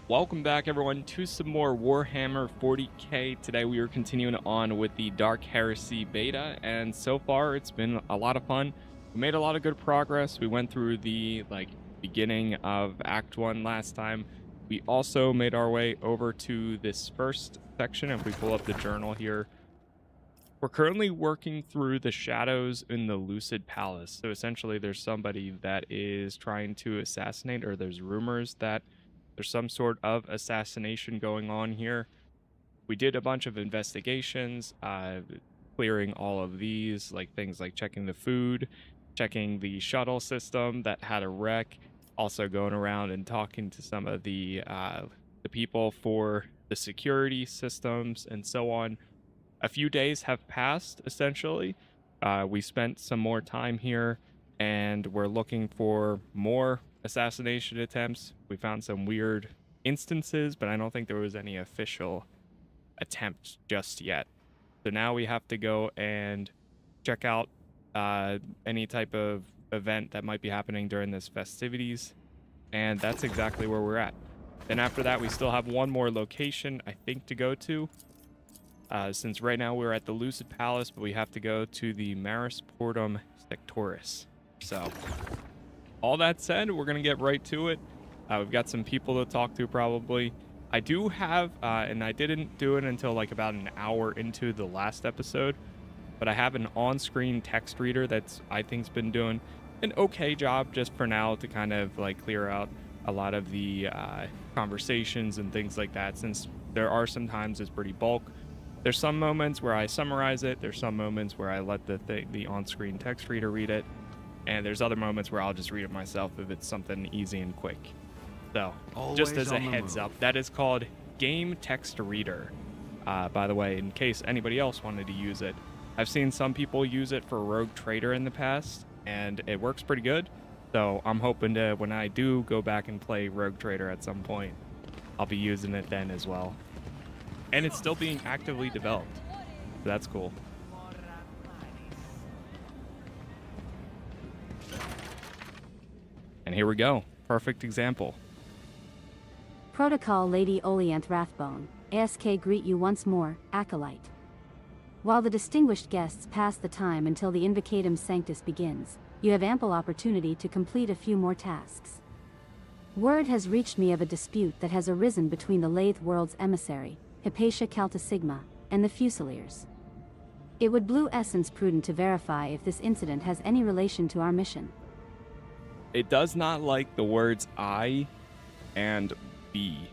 Welcome back, everyone, to some more Warhammer 40K. Today we are continuing on with the Dark Heresy beta, and so far it's been a lot of fun. We made a lot of good progress. We went through the beginning of Act 1 last time. We also made our way over to this first section. If we pull up the journal here, we're currently working through the shadows in the Lucid Palace. So essentially there's somebody that is trying to assassinate, or there's rumors that there's some sort of assassination going on here. We did a bunch of investigations, clearing all of these, like things like checking the food, checking the shuttle system that had a wreck, also going around and talking to some of the people for the security systems and so on. A few days have passed, essentially. We spent some more time here, and we're looking for more assassination attempts. We found some weird instances, but I don't think there was any official attempt just yet. So now we have to go and check out any type of event that might be happening during this festivities, and that's exactly where we're at. Then after that, we still have one more location, I think, to go to. Since right now we're at the Lucid Palace, but we have to go to the Maris Portum Sectoris. So all that said, we're going to get right to it. We've got some people to talk to probably. I do have, and I didn't do it until like about an hour into the last episode, but I have an on-screen text reader that's, I think's been doing an okay job just for now to kind of like clear out a lot of the conversations and things like that, since there are some times it's pretty bulk. There's some moments where I summarize it. There's some moments where I let the on-screen text reader read it. And there's other moments where I'll just read it myself if it's something easy and quick. So, just as a heads up, that is called Game Text Reader. By the way, in case anybody else wanted to use it. I've seen some people use it for Rogue Trader in the past, and it works pretty good. So, I'm hoping to, when I do go back and play Rogue Trader at some point, I'll be using it then as well. And it's still being actively developed. So that's cool. And here we go. Perfect example. Protocol Lady Oleanth Rathbone, ASK greet you once more, Acolyte. While the distinguished guests pass the time until the Invocatum Sanctus begins, you have ample opportunity to complete a few more tasks. Word has reached me of a dispute that has arisen between the Lathe World's emissary, Hypatia Calta Sigma, and the Fusiliers. It would blue essence prudent to verify if this incident has any relation to our mission. It does not like the words I and B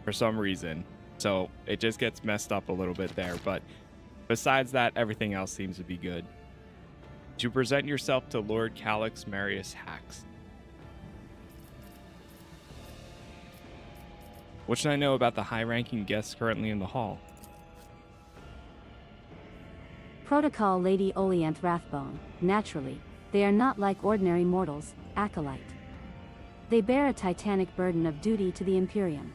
for some reason, so it just gets messed up a little bit there, but besides that, everything else seems to be good. To present yourself to Lord Calix Marius Hax. What should I know about the high-ranking guests currently in the hall? Protocol Lady Oleanth Rathbone, naturally, they are not like ordinary mortals, Acolyte. They bear a titanic burden of duty to the Imperium.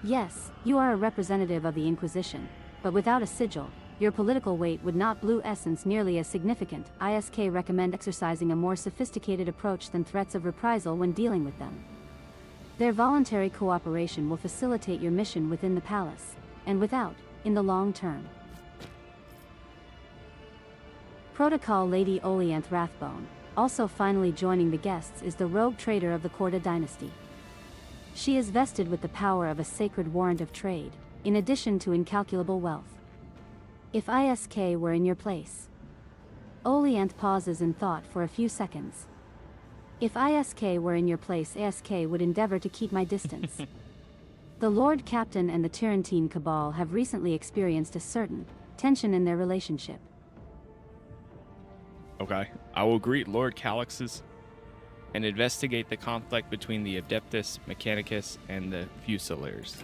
Yes, you are a representative of the Inquisition, but without a sigil, your political weight would not blue essence nearly as significant. ISK recommend exercising a more sophisticated approach than threats of reprisal when dealing with them. Their voluntary cooperation will facilitate your mission within the palace, and without, in the long term. Protocol Lady Oleanth Rathbone, also finally joining the guests is the rogue trader of the Corda dynasty. She is vested with the power of a sacred warrant of trade, in addition to incalculable wealth. If ISK were in your place. Oleanth pauses in thought for a few seconds. If ISK were in your place, ASK would endeavor to keep my distance. The Lord Captain and the Tyrantine Cabal have recently experienced a certain tension in their relationship. Okay, I will greet Lord Calix's and investigate the conflict between the Adeptus Mechanicus and the Fusiliers.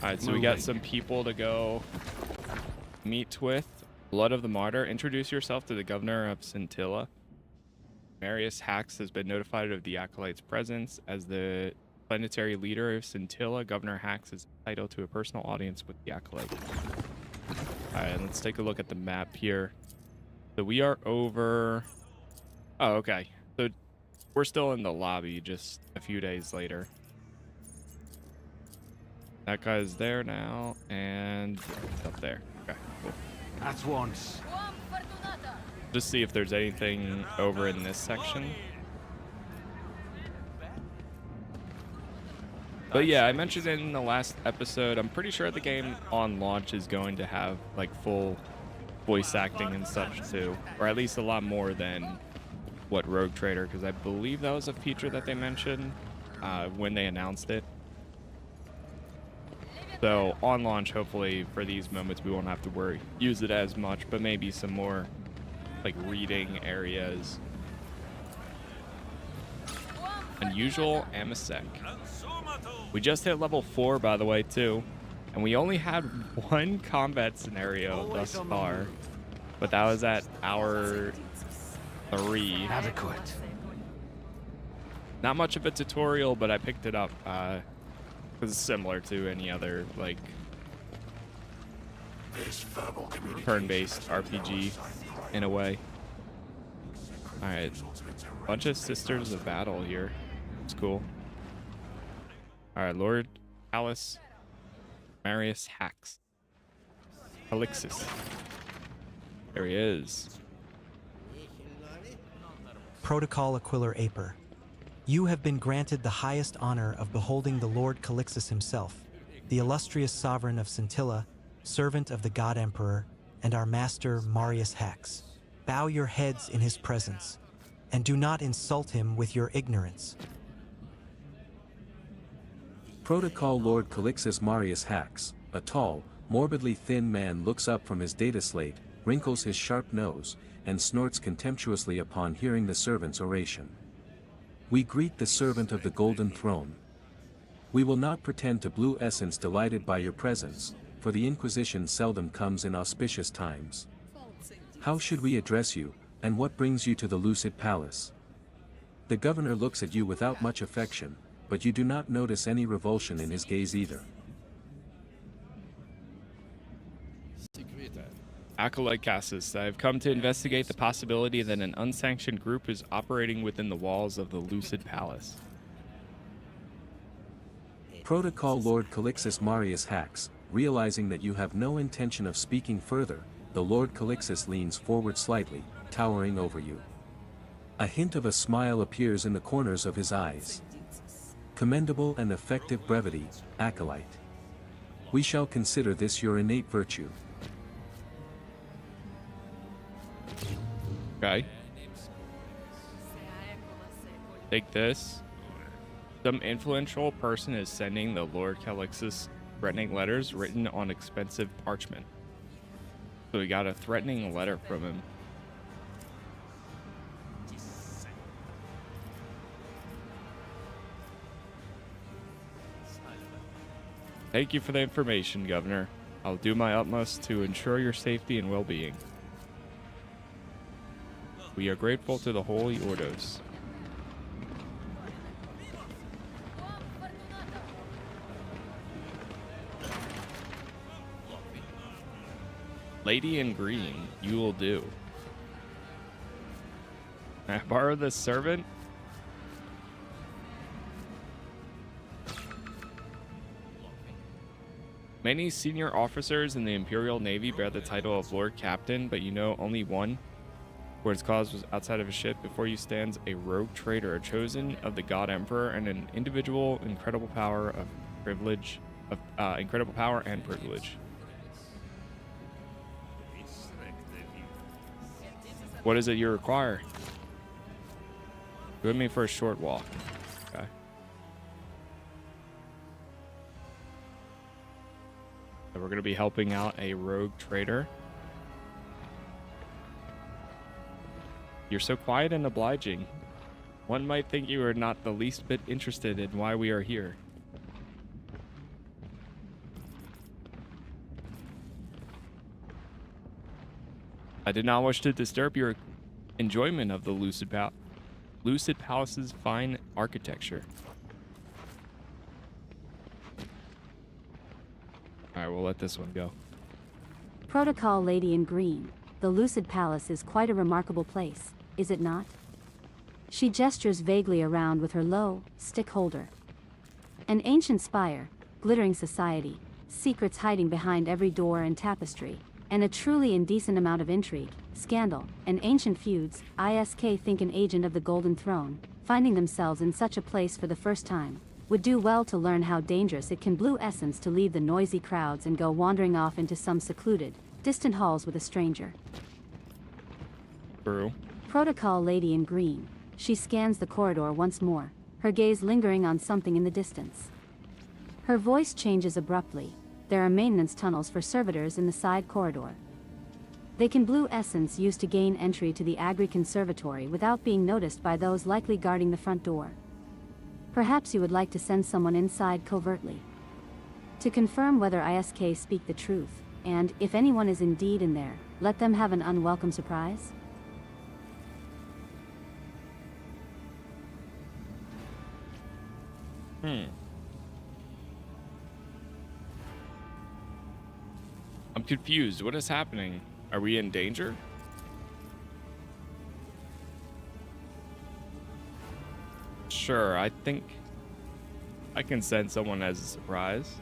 Alright, so we got some people to go meet with. Blood of the Martyr, introduce yourself to the Governor of Scintilla. Marius Hax has been notified of the Acolyte's presence. As the planetary leader of Scintilla, Governor Hax is entitled to a personal audience with the Acolyte. Alright, let's take a look at the map here. So we are over... Oh, okay. So We're still in the lobby just a few days later. That guy's there now, and up there. Okay, cool. At once. Just see if there's anything over in this section. But yeah, I mentioned it in the last episode. I'm pretty sure the game on launch is going to have like full voice acting and such too, or at least a lot more than what Rogue Trader, because I believe that was a feature that they mentioned when they announced it. So on launch, hopefully for these moments, we won't have to use it as much, but maybe some more like reading areas. Unusual Amasek. We just hit level 4, by the way, too. And we only had one combat scenario thus far. But that was at hour 3. Adequate. Not much of a tutorial, but I picked it up. Because it's similar to any other, like, turn-based RPG in a way. Alright. Bunch of Sisters of Battle here. It's cool. Alright, Lord Alice Marius Hax. Alexis. There he is. Protocol Aquilor Aper. You have been granted the highest honor of beholding the Lord Calixtus himself, the illustrious sovereign of Scintilla, servant of the God Emperor, and our master Marius Hax. Bow your heads in his presence, and do not insult him with your ignorance. Protocol Lord Calixtus Marius Hax, a tall, morbidly thin man, looks up from his data slate, wrinkles his sharp nose, and snorts contemptuously upon hearing the servant's oration. We greet the servant of the Golden Throne. We will not pretend to blue essence delighted by your presence, for the Inquisition seldom comes in auspicious times. How should we address you, and what brings you to the Lucid Palace? The governor looks at you without much affection, but you do not notice any revulsion in his gaze either. Acolyte Casas, I have come to investigate the possibility that an unsanctioned group is operating within the walls of the Lucid Palace. Protocol Lord Calixtus Marius Hax, realizing that you have no intention of speaking further, the Lord Calixtus leans forward slightly, towering over you. A hint of a smile appears in the corners of his eyes. Commendable and effective brevity, Acolyte. We shall consider this your innate virtue. Okay. Take this. Some influential person is sending the Lord Calixtus threatening letters written on expensive parchment. So we got a threatening letter from him. Thank you for the information, Governor. I'll do my utmost to ensure your safety and well-being. We are grateful to the Holy Ordos. Lady in green, you will do. Can I borrow this servant? Many senior officers in the Imperial Navy bear the title of Lord Captain, but you know only one, where its cause was outside of a ship. Before you stands a rogue trader, a chosen of the God Emperor, and an individual incredible power and privilege. What is it you require? Go with me for a short walk. Okay. So we're going to be helping out a rogue trader. You're so quiet and obliging. One might think you are not the least bit interested in why we are here. I did not wish to disturb your enjoyment of the Lucid Palace's fine architecture. Alright, we'll let this one go. Protocol Lady in Green. The Lucid Palace is quite a remarkable place, is it not? She gestures vaguely around with her low stick holder. An ancient spire, glittering society, secrets hiding behind every door and tapestry, and a truly indecent amount of intrigue, scandal, and ancient feuds. ISK think an agent of the Golden Throne, finding themselves in such a place for the first time, would do well to learn how dangerous it can blue essence to leave the noisy crowds and go wandering off into some secluded, distant halls with a stranger. True. Protocol Lady in Green. She scans the corridor once more, her gaze lingering on something in the distance. Her voice changes abruptly. There are maintenance tunnels for servitors in the side corridor. They can blue essence used to gain entry to the Agri Conservatory without being noticed by those likely guarding the front door. Perhaps you would like to send someone inside covertly to confirm whether ISK speak the truth, and, if anyone is indeed in there, let them have an unwelcome surprise? I'm confused. What is happening? Are we in danger? Sure, I think I can send someone as a surprise.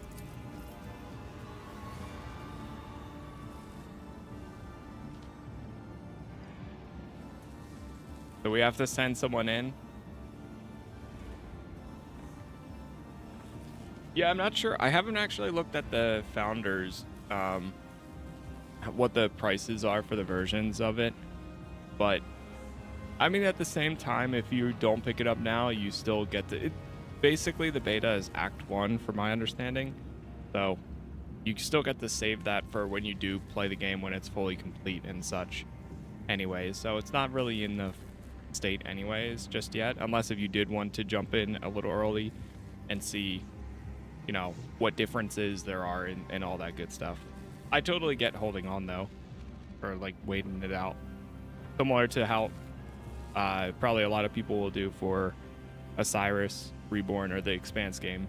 So we have to send someone in? Yeah, I'm not sure. I haven't actually looked at the founders, what the prices are for the versions of it. But, I mean, at the same time, if you don't pick it up now, you still get to... Basically, the beta is Act 1, from my understanding. So, you still get to save that for when you do play the game when it's fully complete and such. Anyways, so it's not really in the state anyways, just yet. Unless if you did want to jump in a little early and see... you know, what differences there are and all that good stuff. I totally get holding on, though, or, like, waiting it out. Similar to how probably a lot of people will do for Osiris Reborn or the Expanse game.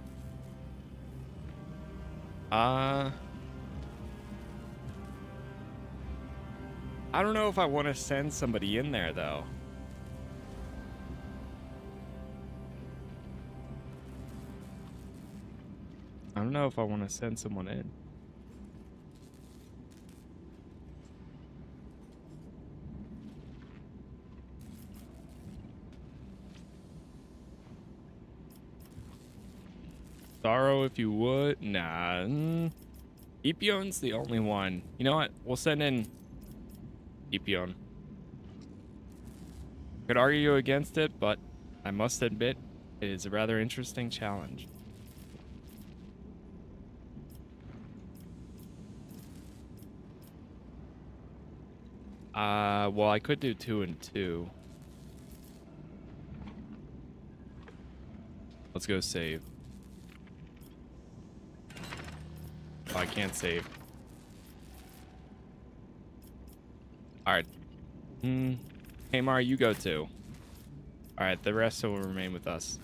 I don't know if I want to send somebody in there, though. I don't know if I want to send someone in. Sorrow if you would. Nah. Epion's the only one. You know what? We'll send in Epion. Could argue against it, but I must admit it is a rather interesting challenge. Well, I could do 2 and 2. Let's go save. Oh, I can't save. Alright. Hey, Mara, you go too. Alright, the rest will remain with us.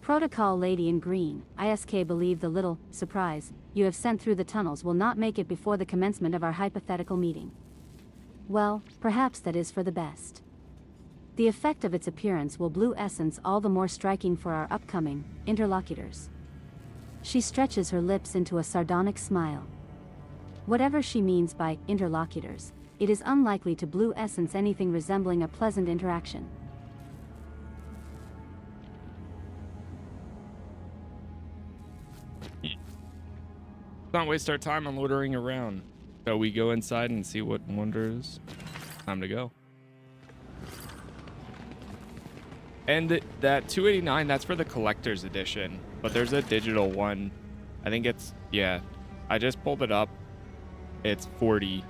Protocol Lady in Green. ISK believe the little surprise you have sent through the tunnels will not make it before the commencement of our hypothetical meeting. Well, perhaps that is for the best. The effect of its appearance will blue essence all the more striking for our upcoming interlocutors. She stretches her lips into a sardonic smile. Whatever she means by interlocutors, it is unlikely to blue essence anything resembling a pleasant interaction. Let's not waste our time on loitering around. So we go inside and see what wonders. Time to go. And that 289, that's for the collector's edition, but there's a digital one. I think it's, yeah, I just pulled it up. It's 40,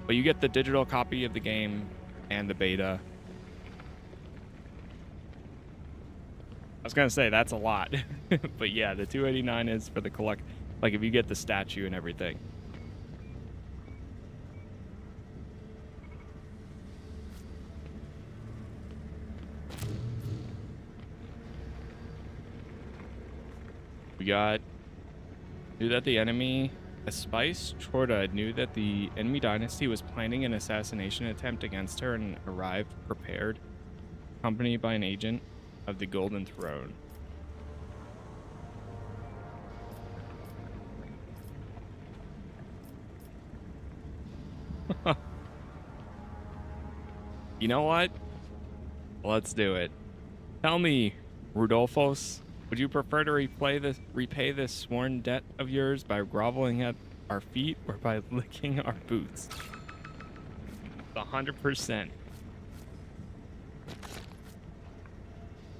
but you get the digital copy of the game and the beta. I was gonna say that's a lot, but yeah, the 289 is for the collect. Like if you get the statue and everything. We got... Is that the enemy? A spice, Chorda knew that the enemy dynasty was planning an assassination attempt against her and arrived prepared, accompanied by an agent of the Golden Throne. You know what? Let's do it. Tell me, Rudolphos, would you prefer to repay this sworn debt of yours by groveling at our feet or by licking our boots? 100%.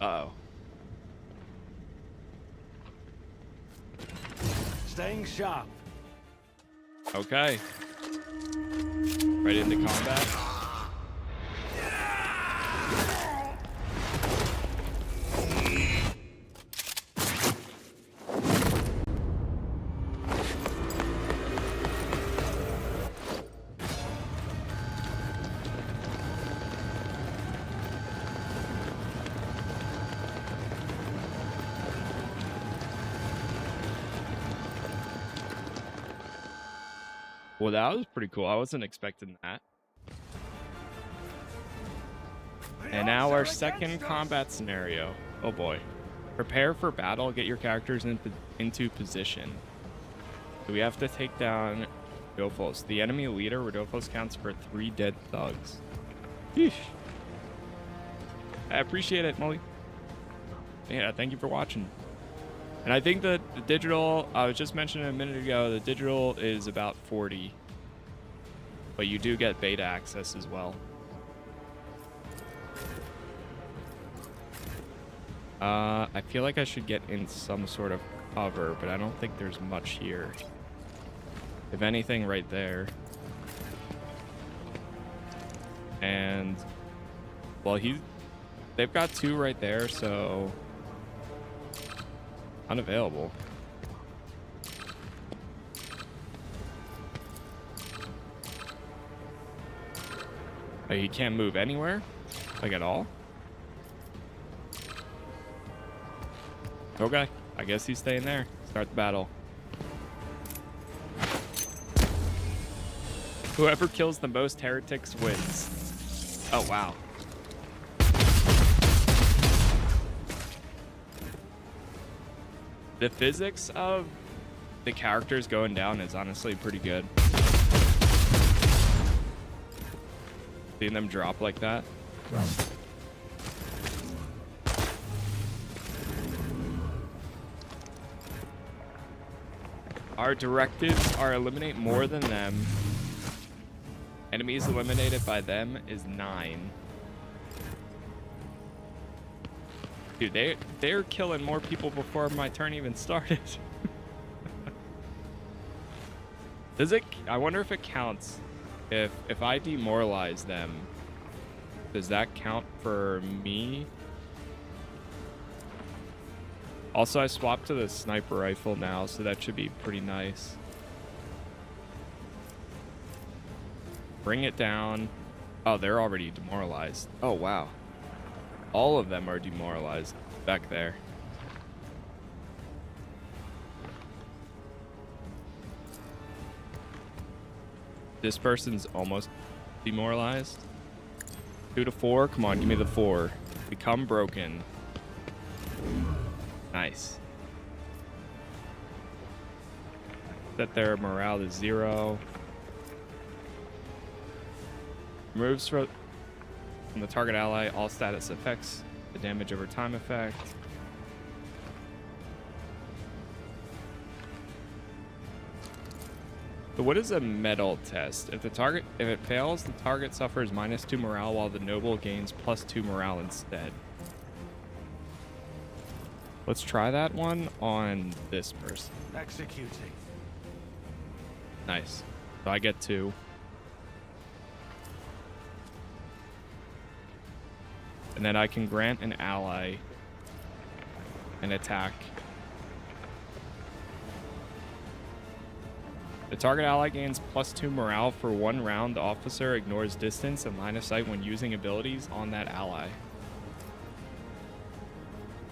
Uh-oh. Staying sharp. Okay. Right into combat. Well, that was pretty cool. I wasn't expecting that. And now our second combat scenario. Oh boy. Prepare for battle. Get your characters into position. So we have to take down Rodolphos. The enemy leader, Rodolphos, counts for 3 dead thugs. Yeesh. I appreciate it, Molly. Yeah, thank you for watching. And I think that the digital, I was just mentioning a minute ago, the digital is about 40. But you do get beta access as well. I feel like I should get in some sort of cover, but I don't think there's much here. If anything, right there. And, well, they've got 2 right there, so... unavailable. Oh, he can't move anywhere? Like at all? Okay, I guess he's staying there. Start the battle. Whoever kills the most heretics wins. Oh, wow. The physics of the characters going down is honestly pretty good. Seeing them drop like that. Our directives are eliminate more than them. Enemies eliminated by them is 9. Dude, they're killing more people before my turn even started. Does it? I wonder if it counts. If I demoralize them, does that count for me? Also, I swapped to the sniper rifle now, so that should be pretty nice. Bring it down. Oh, they're already demoralized. Oh, wow. All of them are demoralized back there. This person's almost demoralized. 2 to 4. Come on, give me the 4. Become broken. Nice. Set their morale to 0. Removes from the target ally all status effects, the damage over time effect. So what is a medal test? If it fails, the target suffers -2 morale while the noble gains +2 morale instead. Let's try that one on this person. Executing. Nice. So I get 2. And then I can grant an ally an attack. The target ally gains +2 morale for 1 round. The officer ignores distance and line of sight when using abilities on that ally.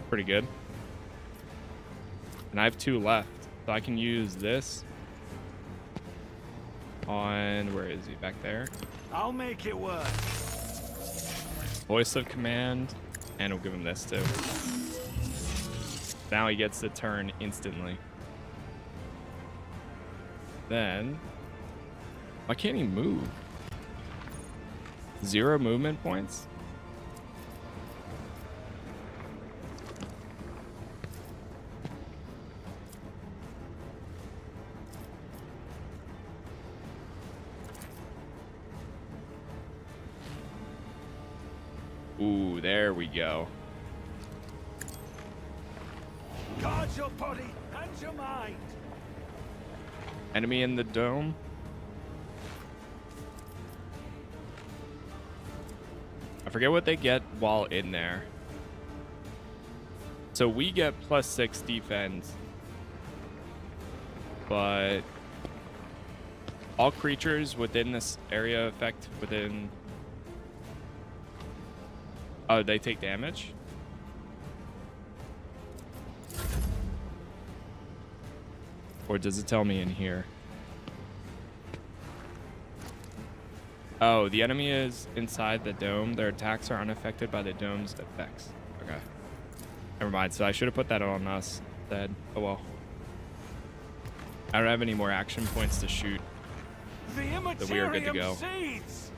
Pretty good. And I have 2 left, so I can use this on, where is he? Back there. I'll make it work. Voice of command, and we'll give him this too. Now he gets the turn instantly. Then, why can't he move? 0 movement points? Ooh, there we go. Guard your body and your mind. Enemy in the dome. I forget what they get while in there. So we get +6 defense. But all creatures within this area effect within... Oh, they take damage? Or does it tell me in here? Oh, the enemy is inside the dome. Their attacks are unaffected by the dome's effects. Okay. Never mind. So I should have put that on us instead. Oh well. I don't have any more action points to shoot. The So we are good to go. seeds.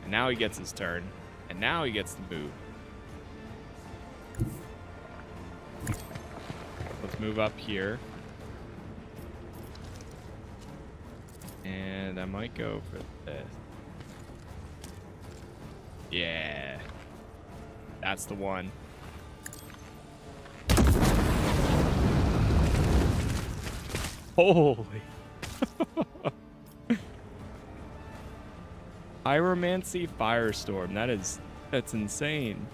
And now he gets his turn. And now he gets to move. Let's move up here. And I might go for this. Yeah. That's the one. Holy. Pyromancy Firestorm. That's insane.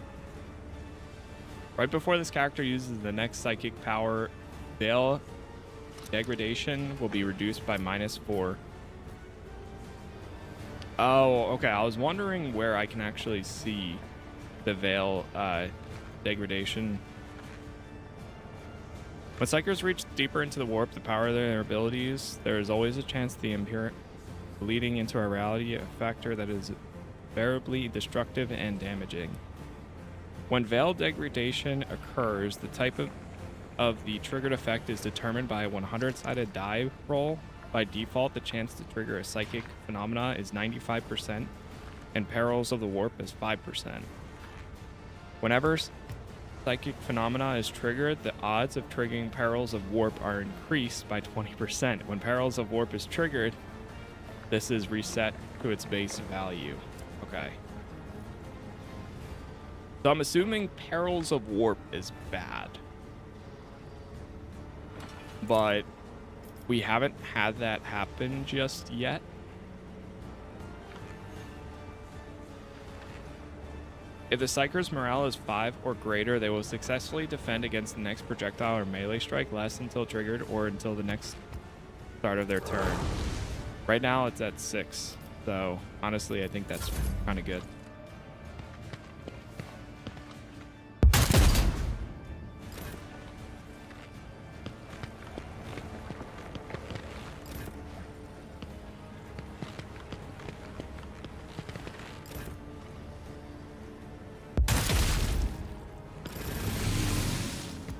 Right before this character uses the next psychic power, Veil degradation will be reduced by -4. Oh, okay. I was wondering where I can actually see the Veil degradation. When Psychers reach deeper into the warp, the power of their abilities, there is always a chance the impure bleeding into our reality, a factor that is variably destructive and damaging. When Veil degradation occurs, the type of the triggered effect is determined by a 100-sided die roll. By default, the chance to trigger a psychic phenomena is 95%, and Perils of the Warp is 5%. Whenever psychic phenomena is triggered, the odds of triggering Perils of Warp are increased by 20%. When Perils of Warp is triggered, this is reset to its base value. Okay. So I'm assuming Perils of Warp is bad. But we haven't had that happen just yet. If the Psyker's morale is 5 or greater, they will successfully defend against the next projectile or melee strike, last until triggered or until the next start of their turn. Right now it's at 6, so honestly I think that's kind of good.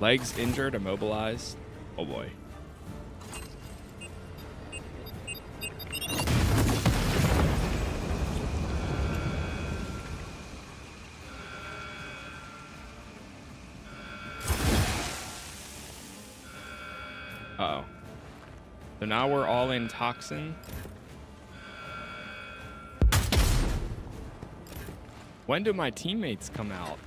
Legs injured, immobilized. Oh boy. Uh-oh. So now we're all in Toxin. When do my teammates come out?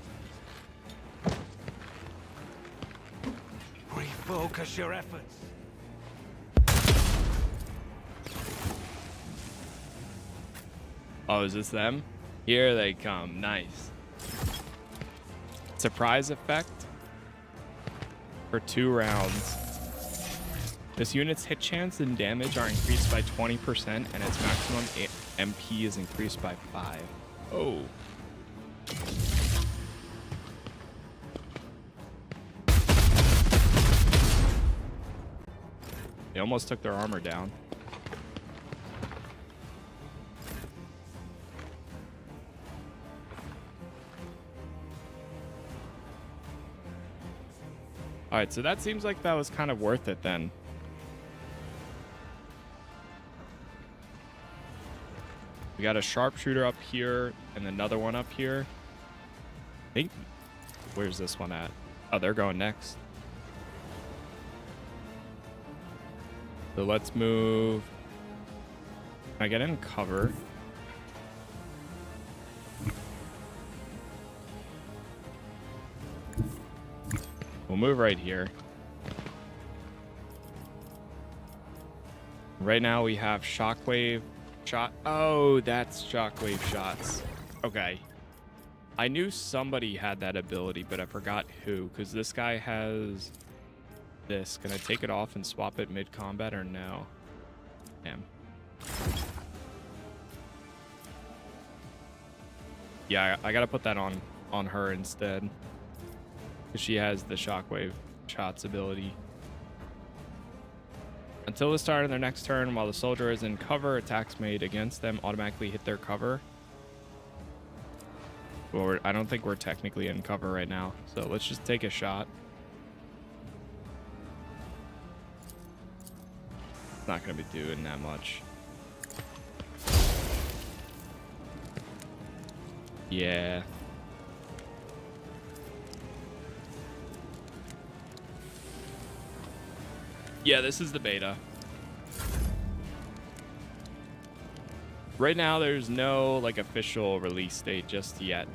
Refocus your efforts. Oh, is this them? Here they come. Nice. Surprise effect for 2 rounds. This unit's hit chance and damage are increased by 20%, and its maximum MP is increased by 5. Oh. They almost took their armor down. All right, so that seems like that was kind of worth it then. We got a sharpshooter up here and another one up here. I think, where's this one at? Oh, they're going next. So let's move. Can I get in cover? We'll move right here. Right now we have shockwave shot. Oh, that's shockwave shots. Okay. I knew somebody had that ability, but I forgot who, because this guy has this. Can I take it off and swap it mid-combat or no? Damn. Yeah, I gotta put that on her instead. Because she has the shockwave shots ability. Until the start of their next turn, while the soldier is in cover, attacks made against them automatically hit their cover. Or I don't think we're technically in cover right now, so let's just take a shot. It's not gonna be doing that much. Yeah. Yeah, this is the beta. Right now, there's no like official release date just yet.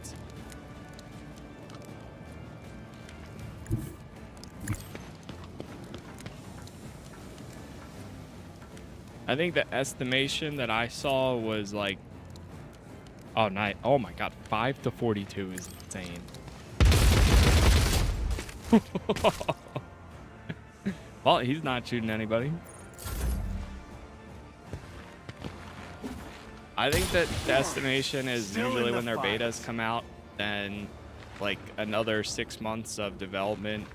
I think the estimation that I saw was like, oh, oh my God, 5 to 42 is insane. Well, he's not shooting anybody. I think that the estimation is usually when their betas come out, then like another 6 months of development.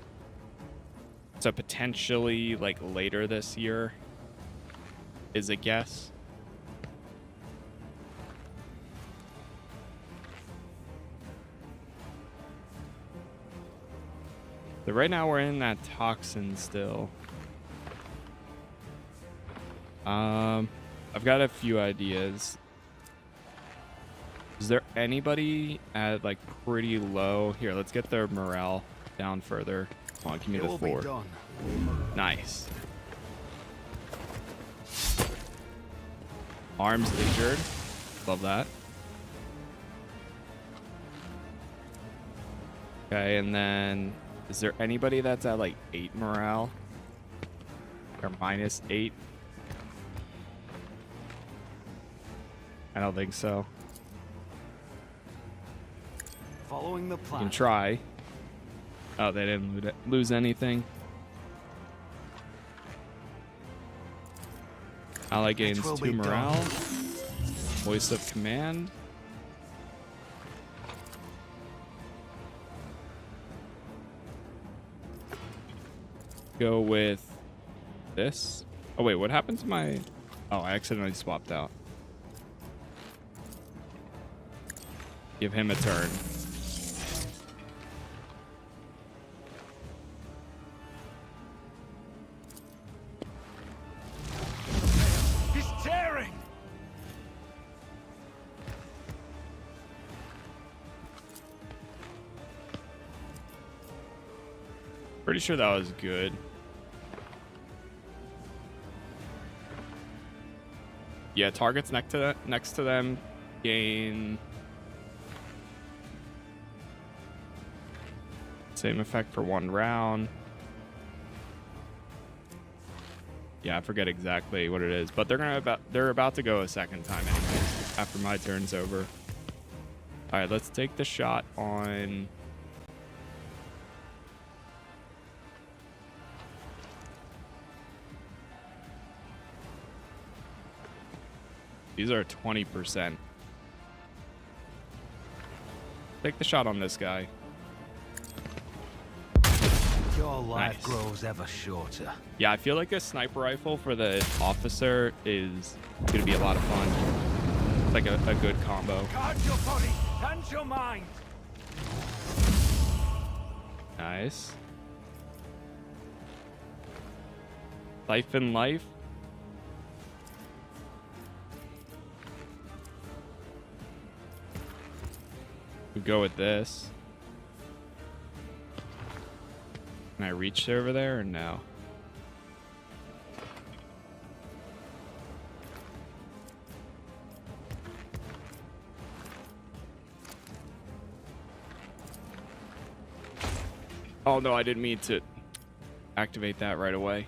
So potentially like later this year is a guess. So right now we're in that toxin still. I've got a few ideas. Is there anybody at like pretty low? Here, let's get their morale down further. Come on, give me the 4. Nice. Arms injured. Love that. Okay, and then is there anybody that's at like 8 morale? Or -8? I don't think so. Following the You plan. can try. Oh, they didn't lose anything. Ally gains 2 morale. Voice of command. Go with this. Oh wait, what happened to my... Oh, I accidentally swapped out. Give him a turn. He's tearing. Pretty sure that was good. Yeah, targets next to them gain same effect for 1 round. Yeah, I forget exactly what it is, but they're about to go a second time anyways after my turn's over. All right, let's take the shot on. These are 20%. Take the shot on this guy. Your life Nice. grows ever shorter. Yeah, I feel like a sniper rifle for the officer is going to be a lot of fun. It's like a good combo. Guard your body and your mind. Nice. Siphon Life. We go with this. Can I reach over there or no? Oh no, I didn't mean to activate that right away.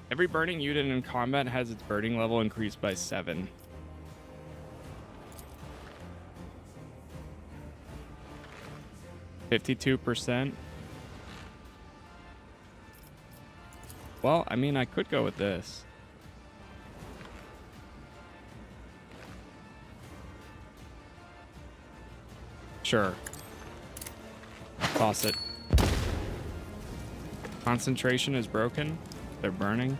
Every burning unit in combat has its burning level increased by 7. %52%. Well, I mean, I could go with this. Sure. Toss it. Concentration is broken. They're burning.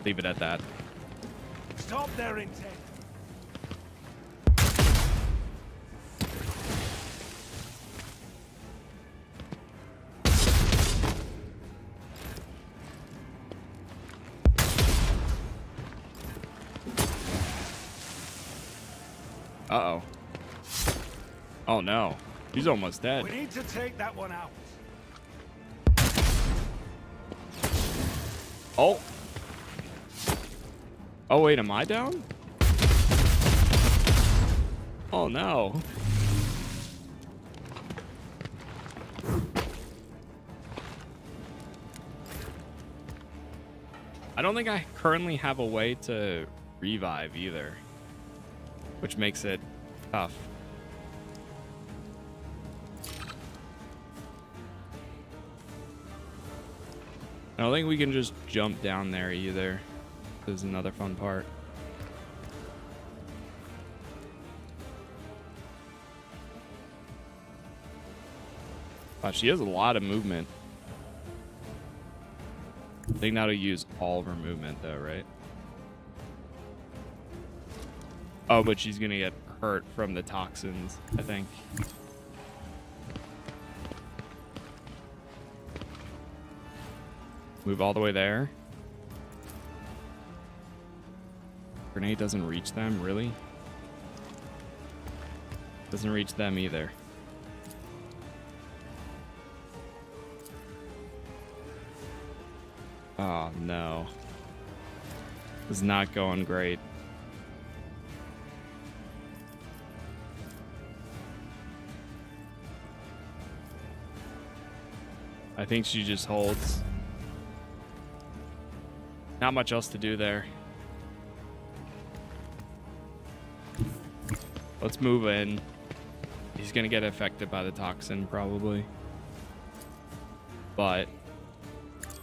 Leave it at that. Stop their intent. Uh-oh. Oh no. He's almost dead. We need to take that one out. Oh. Oh wait, am I down? Oh no. I don't think I currently have a way to revive either, which makes it tough. I don't think we can just jump down there either. This is another fun part. Wow, she has a lot of movement. I think that'll use all of her movement though, right? Oh, but she's gonna get hurt from the toxins, I think. Move all the way there. Grenade doesn't reach them, really? Doesn't reach them either. Oh no. This is not going great. I think she just holds. Not much else to do there. Let's move in. He's gonna get affected by the toxin probably. But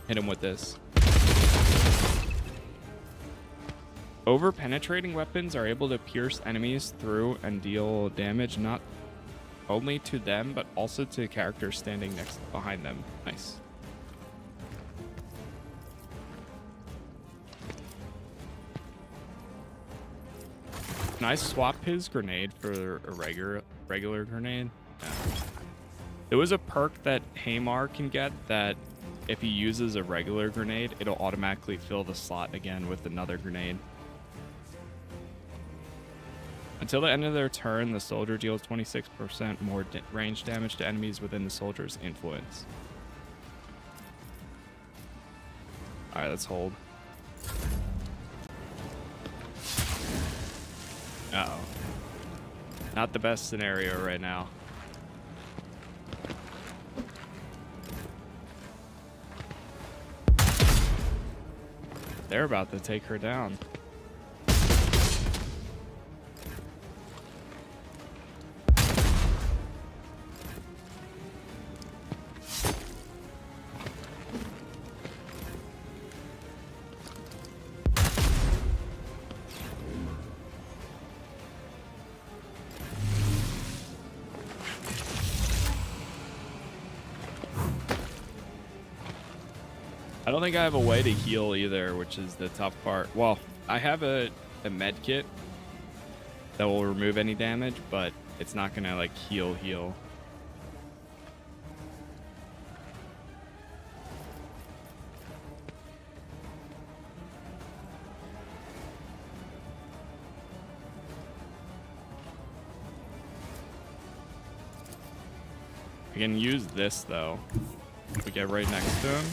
hit him with this. Over-penetrating weapons are able to pierce enemies through and deal damage not only to them, but also to characters standing behind them. Nice. Can I swap his grenade for a regular grenade? No. There was a perk that Hamar can get that if he uses a regular grenade, it'll automatically fill the slot again with another grenade. Until the end of their turn, the soldier deals 26% more range damage to enemies within the soldier's influence. Alright, let's hold. Uh-oh. Not the best scenario right now. They're about to take her down. I don't think I have a way to heal either, which is the tough part. Well, I have a med kit that will remove any damage, but it's not gonna like heal. We can use this though. If we get right next to him.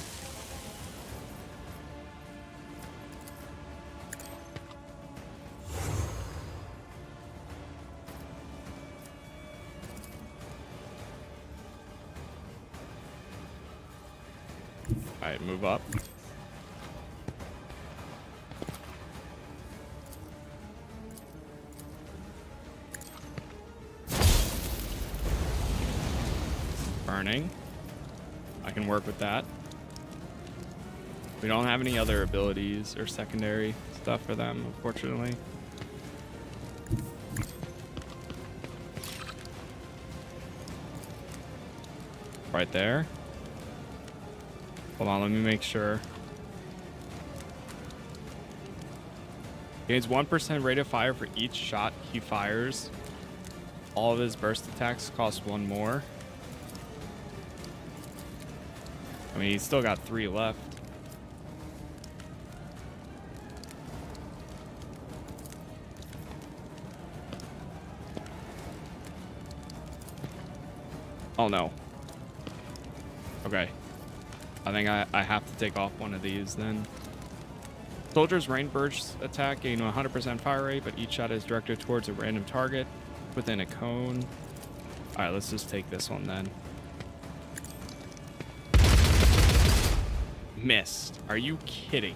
Alright, move up. Burning. I can work with that. We don't have any other abilities or secondary stuff for them, unfortunately. Right there. Hold on, let me make sure. Gains 1% rate of fire for each shot he fires. All of his burst attacks cost 1 more. I mean, he's still got 3 left. Oh no. Okay. I think I have to take off one of these then. Soldier's rain burst attack gain 100% fire rate, but each shot is directed towards a random target within a cone. Alright, let's just take this one then. Missed. Are you kidding?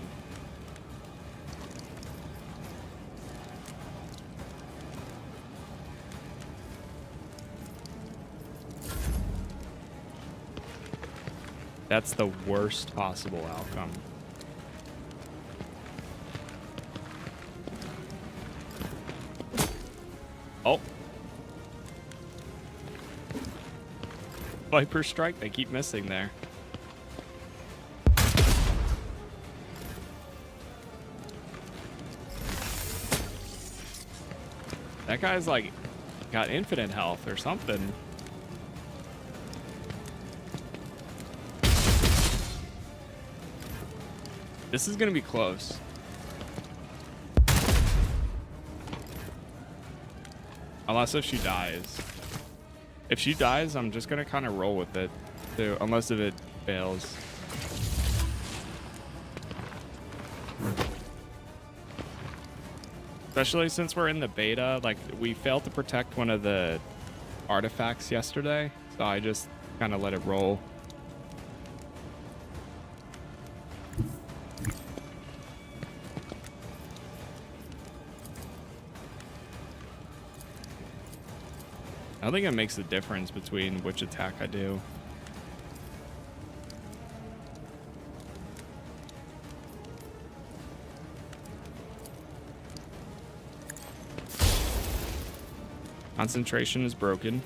That's the worst possible outcome. Oh. Viper strike, they keep missing there. That guy's like got infinite health or something. This is gonna be close. Unless if she dies. If she dies, I'm just gonna kind of roll with it too, unless if it fails. Especially since we're in the beta, like we failed to protect one of the artifacts yesterday, so I just kind of let it roll. I don't think it makes a difference between which attack I do. Concentration is broken.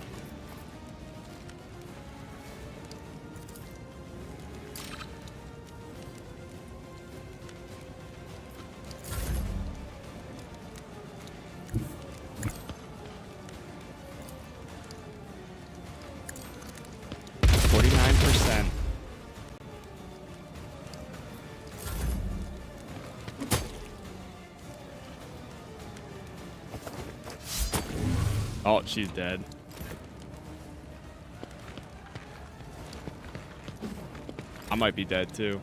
Oh, she's dead. I might be dead too.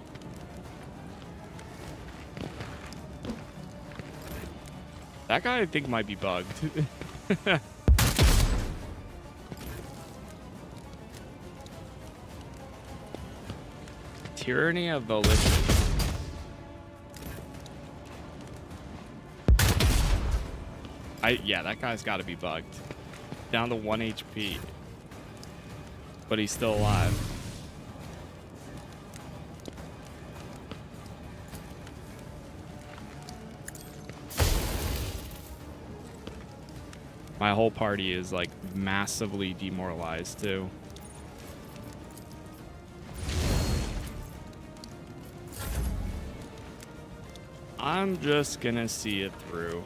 That guy I think might be bugged. Tyranny of the Lucid. Yeah, that guy's got to be bugged. Down to 1 HP. But he's still alive. My whole party is like massively demoralized too. I'm just gonna see it through.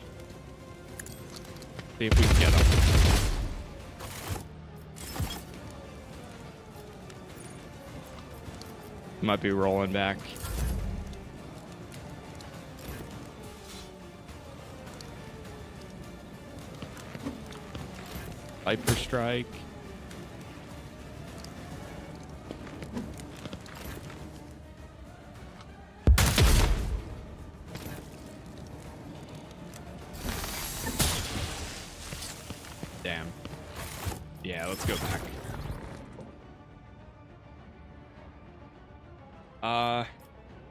See if we can get him. Might be rolling back. Viper strike. Damn. Yeah, let's go back.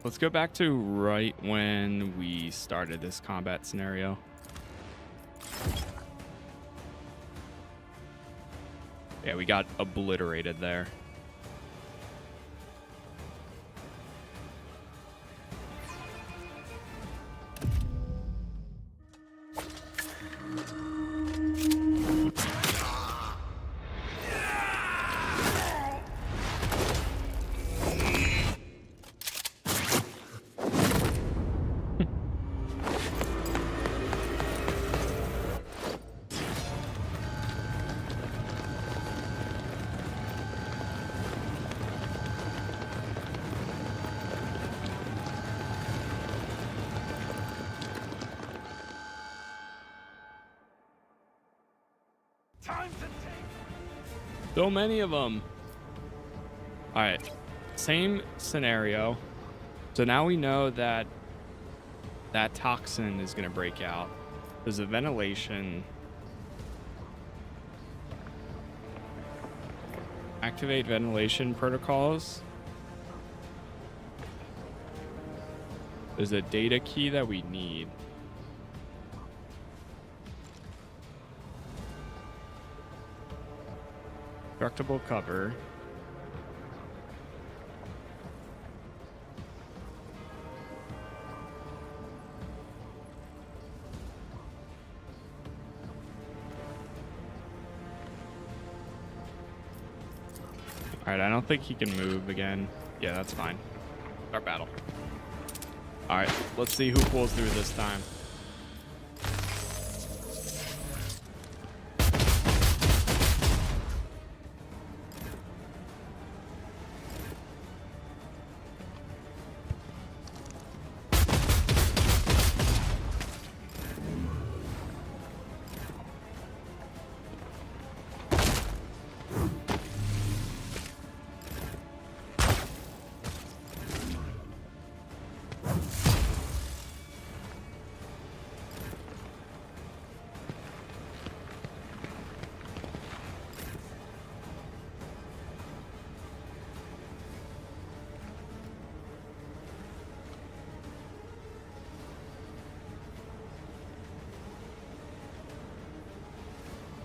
Let's go back to right when we started this combat scenario. Yeah, we got obliterated there. Time to take. So many of them. All right, same scenario. So now we know that that toxin is going to break out. There's a ventilation. Activate ventilation protocols. There's a data key that we need. Destructible cover. Alright, I don't think he can move again. Yeah, that's fine. Start battle. Alright, let's see who pulls through this time.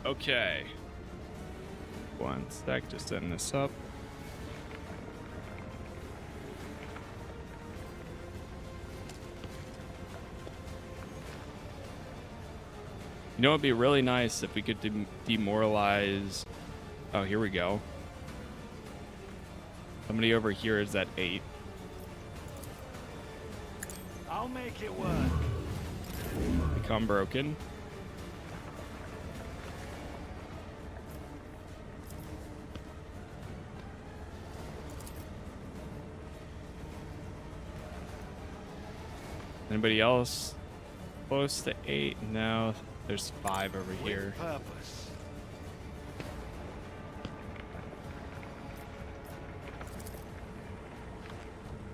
Okay. One sec, just setting this up. You know, it'd be really nice if we could demoralize. Oh, here we go. Somebody over here is at 8. I'll make it work. Become broken. Anybody else close to 8? No, there's 5 over here. With purpose.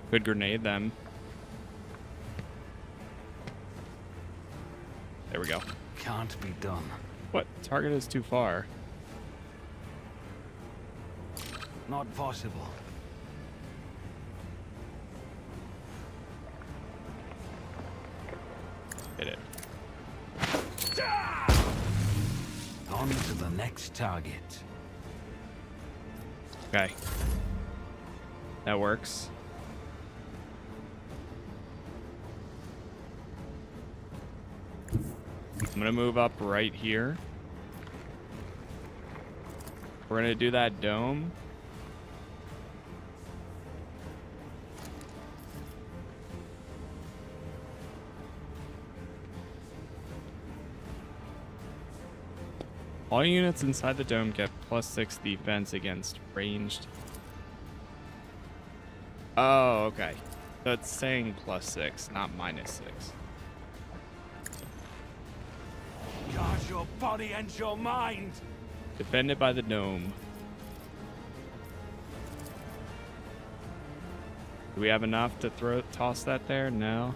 Could grenade them. There we go. Can't be done. What? Target is too far. Not possible. Hit it. On to the next target. Okay. That works. I'm gonna move up right here. We're gonna do that dome. All units inside the dome get +6 defense against ranged. Oh, okay. So it's saying +6, not -6. Guard your body and your mind. Defended by the dome. Do we have enough to toss that there? No.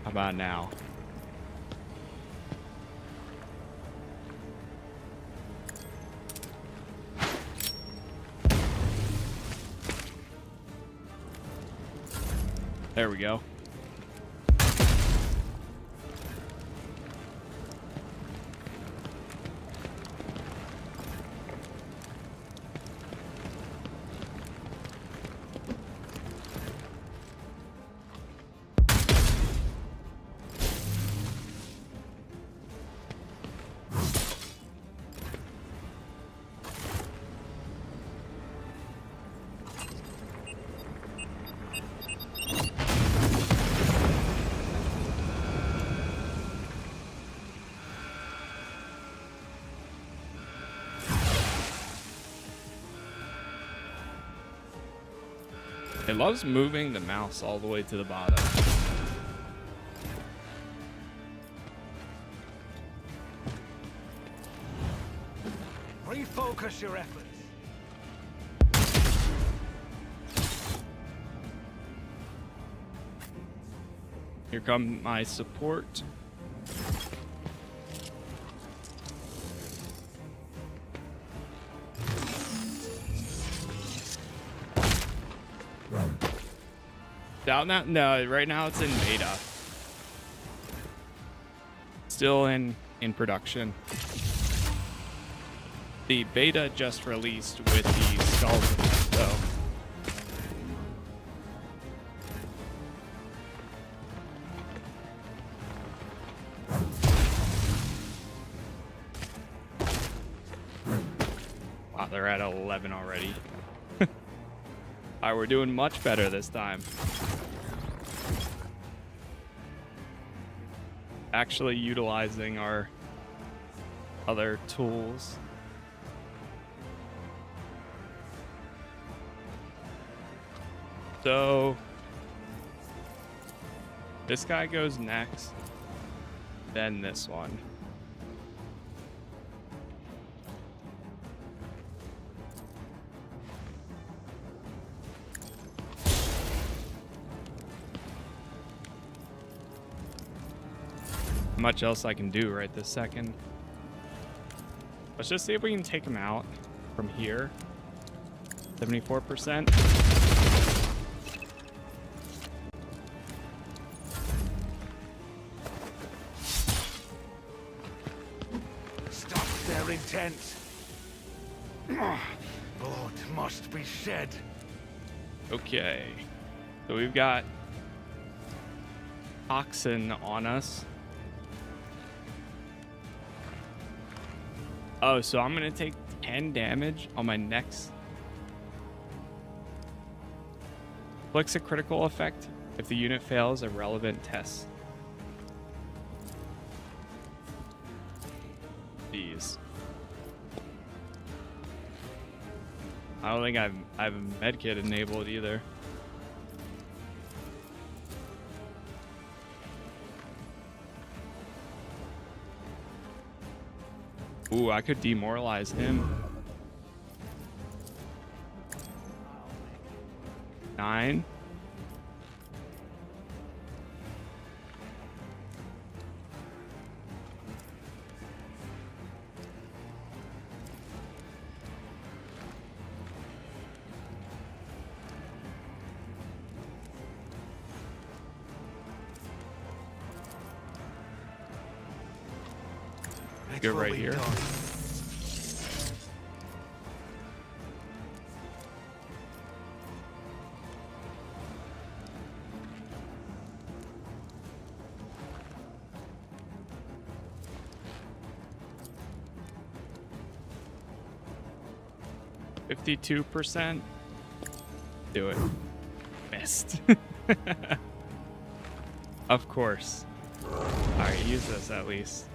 How about now? There we go. It loves moving the mouse all the way to the bottom. Refocus your efforts. Here come my support. Down that? No, right now it's in beta. Still in production. The beta just released with the skulls in it, though. Wow, they're at 11 already. Alright, we're doing much better this time. Actually utilizing our other tools. So this guy goes next, then this one. Much else I can do right this second. Let's just see if we can take him out from here. 74%. Stop their intent. Blood must be shed. Okay. So we've got toxin on us. Oh, so I'm gonna take 10 damage on my next. Inflicts a critical effect if the unit fails a relevant test. Jeez. I don't think I have a medkit enabled either. Ooh, I could demoralize him. 9. Go right here. %. Do it. Missed. Of course. Alright, use this at least.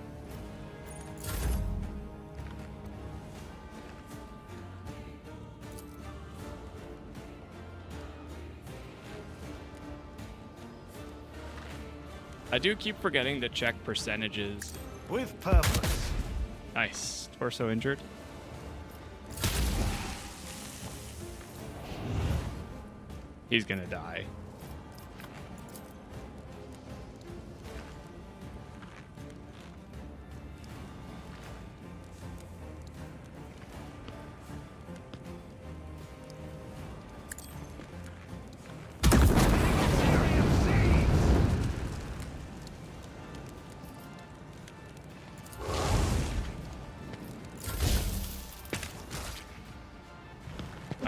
I do keep forgetting to check percentages. With purpose. Nice. Torso injured. He's gonna die.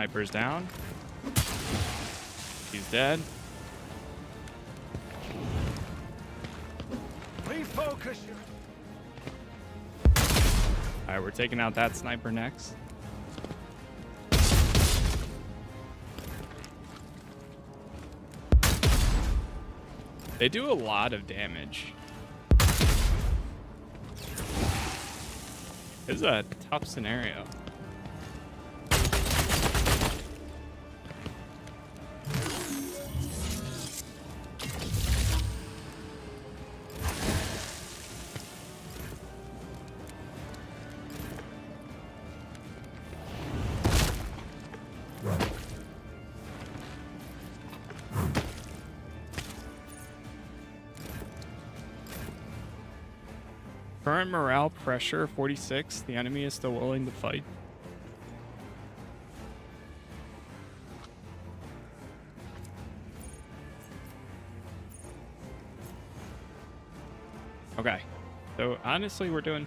Sniper's down. He's dead. Refocus your... Alright, we're taking out that sniper next. They do a lot of damage. This is a tough scenario. Current morale pressure 46. The enemy is still willing to fight. Okay. So honestly, we're doing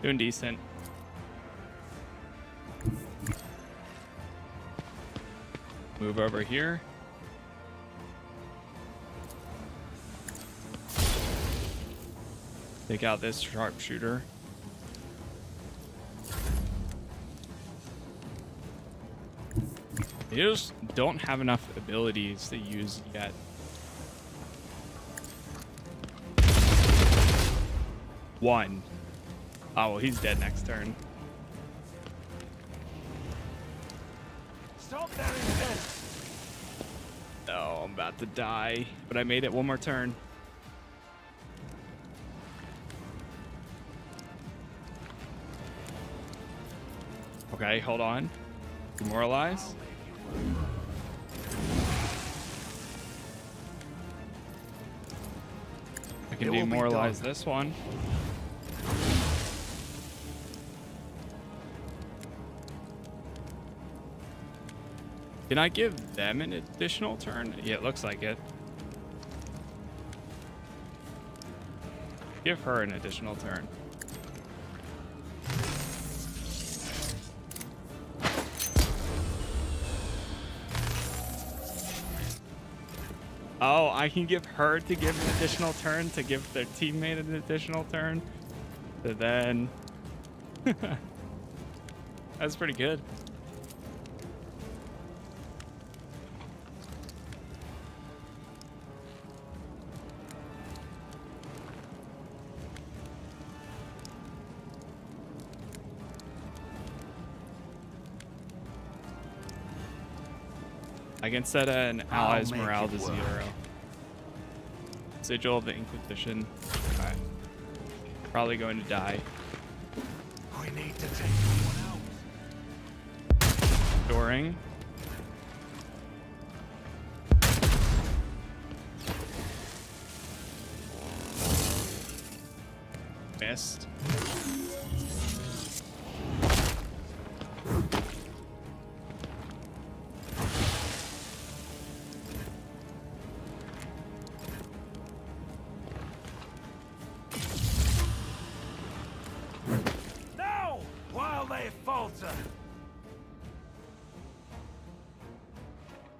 decent. Move over here. Take out this sharpshooter. They just don't have enough abilities to use yet. One. Oh, well, he's dead next turn. Stop their intent. Oh, I'm about to die, but I made it one more turn. Okay, hold on. Demoralize. I can demoralize this one. Can I give them an additional turn? Yeah, it looks like it. Give her an additional turn. Oh, I can give her to give an additional turn to give their teammate an additional turn. So then... That's pretty good. I can set an ally's morale to 0. Sigil of the Inquisition. Alright. Probably going to die. We need to take someone out. Storing. Missed.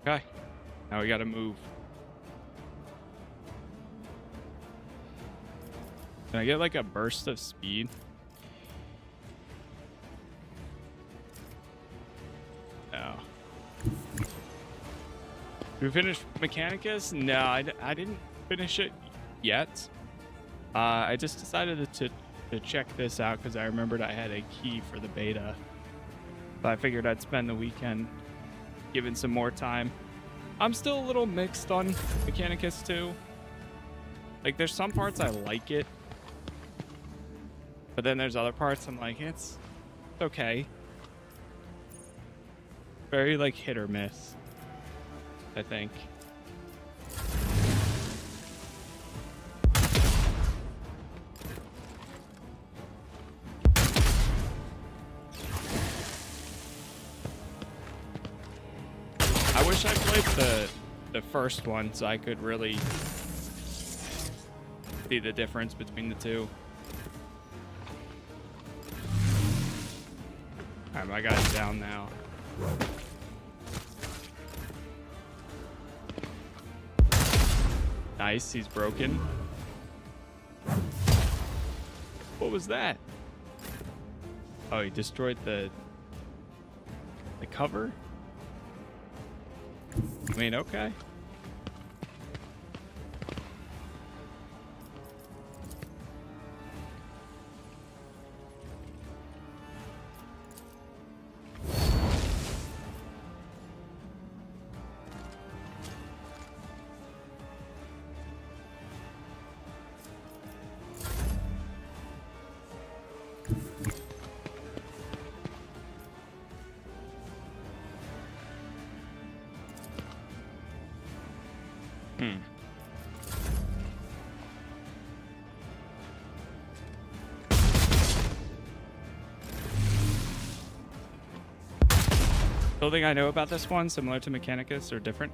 Okay, now we gotta move. Can I get like a burst of speed? No. Did we finish Mechanicus? No, I didn't finish it yet. I just decided to check this out because I remembered I had a key for the beta. So I figured I'd spend the weekend giving some more time. I'm still a little mixed on Mechanicus 2. Like, there's some parts I like it, but then there's other parts I'm like, it's okay. Very, like, hit or miss, I think. I wish I played the first one so I could really see the difference between the two. Alright, my guy's down now. Nice, he's broken. What was that? Oh, he destroyed the cover? I mean, okay. The thing I know about this one, similar to Mechanicus or different,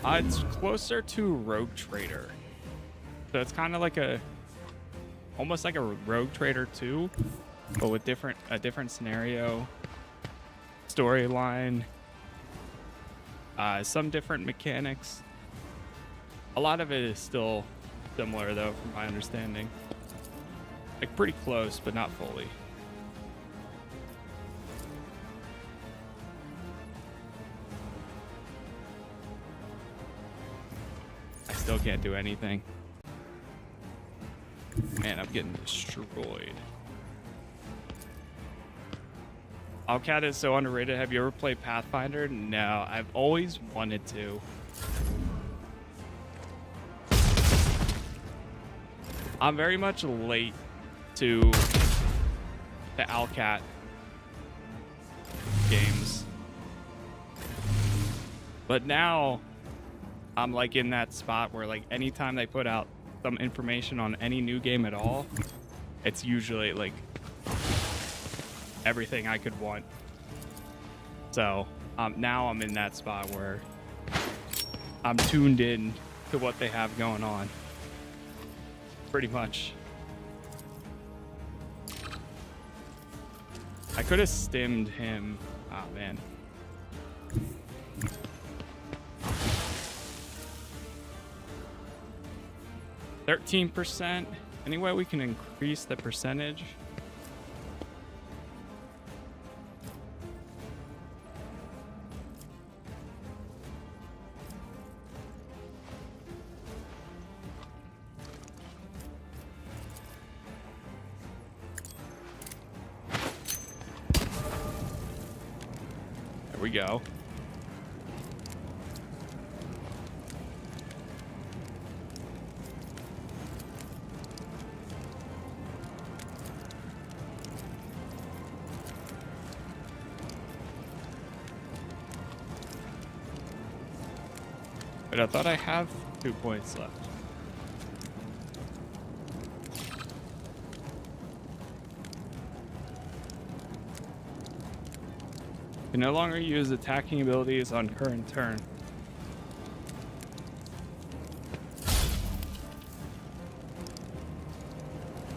it's closer to Rogue Trader. So it's kind of like almost like a Rogue Trader 2, but with a different scenario, storyline, some different mechanics. A lot of it is still similar though, from my understanding. Like pretty close, but not fully. Still can't do anything. Man, I'm getting destroyed. Allcat is so underrated. Have you ever played Pathfinder? No, I've always wanted to. I'm very much late to the Allcat games. But now I'm like in that spot where like anytime they put out some information on any new game at all, it's usually like everything I could want. So now I'm in that spot where I'm tuned in to what they have going on. Pretty much. I could have stimmed him. Oh man. 13%. Any way we can increase the percentage? There we go. But I thought I have 2 points left. Can no longer use attacking abilities on current turn.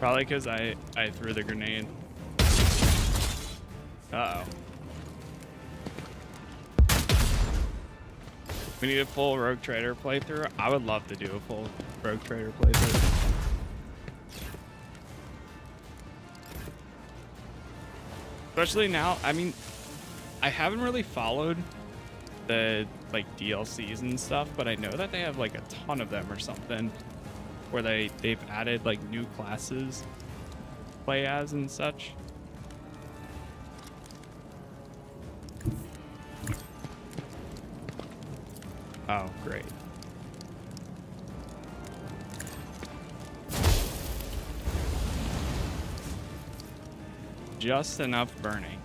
Probably because I threw the grenade. Uh-oh. We need a full Rogue Trader playthrough. I would love to do a full Rogue Trader playthrough. Especially now, I mean, I haven't really followed the like DLCs and stuff, but I know that they have like a ton of them or something where they've added like new classes to play as and such. Oh, great. Just enough burning.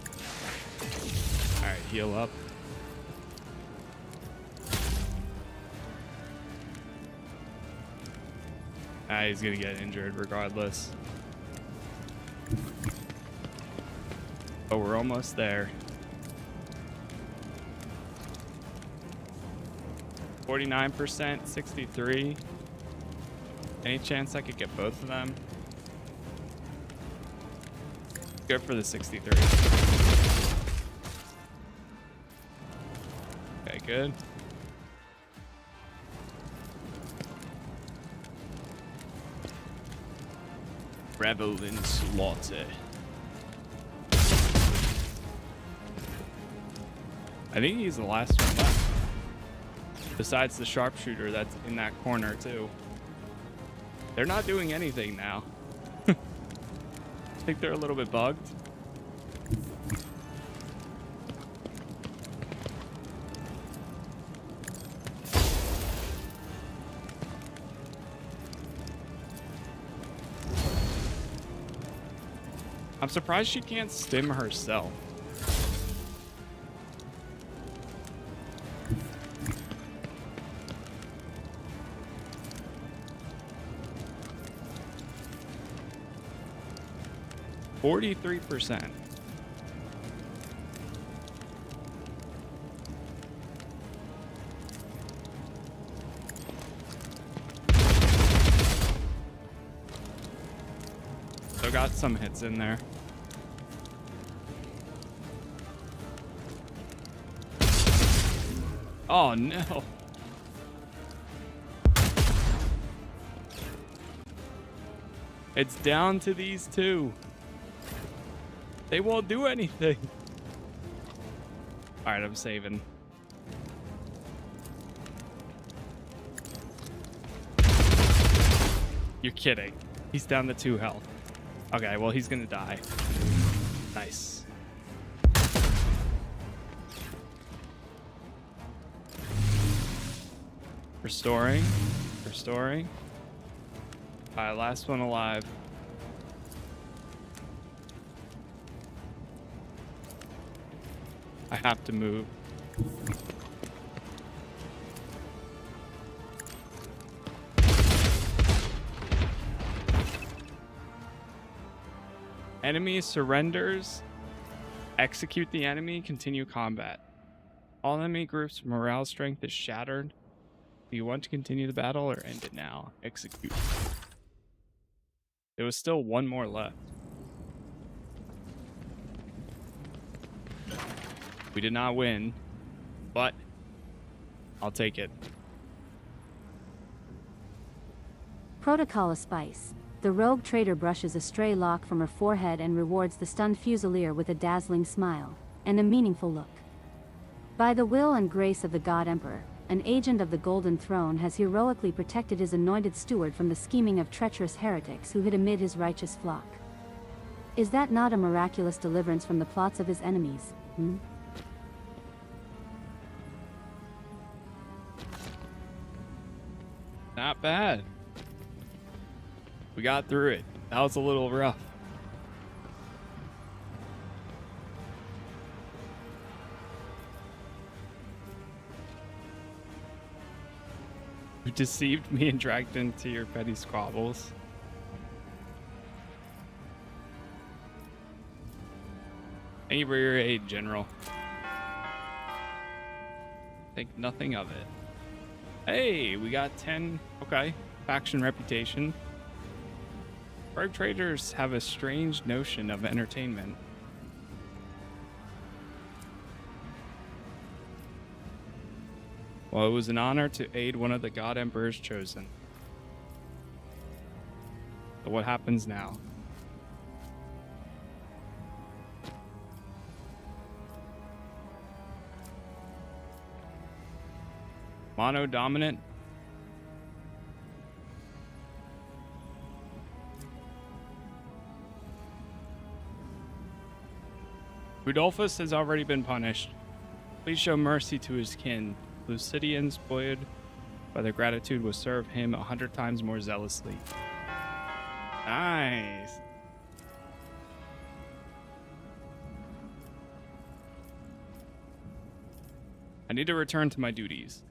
All right, heal up. He's gonna get injured regardless. But we're almost there. 49%, 63. Any chance I could get both of them? Go for the 63. Okay, good. Revel in slaughter. I think he's the last one left. Besides the sharpshooter that's in that corner too. They're not doing anything now. I think they're a little bit bugged. I'm surprised she can't stim herself. %. So got some hits in there. Oh no. It's down to these two. They won't do anything. All right, I'm saving. You're kidding. He's down to 2 health. Okay, well, he's gonna die. Nice. Restoring. Restoring. All right, last one alive. I have to move. Enemy surrenders. Execute the enemy. Continue combat. All enemy groups' morale strength is shattered. Do you want to continue the battle or end it now? Execute. There was still one more left. We did not win, but I'll take it. Protocol a spice. The rogue trader brushes a stray lock from her forehead and rewards the stunned fusilier with a dazzling smile and a meaningful look. By the will and grace of the God Emperor, an agent of the Golden Throne has heroically protected his anointed steward from the scheming of treacherous heretics who hid amid his righteous flock. Is that not a miraculous deliverance from the plots of his enemies? Not bad. We got through it. That was a little rough. You deceived me and dragged into your petty squabbles. Thank you for your aid, General. Think nothing of it. Hey, we got 10. Okay. Faction reputation. Rogue traders have a strange notion of entertainment. Well, it was an honor to aid one of the God Emperor's chosen. So what happens now? Mono dominant. Rudolphus has already been punished. Please show mercy to his kin. Lucidians, buoyed by their gratitude, will serve him 100 times more zealously. Nice. I need to return to my duties.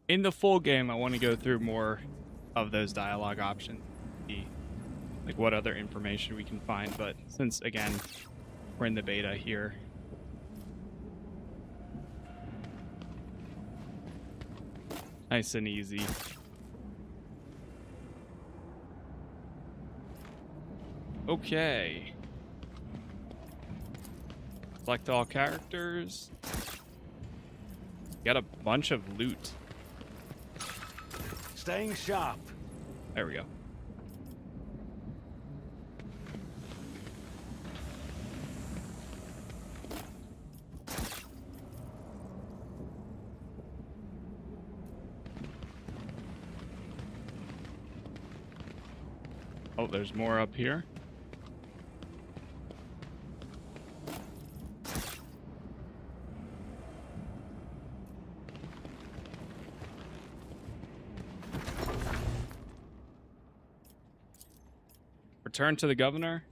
In the full game, I want to go through more of those dialogue options. See, like what other information we can find, but since again we're in the beta here, nice and easy. Okay, select all characters. Got a bunch of loot. Staying sharp. There we go. Oh, there's more up here. Return to the governor.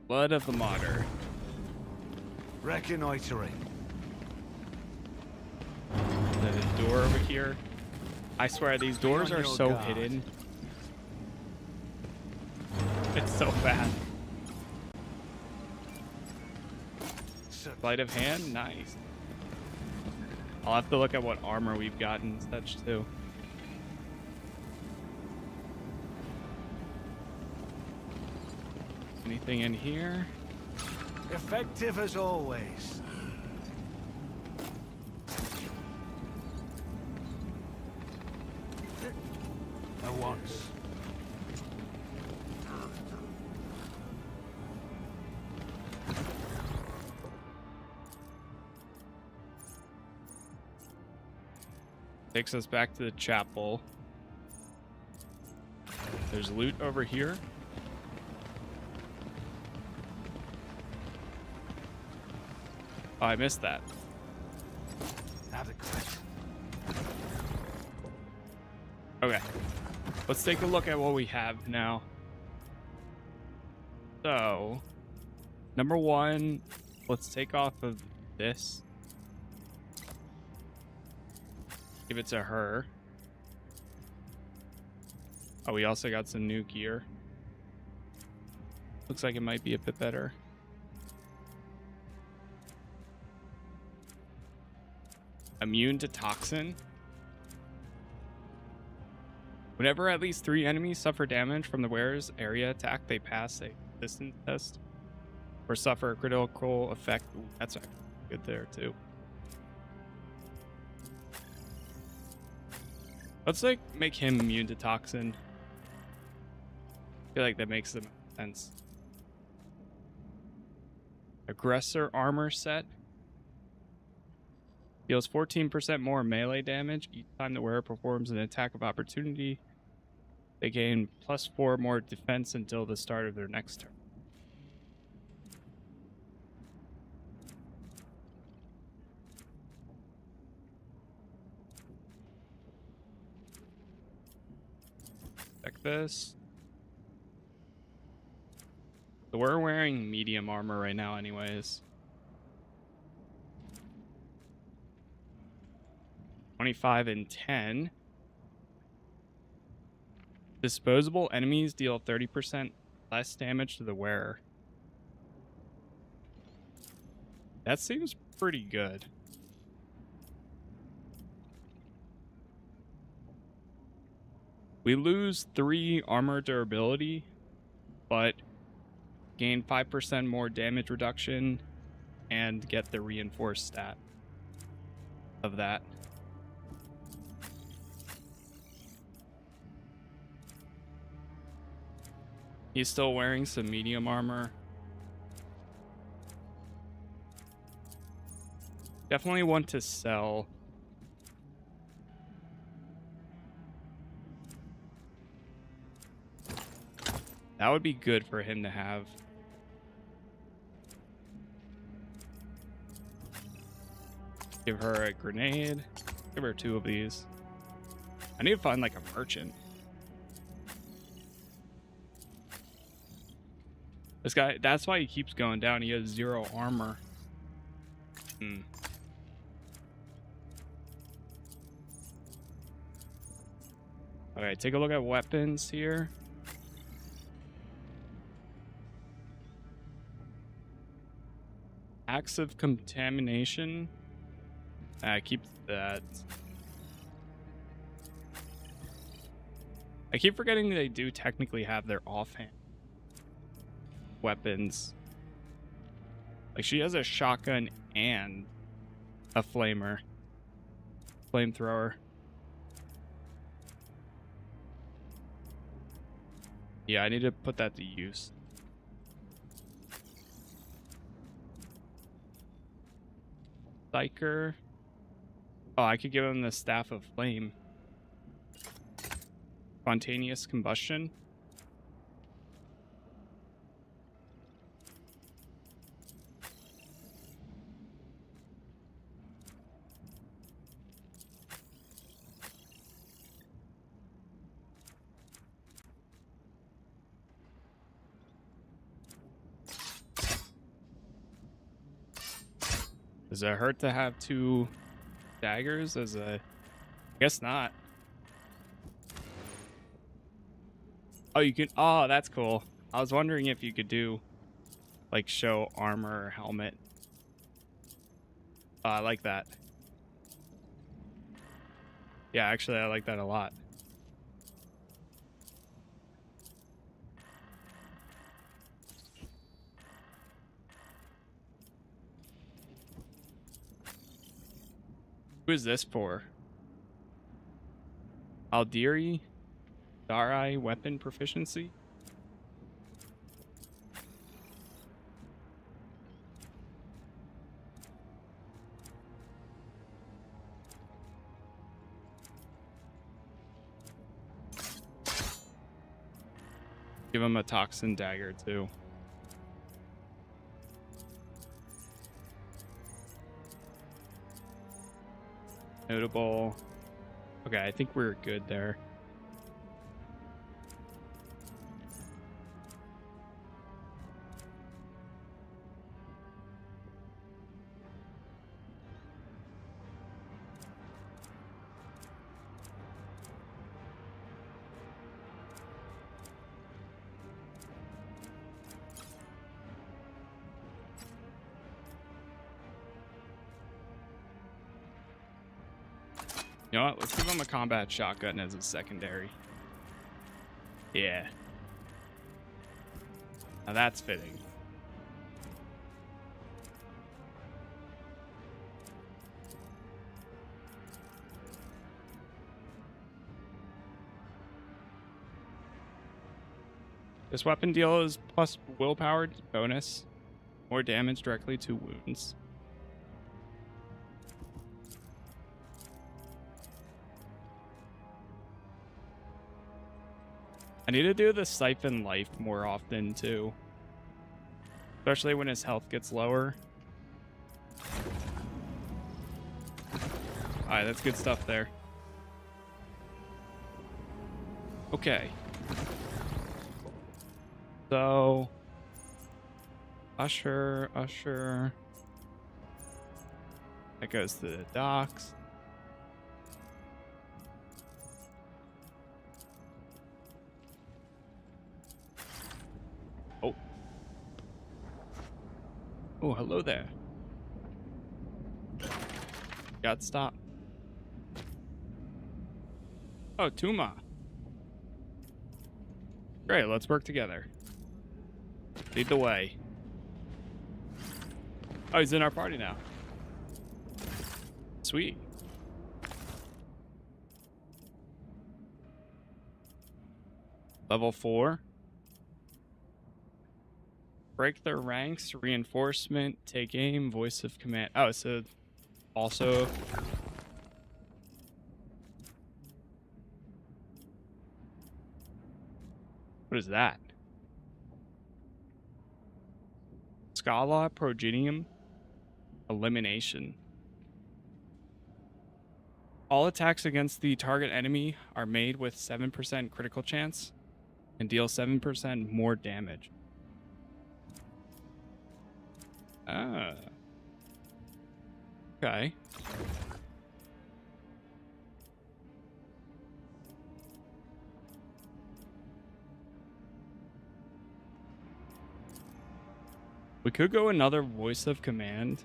Blood of the martyr. Reconnoitering. There's a door over here. I swear these doors are so hidden. It's so bad. Sleight of hand, nice. I'll have to look at what armor we've gotten and such too. Anything in here? Effective as always. At once. Takes us back to the chapel. There's loot over here. Oh, I missed that. Adequate. Okay. Let's take a look at what we have now. So, number one, let's take off of this. Give it to her. Oh, we also got some new gear. Looks like it might be a bit better. Immune to toxin. Whenever at least 3 enemies suffer damage from the wearer's area attack, they pass a resistance test or suffer a critical effect. Ooh, that's actually good there too. Let's like make him immune to toxin. I feel like that makes the most sense. Aggressor armor set. Deals 14% more melee damage each time the wearer performs an attack of opportunity. They gain +4 more defense until the start of their next turn. Check this. So we're wearing medium armor right now anyways. 25 and 10. Disposable enemies deal 30% less damage to the wearer. That seems pretty good. We lose 3 armor durability, but gain 5% more damage reduction and get the reinforced stat of that. He's still wearing some medium armor. Definitely want to sell. That would be good for him to have. Give her a grenade. Give her 2 of these. I need to find like a merchant. This guy, that's why he keeps going down. He has 0 armor. Okay, take a look at weapons here. Acts of contamination. Keep that. I keep forgetting they do technically have their offhand weapons. Like she has a shotgun and a flamethrower. Yeah, I need to put that to use. Psyker. Oh, I could give him the Staff of Flame. Spontaneous combustion. Does it hurt to have 2 daggers as a... I guess not. Oh, you can... Oh, that's cool. I was wondering if you could do, like, show armor or helmet. Oh, I like that. Yeah, actually, I like that a lot. Who is this for? Aldiri? Darai weapon proficiency? Give him a toxin dagger too. Notable. Okay, I think we're good there. You know what? Let's give him a combat shotgun as a secondary. Yeah. Now that's fitting. This weapon deals plus willpower bonus. More damage directly to wounds. I need to do the Siphon Life more often too. Especially when his health gets lower. Alright, that's good stuff there. Okay. So... Usher. That goes to the docks. Oh, hello there. God, stop. Oh, Tuma. Great, let's work together. Lead the way. Oh, he's in our party now. Sweet. Level 4. Break their ranks, reinforcement, take aim, voice of command. Oh, so also... What is that? Scala Progenium Elimination. All attacks against the target enemy are made with 7% critical chance and deal 7% more damage. Ah. Okay. We could go another voice of command.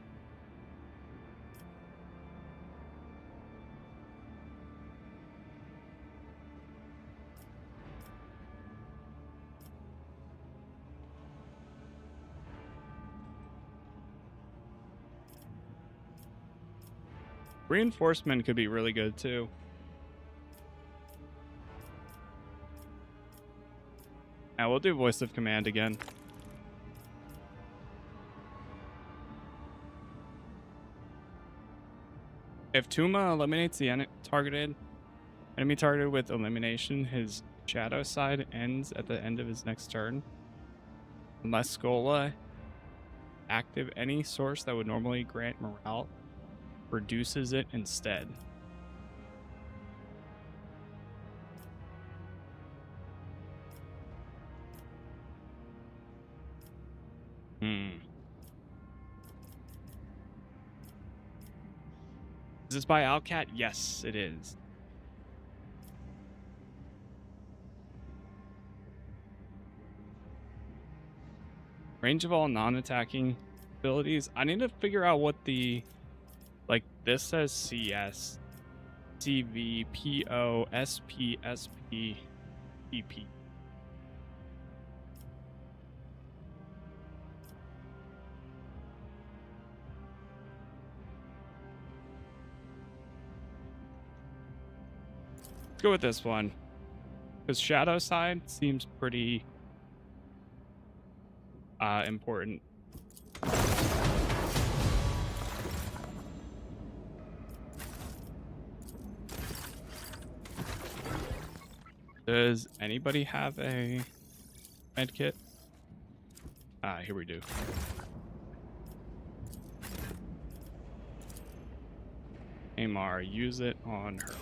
Reinforcement could be really good too. Now we'll do voice of command again. If Tuma eliminates the targeted enemy targeted with elimination, his shadow side ends at the end of his next turn. Unless Skola active, any source that would normally grant morale reduces it instead. Is this by Alcat? Yes, it is. Range of all non-attacking abilities. I need to figure out what the, like, this says CS, CV, PO, SP, SP, PP. Let's go with this one, because shadow side seems pretty important. Does anybody have a med kit? Here we do. Amar, use it on her.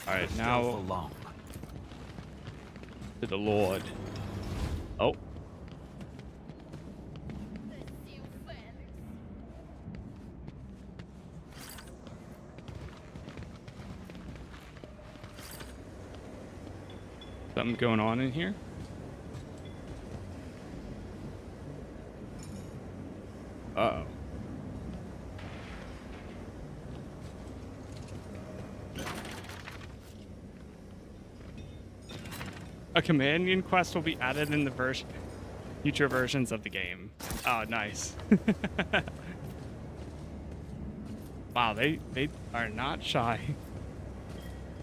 All right, now to the Lord. Oh. Something going on in here? Uh-oh. A companion quest will be added in the future versions of the game. Oh, nice. Wow, they are not shy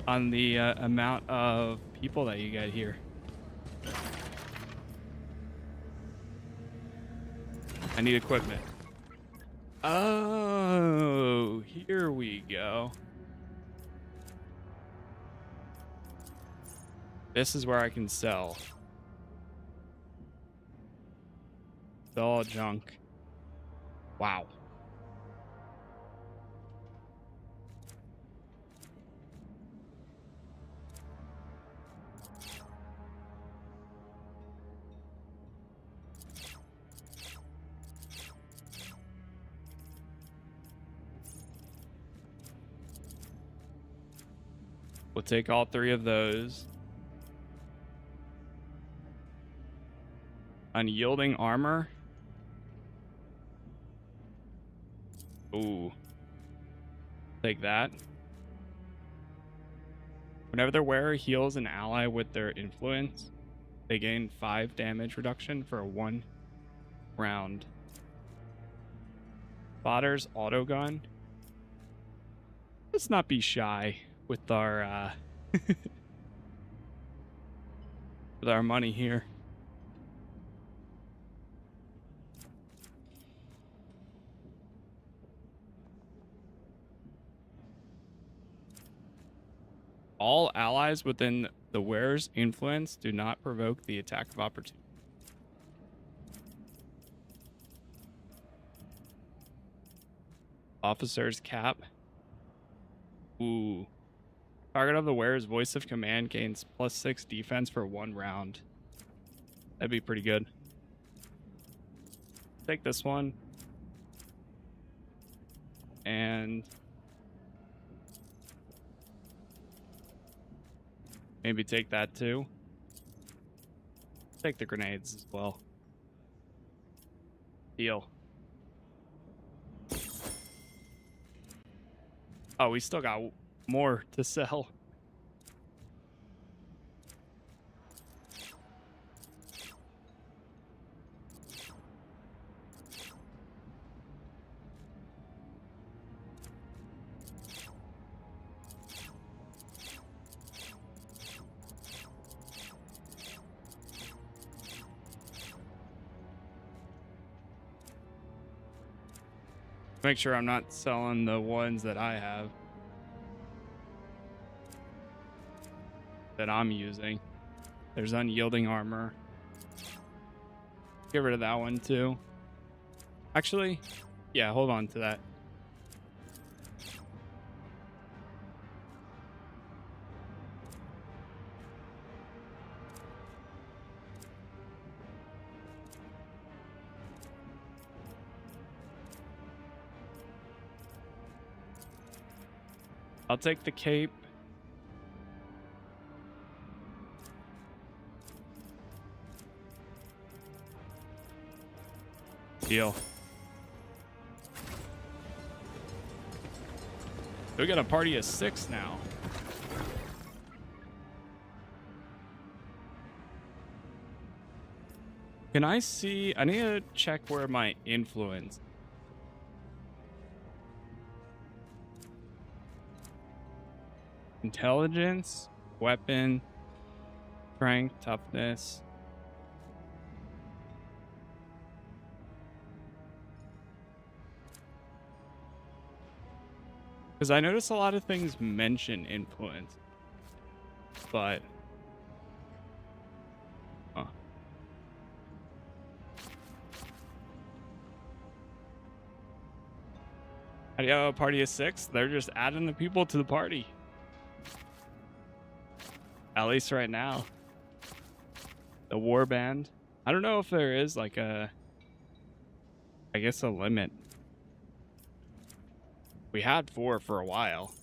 on the amount of people that you get here. I need equipment. Oh, here we go. This is where I can sell. Sell all junk. Wow. We'll take all 3 of those. Unyielding armor. Ooh. Take that. Whenever their wearer heals an ally with their influence, they gain 5 damage reduction for 1 round. Spotter's autogun. Let's not be shy with our with our money here. All allies within the wearer's influence do not provoke the attack of opportunity. Officer's cap. Ooh. Target of the wearer's voice of command gains +6 defense for 1 round. That'd be pretty good. Take this one. And maybe take that too. Take the grenades as well. Deal. Oh, we still got more to sell. Make sure I'm not selling the ones that I have. That I'm using. There's unyielding armor. Get rid of that one too. Actually, yeah, hold on to that. I'll take the cape. Deal. We got a party of 6 now. Can I see? I need to check where my influence. Intelligence, weapon, strength, toughness. Because I notice a lot of things mention influence, but huh. How do you have a party of 6? They're just adding the people to the party. At least right now. The war band. I don't know if there is like a, I guess, a limit. We had 4 for a while.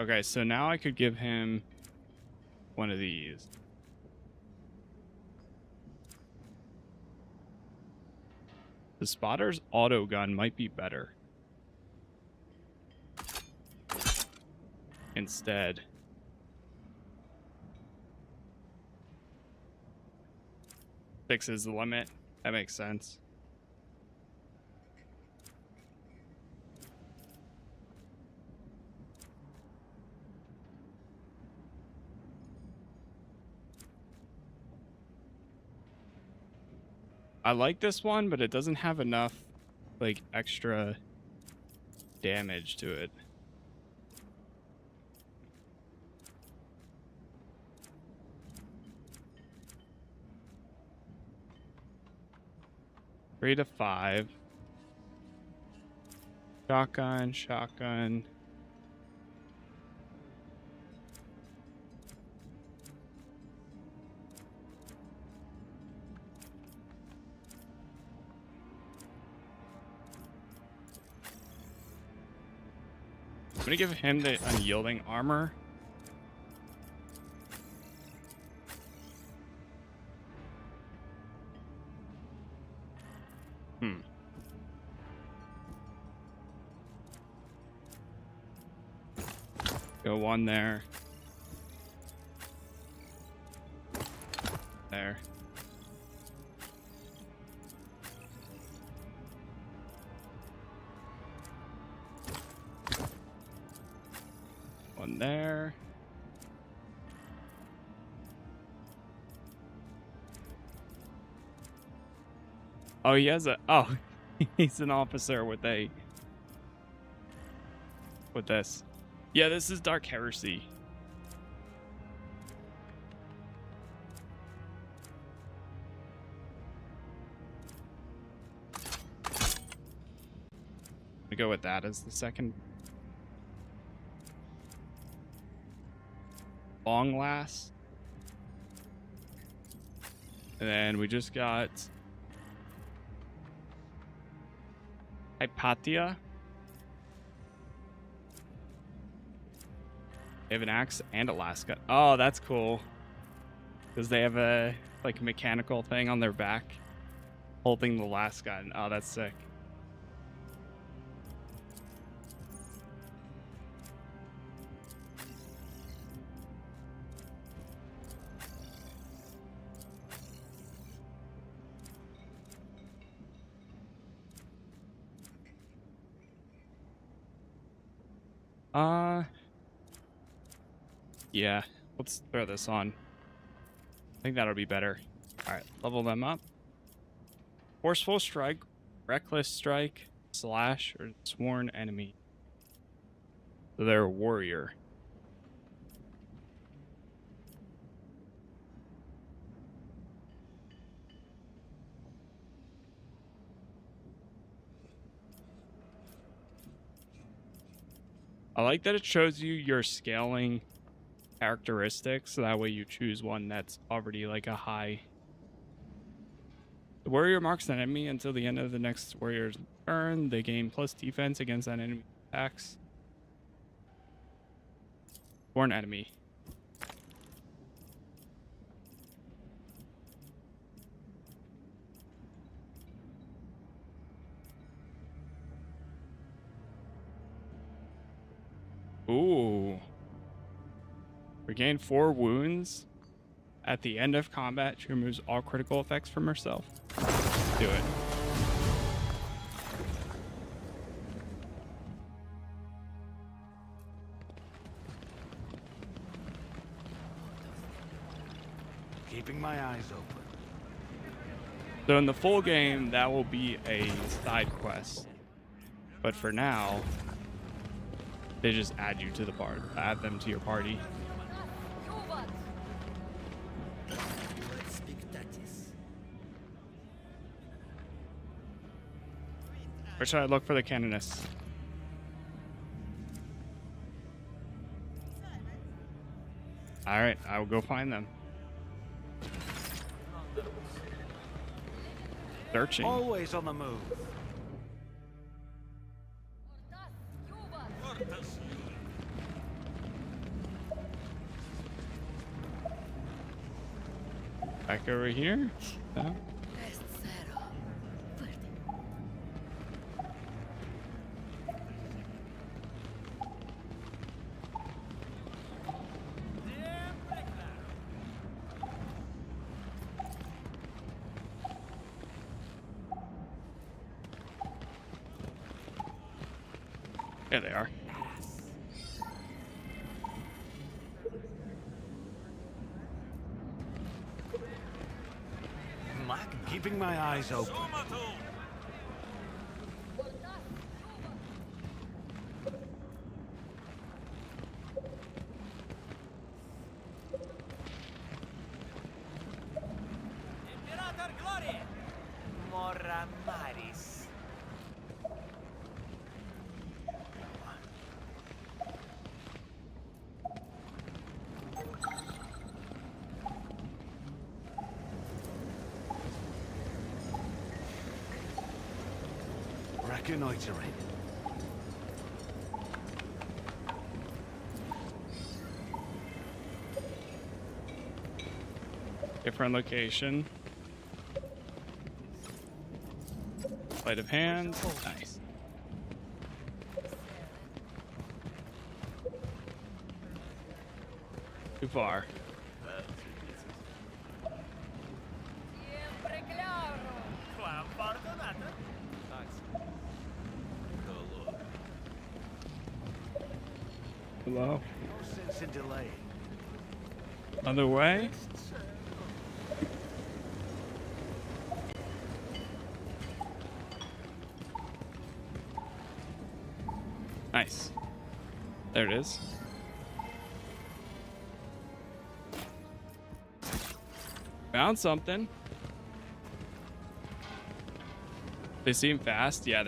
Okay, so now I could give him one of these. The spotter's auto gun might be better. Instead. Six is the limit. That makes sense. I like this one, but it doesn't have enough, like, extra damage to it. Three to 5. Shotgun, shotgun. I'm gonna give him the unyielding armor. Go one there. There. One there. Oh, he has a... Oh, he's an officer with a... With this. Yeah, this is Dark Heresy. We go with that as the second. Long last. And then we just got Hypatia. They have an axe and a last gun. Oh, that's cool. Because they have a like mechanical thing on their back holding the last gun. Oh, that's sick. Yeah, let's throw this on. I think that'll be better. All right, level them up. Forceful strike, reckless strike, slash, or sworn enemy. So they're a warrior. I like that it shows you your scaling characteristics, so that way you choose one that's already like a high. The warrior marks an enemy until the end of the next warrior's turn. They gain plus defense against that enemy attacks. Sworn enemy. Ooh. Regain 4 wounds. At the end of combat, she removes all critical effects from herself. Do it. Keeping my eyes open. So in the full game, that will be a side quest. But for now, they just add you to the party, add them to your party. Or should I look for the canonists? Alright, I will go find them. Searching. Always on the move. Back over here? No? There they are. Keeping my eyes open. Reconnoitering. Different location. Sleight of hand. Nice. Too far. Hello. No sense in delaying. Other way. Nice. There it is. Found something. They seem fast. Yeah,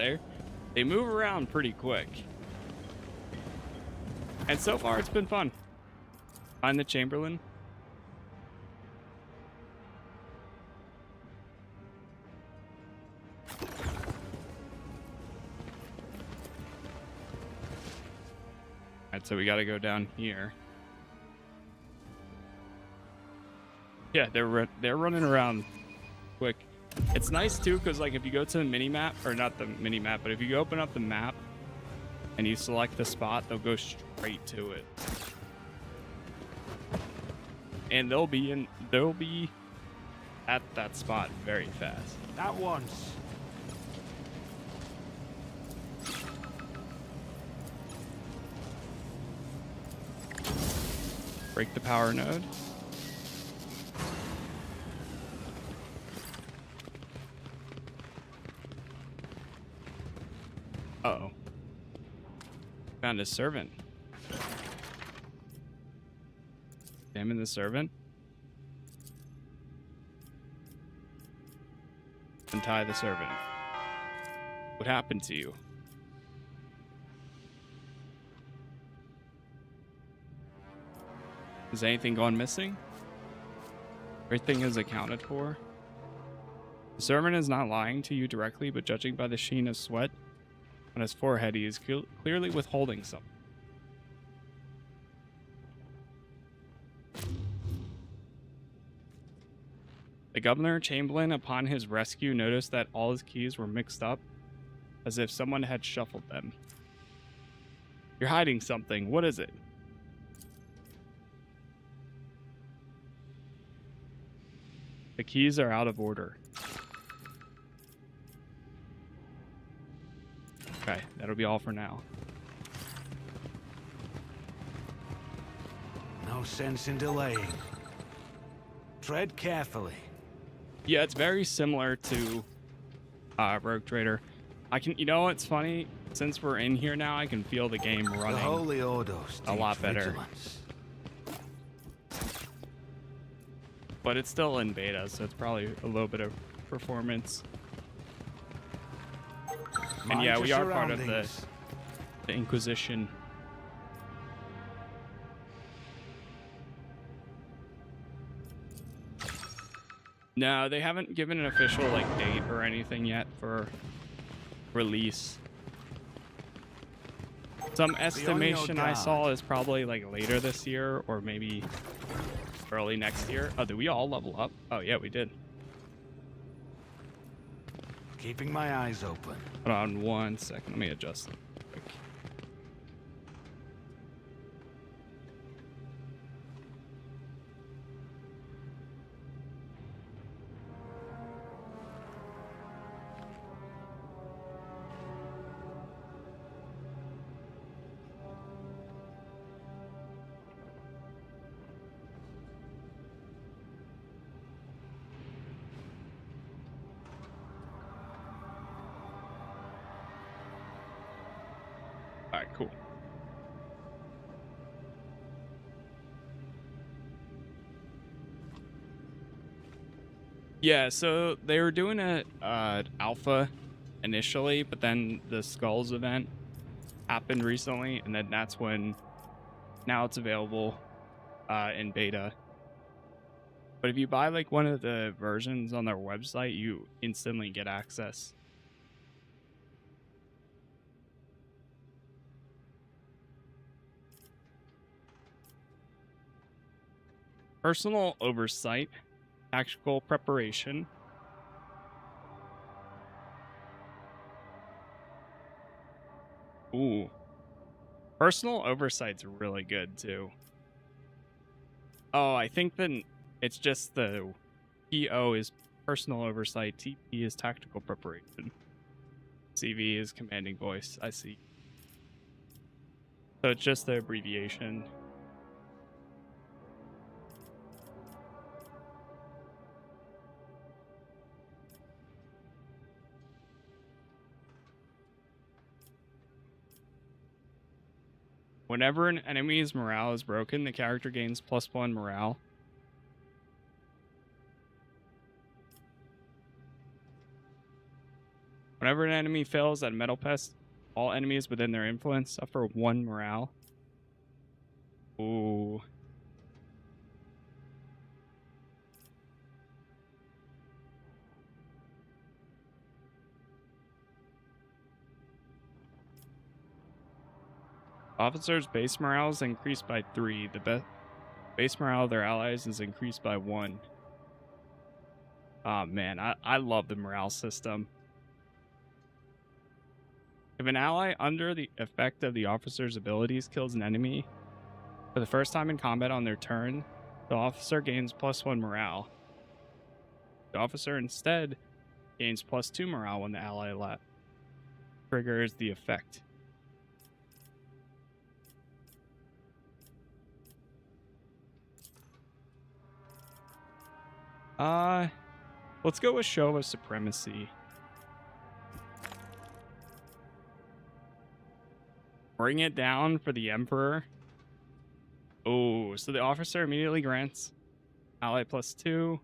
they move around pretty quick. And so far, it's been fun. Find the Chamberlain. Alright, so we gotta go down here. Yeah, they're running around quick. It's nice too, because like if you go to the mini map, or not the mini map, but if you open up the map and you select the spot, they'll go straight to it, and they'll be at that spot very fast. At once. Break the power node. Uh-oh. Found a servant. Examine the servant. Untie the servant. What happened to you? Has anything gone missing? Everything is accounted for. The servant is not lying to you directly, but judging by the sheen of sweat on his forehead, he is clearly withholding something. The governor Chamberlain, upon his rescue, noticed that all his keys were mixed up, as if someone had shuffled them. You're hiding something. What is it? The keys are out of order. Okay, that'll be all for now. No sense in delaying. Tread carefully. Yeah, it's very similar to Rogue Trader. You know what's funny? Since we're in here now, I can feel the game The running Holy Order a lot better. vigilance. But it's still in beta, so it's probably a little bit of performance. And Mind yeah, your we are part of surroundings. the Inquisition. No, they haven't given an official like date or anything yet for release. Some estimation I saw is probably like later this year or maybe early next year. Oh, did we all level up? Oh yeah, we did. Keeping my eyes open. Hold on 1 second. Let me adjust it quick. All right, cool. Yeah, so they were doing a alpha initially, but then the Skulls event happened recently, and then that's when now it's available in beta. But if you buy like one of the versions on their website, you instantly get access. Personal oversight, tactical preparation. Ooh. Personal oversight's really good too. Oh, I think then it's just the PO is personal oversight, TP is tactical preparation. CV is commanding voice, I see. So it's just the abbreviation. Whenever an enemy's morale is broken, the character gains +1 morale. Whenever an enemy fails at Metal Pest, all enemies within their influence suffer 1 morale. Ooh. Officers' base morale is increased by 3. The base morale of their allies is increased by 1. Oh man, I love the morale system. If an ally under the effect of the officer's abilities kills an enemy for the first time in combat on their turn, the officer gains +1 morale. The officer instead gains +2 morale when the ally triggers the effect. Let's go with Show of Supremacy. Bring it down for the Emperor. Oh, so the officer immediately grants ally +2.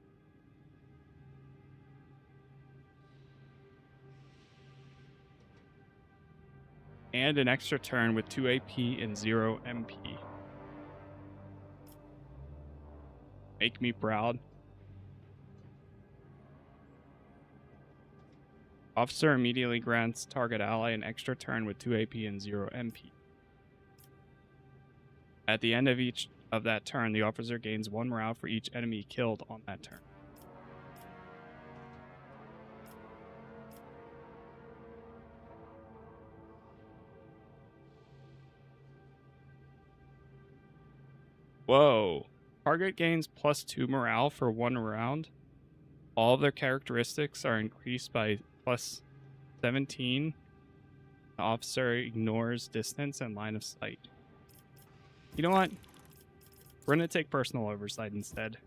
And an extra turn with 2 AP and 0 MP. Make me proud. Officer immediately grants target ally an extra turn with 2 AP and 0 MP. At the end of each of that turn, the officer gains 1 morale for each enemy killed on that turn. Whoa. Target gains +2 morale for 1 round. All of their characteristics are increased by +17. The officer ignores distance and line of sight. You know what? We're going to take personal oversight instead.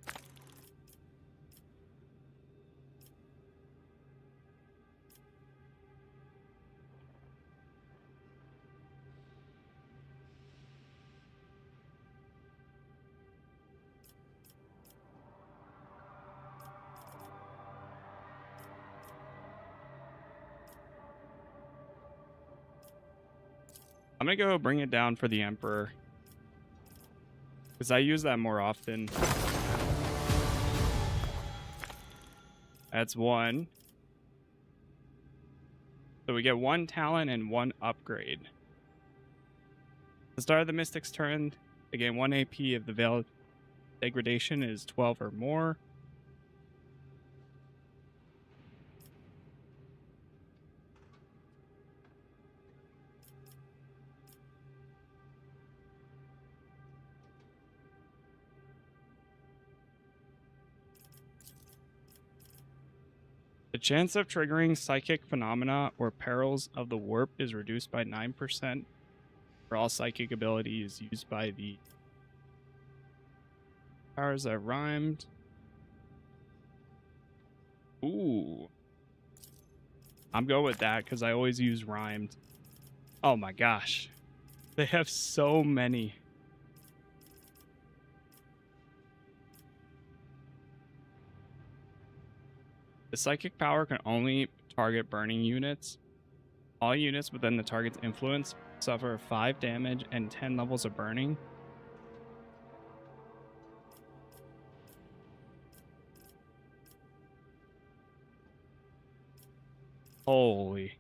I'm going to go bring it down for the Emperor, because I use that more often. That's 1. So we get 1 talent and 1 upgrade. At the start of the Mystic's turn, they gain 1 AP if the Veil degradation is 12 or more. The chance of triggering psychic phenomena or perils of the warp is reduced by 9% for all psychic abilities used by the powers that rhymed. Ooh. I'm going with that because I always use rhymed. Oh my gosh. They have so many. The psychic power can only target burning units. All units within the target's influence suffer 5 damage and 10 levels of burning. Holy.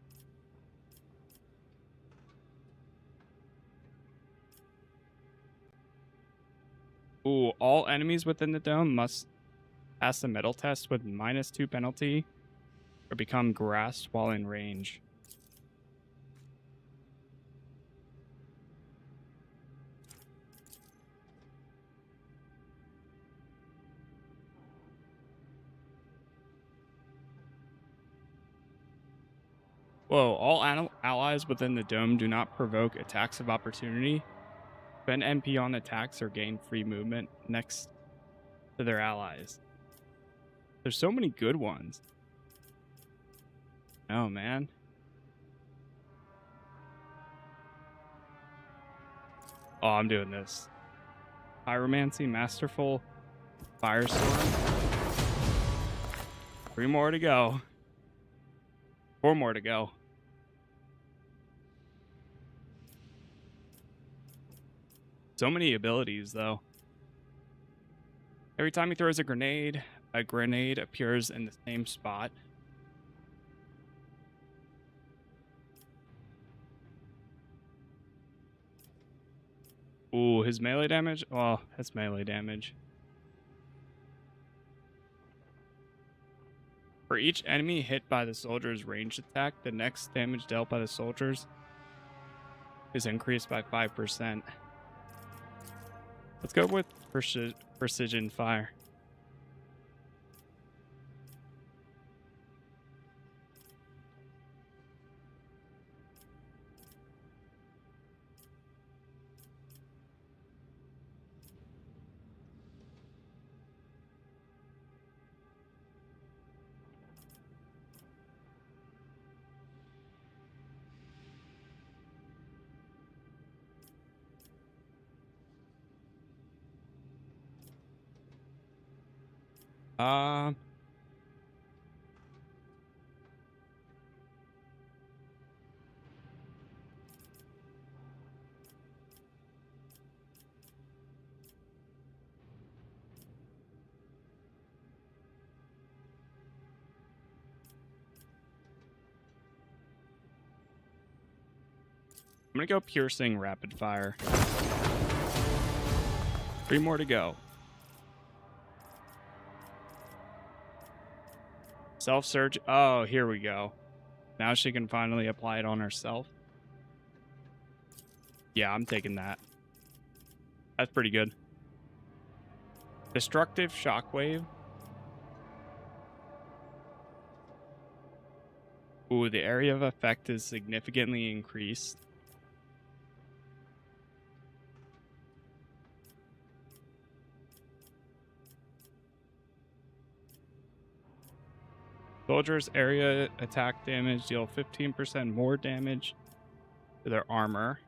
Ooh, all enemies within the dome must pass the metal test with -2 penalty or become grasped while in range. Whoa, all allies within the dome do not provoke attacks of opportunity. Spend MP on attacks or gain free movement next to their allies. There's so many good ones. Oh, man. Oh, I'm doing this. Pyromancy, Masterful, Firestorm. 3 more to go. 4 more to go. So many abilities, though. Every time he throws a grenade appears in the same spot. Ooh, his melee damage? Oh, that's melee damage. For each enemy hit by the soldier's ranged attack, the next damage dealt by the soldiers is increased by 5%. Let's go with precision fire. Um, I'm gonna go piercing rapid fire. 3 more to go. Self-surge. Oh, here we go. Now she can finally apply it on herself. Yeah, I'm taking that. That's pretty good. Destructive shockwave. Ooh, the area of effect is significantly increased. Soldiers' area attack damage deal 15% more damage to their armor.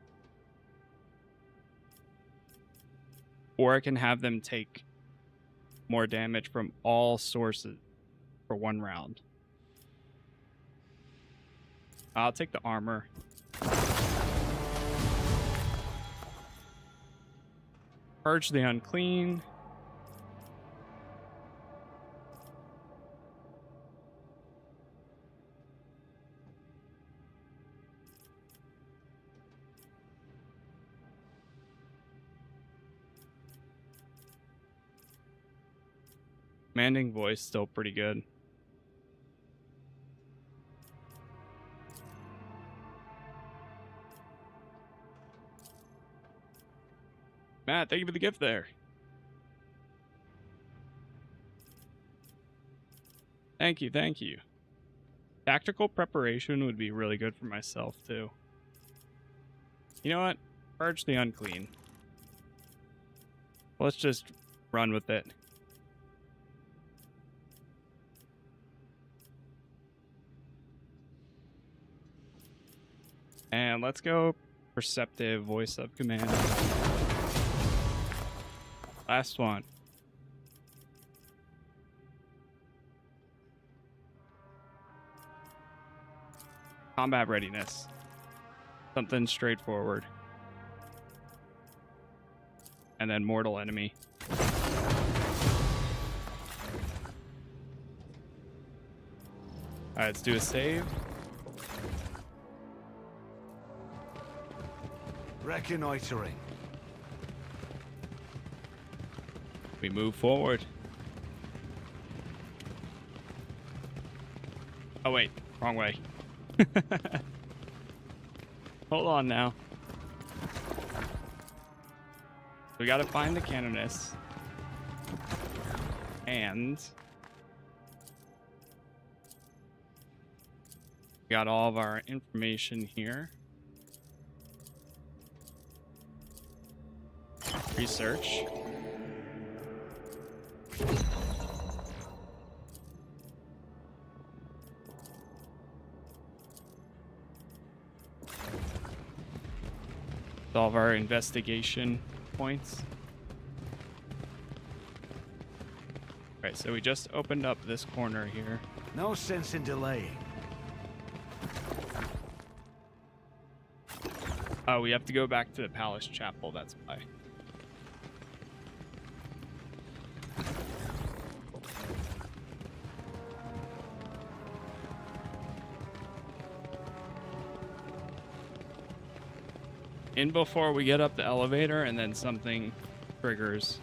Or I can have them take more damage from all sources for 1 round. I'll take the armor. Purge the unclean. Commanding voice, still pretty good. Matt, thank you for the gift there. Thank you, thank you. Tactical preparation would be really good for myself, too. You know what? Purge the unclean. Let's just run with it. And let's go perceptive voice of command. Last one. Combat readiness. Something straightforward. And then mortal enemy. Alright, let's do a save. Reconnoitering. We move forward. Oh wait, wrong way. Hold on now. We gotta find the canoness. And we got all of our information here. Research. All of our investigation points. Right, so we just opened up this corner here. No sense in delaying. Oh, we have to go back to the palace chapel, that's why. In before we get up the elevator, and then something triggers.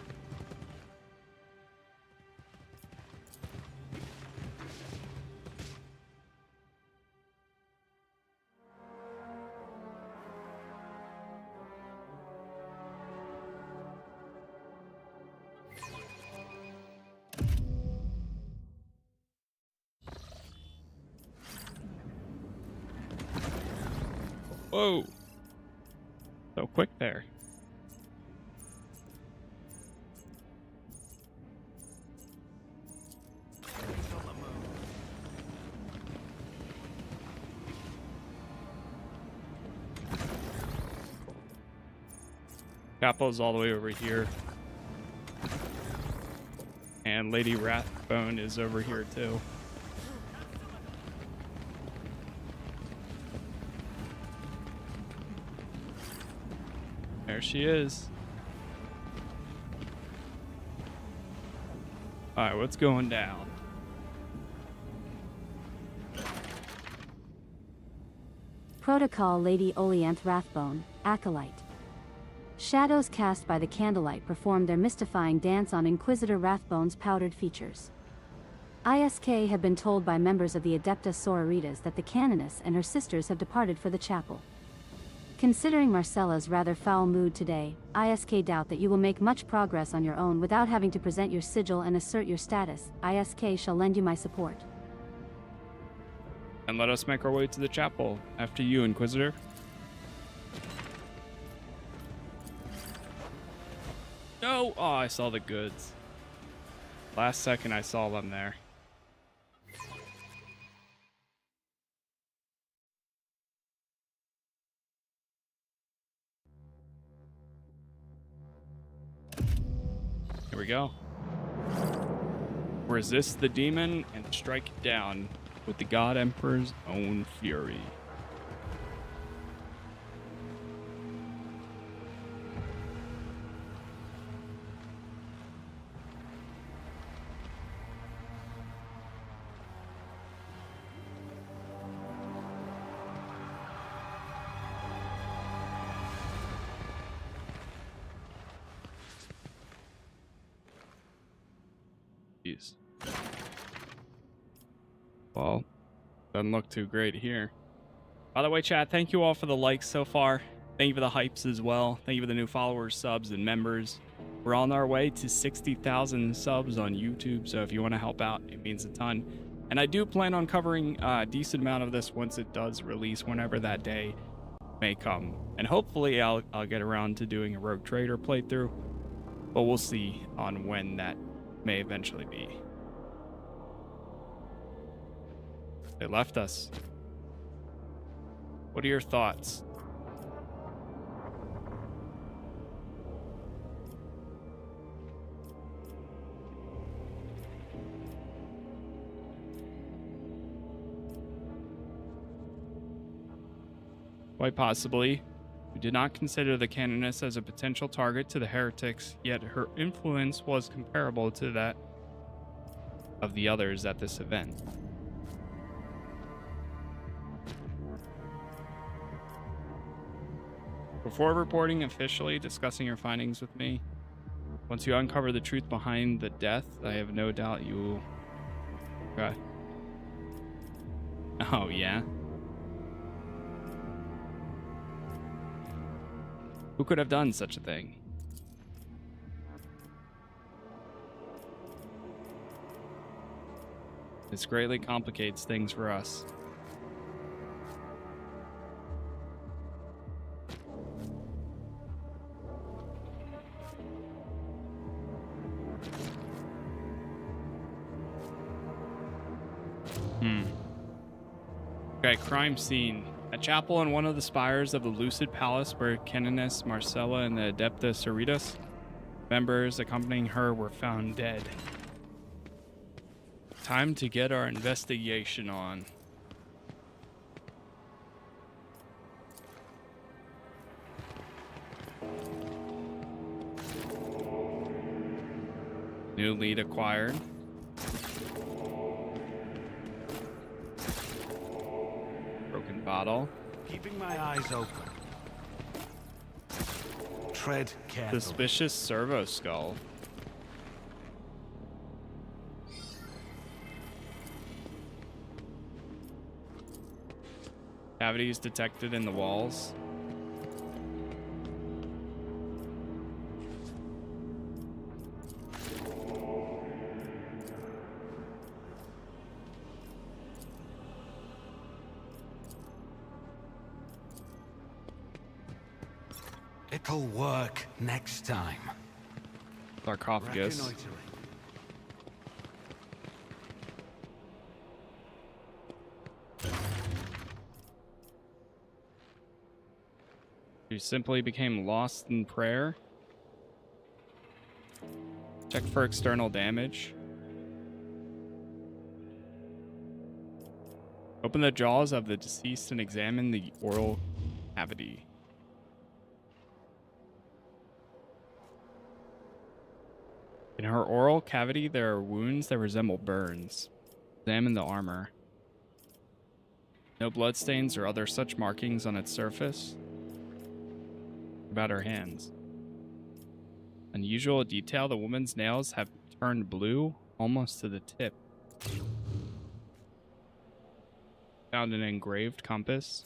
Whoa. So quick there. Capo's all the way over here. And Lady Rathbone is over here too. There she is. Alright, what's going down? Protocol Lady Oleanth Rathbone, Acolyte. Shadows cast by the candlelight performed their mystifying dance on Inquisitor Rathbone's powdered features. ISK have been told by members of the Adeptus Sororitas that the Canoness and her sisters have departed for the chapel. Considering Marcella's rather foul mood today, ISK doubt that you will make much progress on your own without having to present your sigil and assert your status. ISK shall lend you my support. And let us make our way to the chapel. After you, Inquisitor. No! Oh, I saw the goods. Last second I saw them there. Here we go. Resist the demon and strike it down with the God Emperor's own fury. Jeez. Well, doesn't look too great here. By the way, chat, thank you all for the likes so far. Thank you for the hypes as well. Thank you for the new followers, subs, and members. We're on our way to 60,000 subs on YouTube, so if you want to help out, it means a ton. And I do plan on covering a decent amount of this once it does release, whenever that day may come. And hopefully I'll get around to doing a Rogue Trader playthrough, but we'll see on when that may eventually be. They left us. What are your thoughts? Quite possibly. We did not consider the Canoness as a potential target to the heretics, yet her influence was comparable to that of the others at this event. Before reporting officially, discussing your findings with me, once you uncover the truth behind the death, I have no doubt you will... Okay. Oh, yeah? Who could have done such a thing? This greatly complicates things for us. Okay, crime scene. A chapel in one of the spires of the Lucid Palace where Canoness Marcella and the Adeptus Sororitas members accompanying her were found dead. Time to get our investigation on. New lead acquired. Broken bottle. Keeping my eyes open. Tread carefully. Suspicious servo skull. Cavities detected in the walls. It'll work next time. Sarcophagus. Reconnoitering. You simply became lost in prayer. Check for external damage. Open the jaws of the deceased and examine the oral cavity. In her oral cavity, there are wounds that resemble burns. Examine the armor. No bloodstains or other such markings on its surface. About her hands. Unusual detail, the woman's nails have turned blue almost to the tip. Found an engraved compass.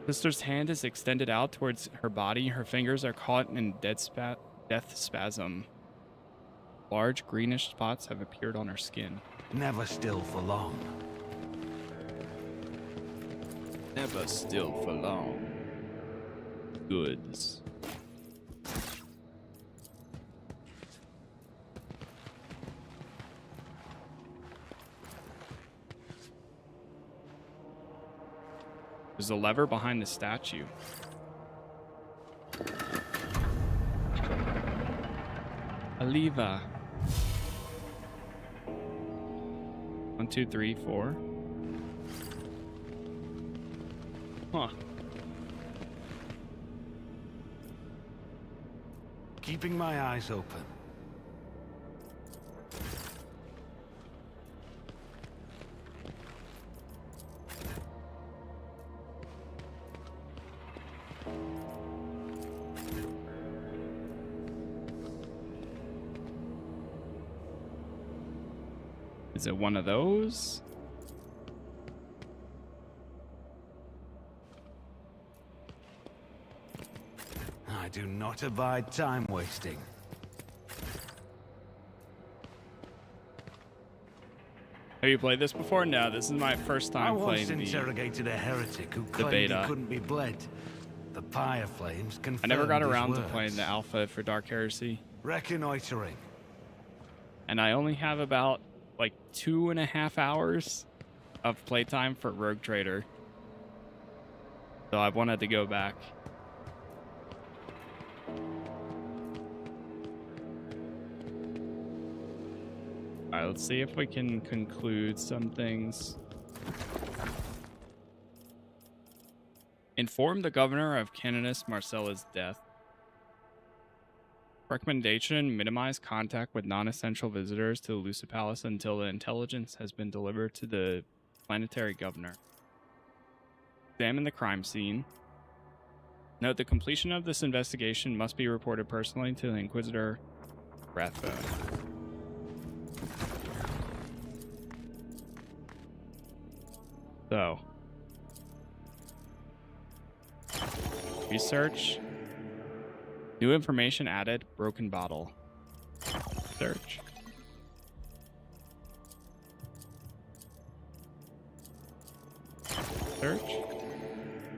Sister's hand is extended out towards her body. Her fingers are caught in death spasm. Large greenish spots have appeared on her skin. Never still for long. Never still for long. Goods. There's a lever behind the statue. A lever. 1, 2, 3, 4. Huh. Keeping my eyes open. Is it one of those? I do not abide time wasting. Have you played this before? No, this is my first I time once playing the... interrogated a heretic who claimed beta. he couldn't be bled. The pyre flames confirmed I never got his around to words. playing the alpha for Dark Heresy. Reconnoitering. And I only have about like 2.5 hours of playtime for Rogue Trader. So I wanted to go back. Alright, let's see if we can conclude some things. Inform the governor of Canoness Marcella's death. Recommendation: minimize contact with non-essential visitors to the Lucid Palace until the intelligence has been delivered to the planetary governor. Examine the crime scene. Note the completion of this investigation must be reported personally to the Inquisitor Rathbone. So, research. New information added. Broken bottle. Search. Search.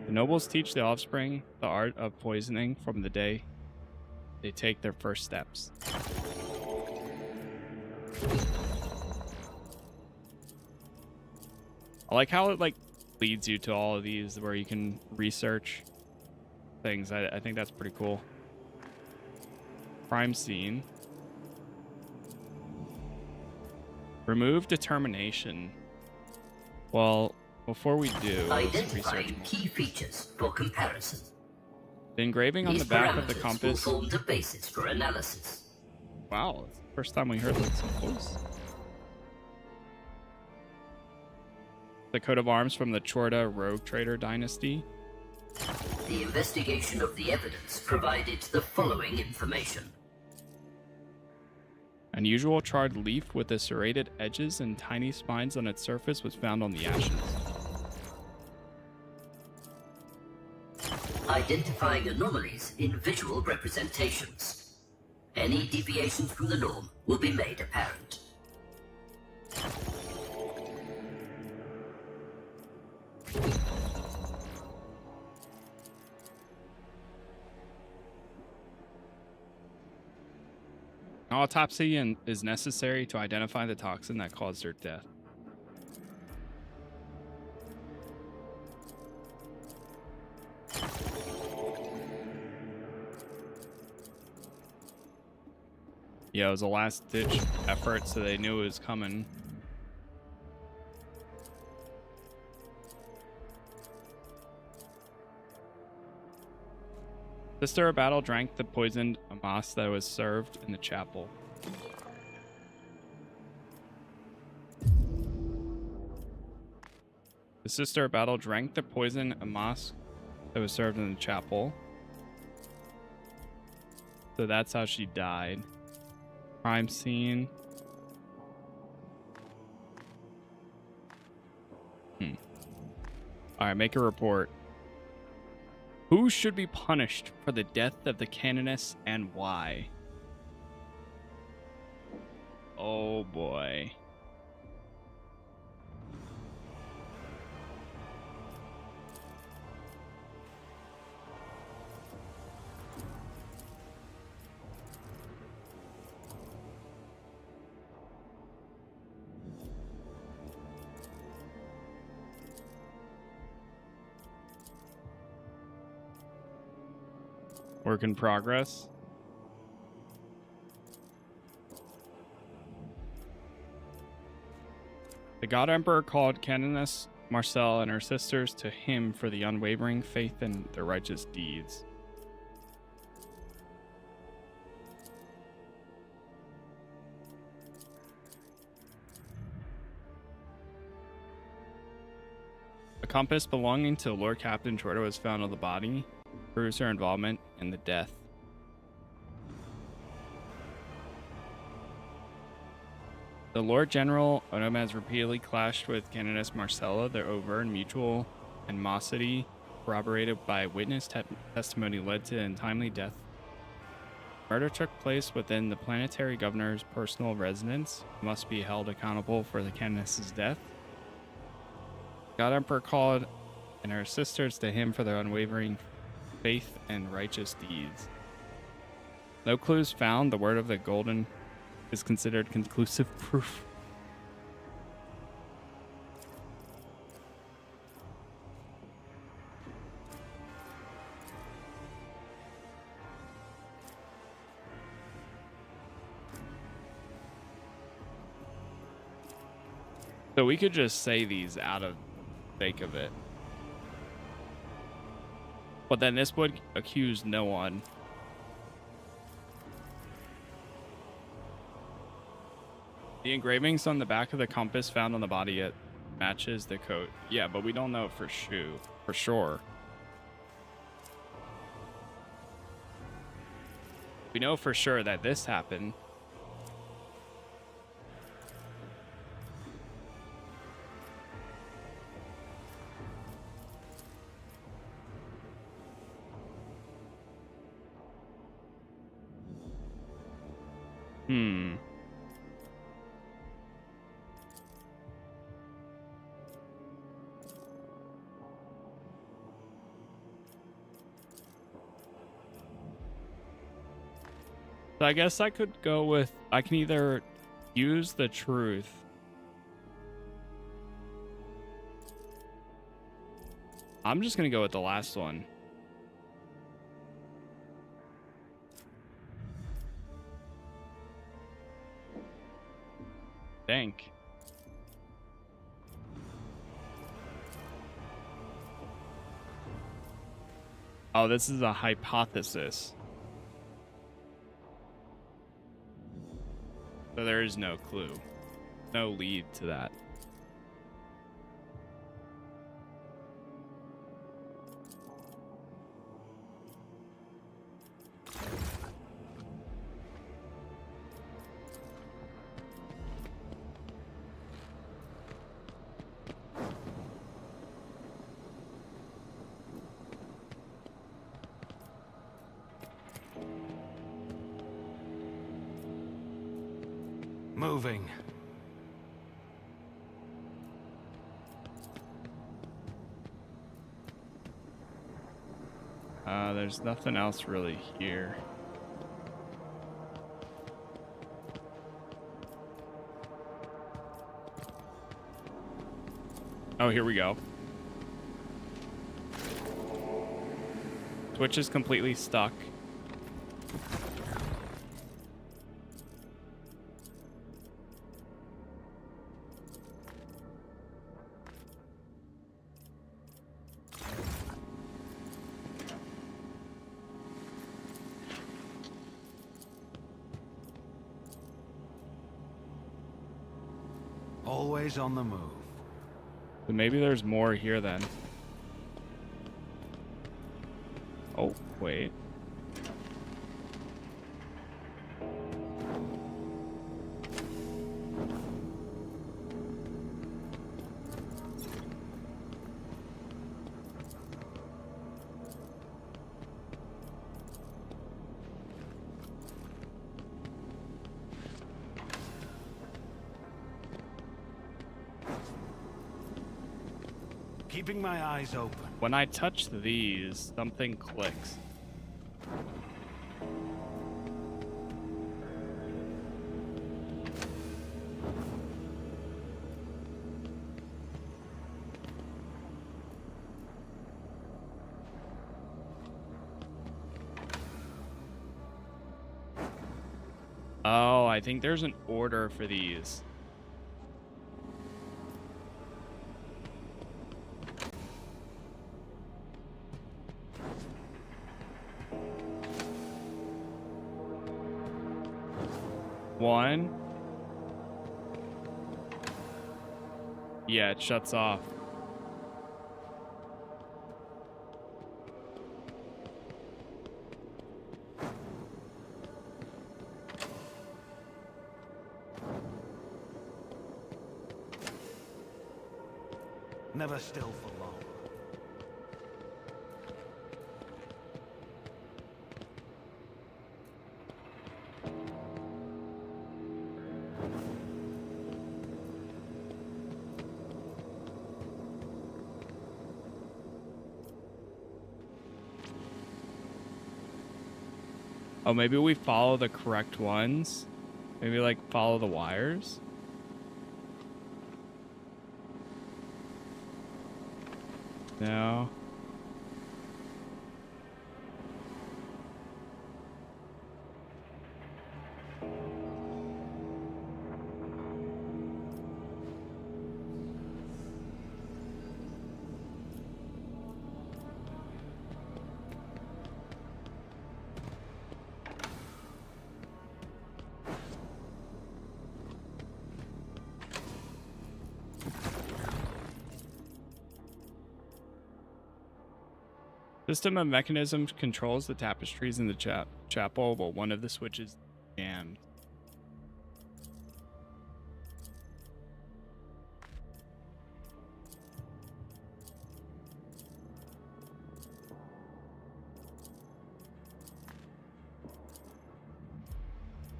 The nobles teach the offspring the art of poisoning from the day they take their first steps. I like how it leads you to all of these where you can research things. I think that's pretty cool. Crime scene. Remove determination. Well, before we do, let's Identify research. key features for comparison. The engraving on the These back of the parameters compass. will form the basis for analysis. Wow, it's the first time we heard that so close. The coat of arms from the Chorda Rogue Trader dynasty. The investigation of the evidence provided the following information. Unusual charred leaf with the serrated edges and tiny spines on its surface was found on the ashes. Identifying anomalies in visual representations. Any deviations from the norm will be made apparent. An autopsy is necessary to identify the toxin that caused her death. Yeah, it was a last-ditch effort, so they knew it was coming. Sister of Battle drank the poisoned amas that was served in the chapel. The Sister of Battle drank the poisoned amas that was served in the chapel. So that's how she died. Crime scene. Alright, make a report. Who should be punished for the death of the canoness and why? Oh boy. Work in progress. The God Emperor called Canoness Marcel and her sisters to him for the unwavering faith in their righteous deeds. A compass belonging to Lord Captain Jordan was found on the body. Proves her involvement in the death. The Lord General Onum has repeatedly clashed with Canoness Marcella. Their overt and mutual animosity, corroborated by witness testimony, led to an untimely death. Murder took place within the planetary governor's personal residence. Must be held accountable for the Canoness's death. God Emperor called and her sisters to him for their unwavering faith and righteous deeds. No clues found. The word of the golden is considered conclusive proof. So we could just say these out of the sake of it. But then this would accuse no one. The engravings on the back of the compass found on the body, it matches the coat. Yeah, but we don't know for sure. We know for sure that this happened. So I guess I could go with, I can either use the truth. I'm just going to go with the last one. Think. Oh, this is a hypothesis. So there is no clue. No lead to that. Moving. There's nothing else really here. Oh, here we go. Twitch is completely stuck. Always on the move. So maybe there's more here then. Oh, wait. Keeping my eyes open. When I touch these, something clicks. Oh, I think there's an order for these. One. Yeah, it shuts off. Never still for long. Oh, maybe we follow the correct ones. Maybe like follow the wires. No. System of mechanisms controls the tapestries in the chapel, while one of the switches is jammed.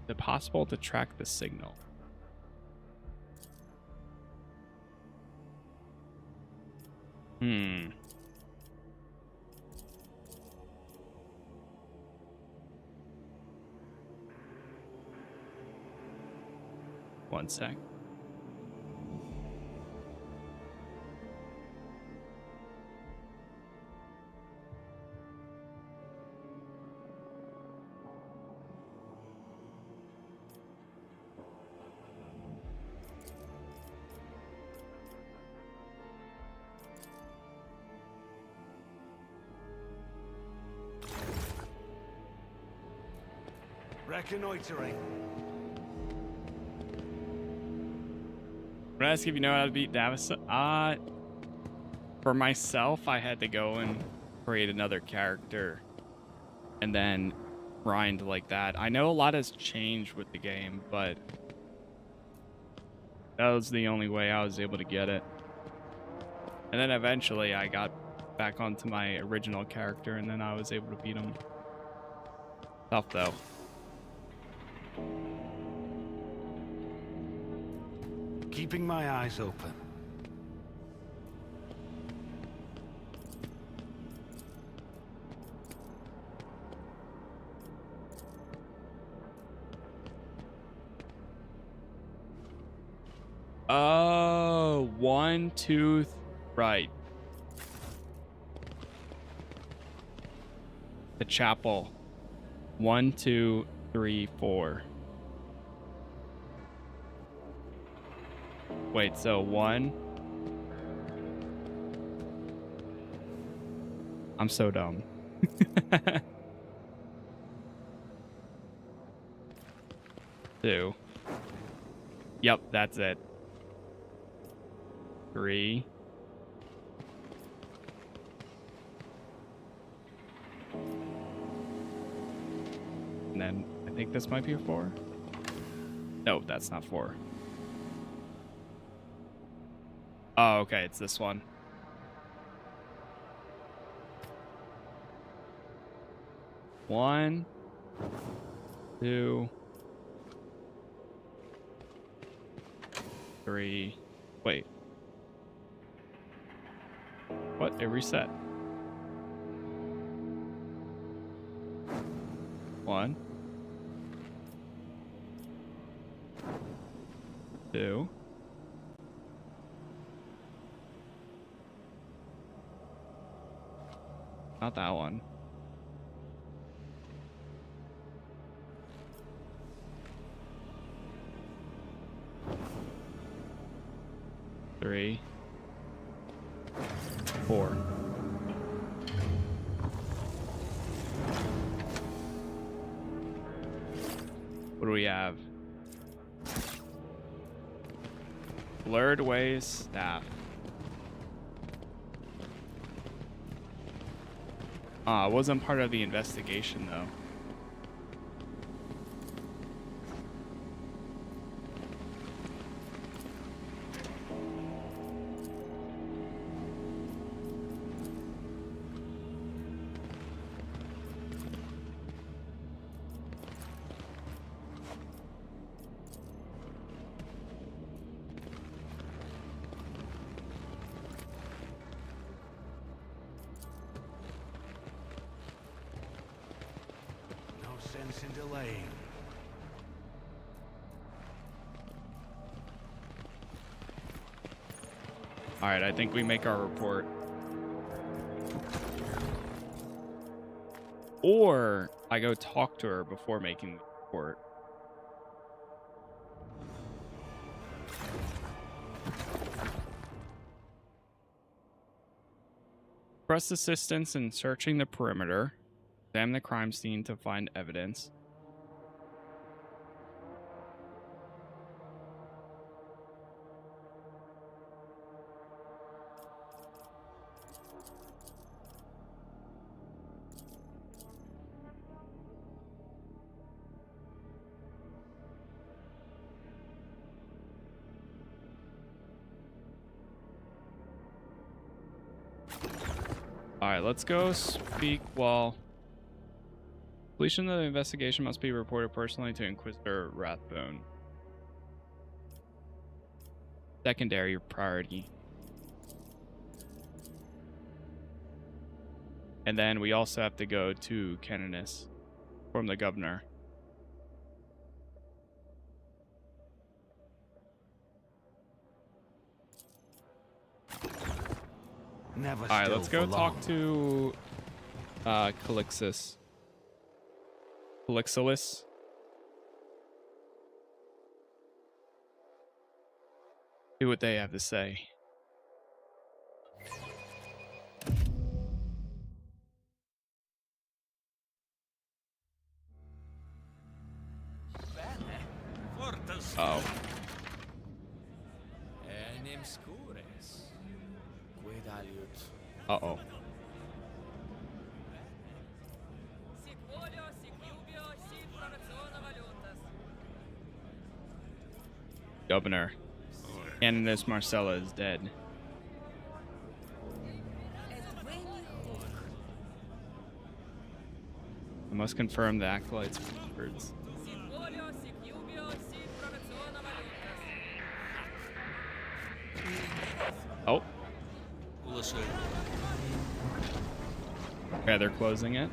Is it possible to track the signal? One sec. Reconnoitering. I'm gonna ask if you know how to beat Davos. For myself, I had to go and create another character and then grind like that. I know a lot has changed with the game, but that was the only way I was able to get it. And then eventually I got back onto my original character, and then I was able to beat him. Tough though. Keeping my eyes open. Oh, 1, 2, Right. The chapel. 1, 2, 3, 4. Wait, so 1. I'm so dumb. 2. Yep, that's it. 3. And then I think this might be a 4. No, that's not 4. Oh, okay, it's this one. One, 2, 3. Wait. What? It reset. 1, 2. Not that one. 3, 4. What do we have? Blurred Ways Staff. It wasn't part of the investigation though. Sense in delaying. All right, I think we make our report. Or I go talk to her before making the report. Request assistance in searching the perimeter. Examine the crime scene to find evidence. All right, let's go speak. Well, completion of the investigation must be reported personally to Inquisitor Rathbone. Secondary priority. And then we also have to go to Canonis from the governor. Never. All right, let's go talk to Calixis. Calixilis. See what they have to say. Oh. Uh-oh. Governor. Canoness Marcella is dead. I must confirm the acolyte's words. Oh. Okay, they're closing it.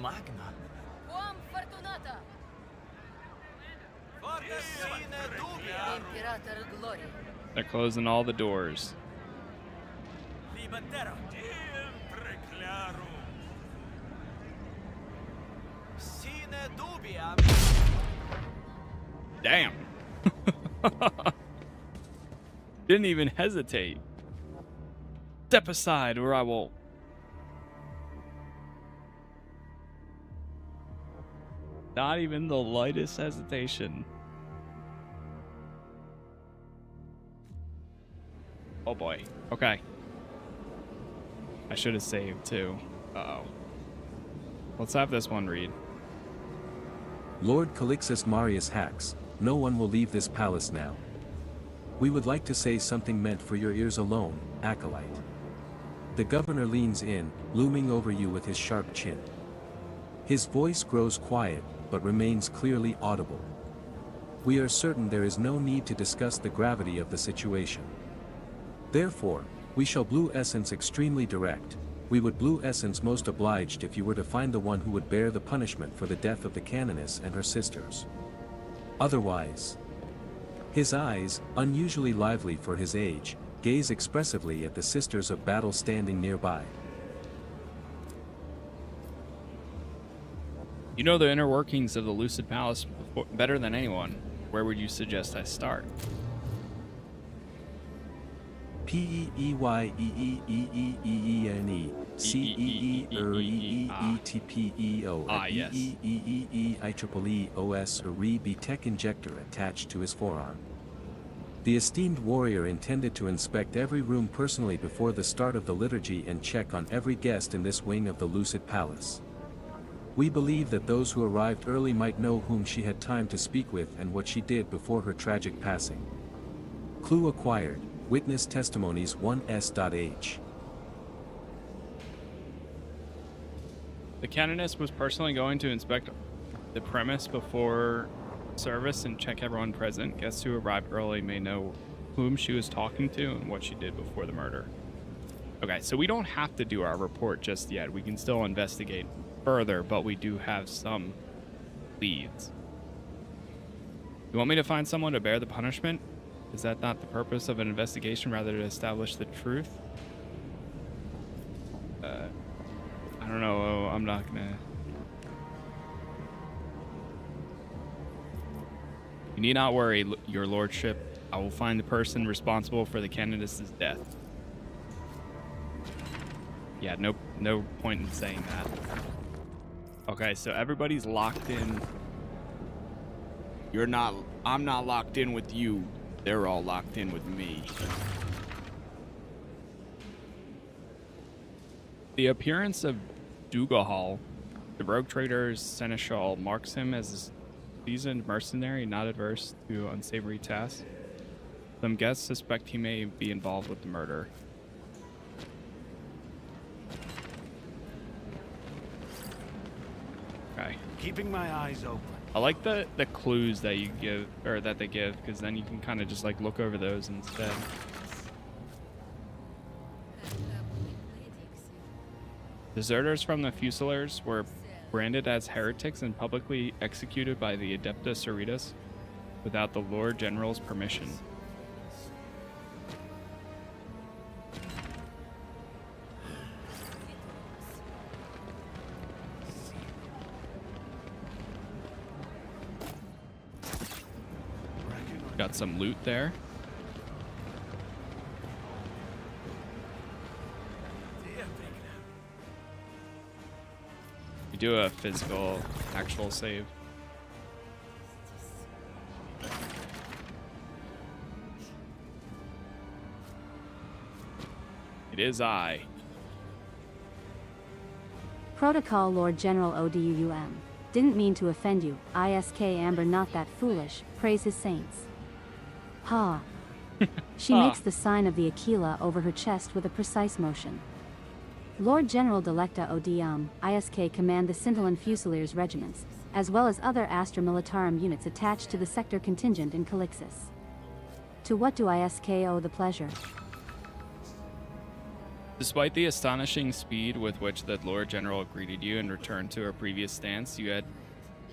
Magna. Quam fortunata. Imperator Gloria. They're closing all the doors. Damn. Didn't even hesitate. Step aside or I will. Not even the lightest hesitation. Oh boy. Okay. I should have saved too. Uh-oh. Let's have this one read. Lord Calixus Marius Hax, no one will leave this palace now. We would like to say something meant for your ears alone, acolyte. The governor leans in, looming over you with his sharp chin. His voice grows quiet, but remains clearly audible. We are certain there is no need to discuss the gravity of the situation. Therefore, we shall blue essence extremely direct. We would blue essence most obliged if you were to find the one who would bear the punishment for the death of the canoness and her sisters. Otherwise, his eyes, unusually lively for his age, gaze expressively at the sisters of battle standing nearby. You know the inner workings of the Lucid Palace better than anyone. Where would you suggest I start? Peyeyeeene CEEREETPEO Ah, yes. EEEEIEEOS REB tech injector attached to his forearm. The esteemed warrior intended to inspect every room personally before the start of the liturgy and check on every guest in this wing of the Lucid Palace. We believe that those who arrived early might know whom she had time to speak with and what she did before her tragic passing. Clue acquired. Witness testimonies 1s.h. The canoness was personally going to inspect the premise before service and check everyone present. Guests who arrived early may know whom she was talking to and what she did before the murder. Okay, so we don't have to do our report just yet. We can still investigate further, but we do have some leads. You want me to find someone to bear the punishment? Is that not the purpose of an investigation, rather to establish the truth? I don't know. I'm not gonna. You need not worry, your lordship. I will find the person responsible for the canoness's death. Yeah, no point in saying that. Okay, so everybody's locked in. You're not. I'm not locked in with you. They're all locked in with me. The appearance of Dugahal, the rogue trader's seneschal, marks him as a seasoned mercenary not adverse to unsavory tasks. Some guests suspect he may be involved with the murder. Okay. Keeping my eyes open. I like the clues that you give, or that they give, because then you can kind of just like look over those instead. Deserters from the Fusiliers were branded as heretics and publicly executed by the Adeptus Sororitas without the Lord General's permission. Got some loot there. You do a physical, actual save. It is I. Protocol Lord General ODUUM. Didn't mean to offend you. ISK Amber not that foolish. Praise his saints. Ha. She makes the sign of the Aquila over her chest with a precise motion. Lord General Delecta ODUM, ISK command the Scintillan Fusiliers regiments, as well as other Astra Militarum units attached to the sector contingent in Calixus. To what do ISK owe the pleasure? Despite the astonishing speed with which the Lord General greeted you and returned to her previous stance, you had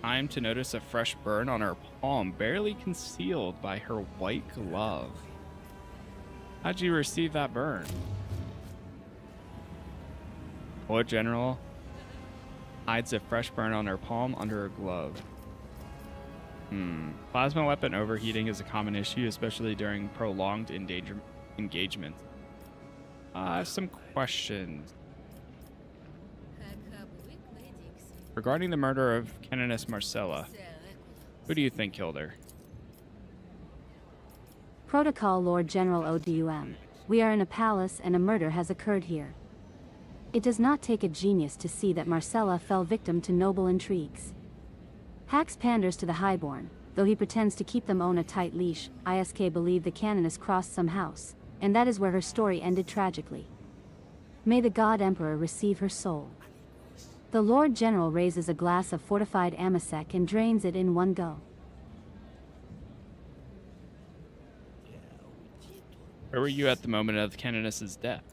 time to notice a fresh burn on her palm, barely concealed by her white glove. How'd you receive that burn? Lord General hides a fresh burn on her palm under her glove. Plasma weapon overheating is a common issue, especially during prolonged engagement. I have some questions. Regarding the murder of Canoness Marcella, who do you think killed her? Protocol Lord General ODUM. We are in a palace and a murder has occurred here. It does not take a genius to see that Marcella fell victim to noble intrigues. Hax panders to the highborn, though he pretends to keep them on a tight leash. ISK believe the Canoness crossed some house, and that is where her story ended tragically. May the God Emperor receive her soul. The Lord General raises a glass of fortified amasec and drains it in one go. Where were you at the moment of Canoness's death?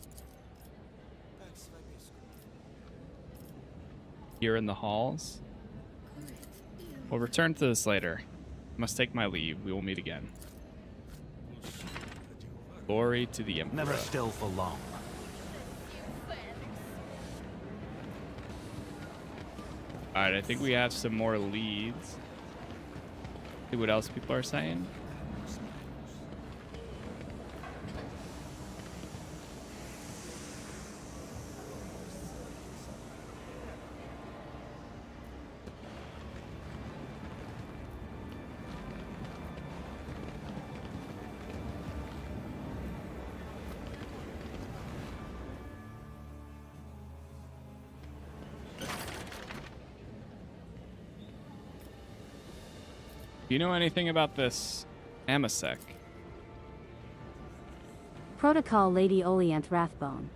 Here in the halls? We'll return to this later. I must take my leave. We will meet again. Glory to the Emperor. Never still for long. Alright, I think we have some more leads. See what else people are saying. Do you know anything about this Amasec? Protocol Lady Oleanth Rathbone.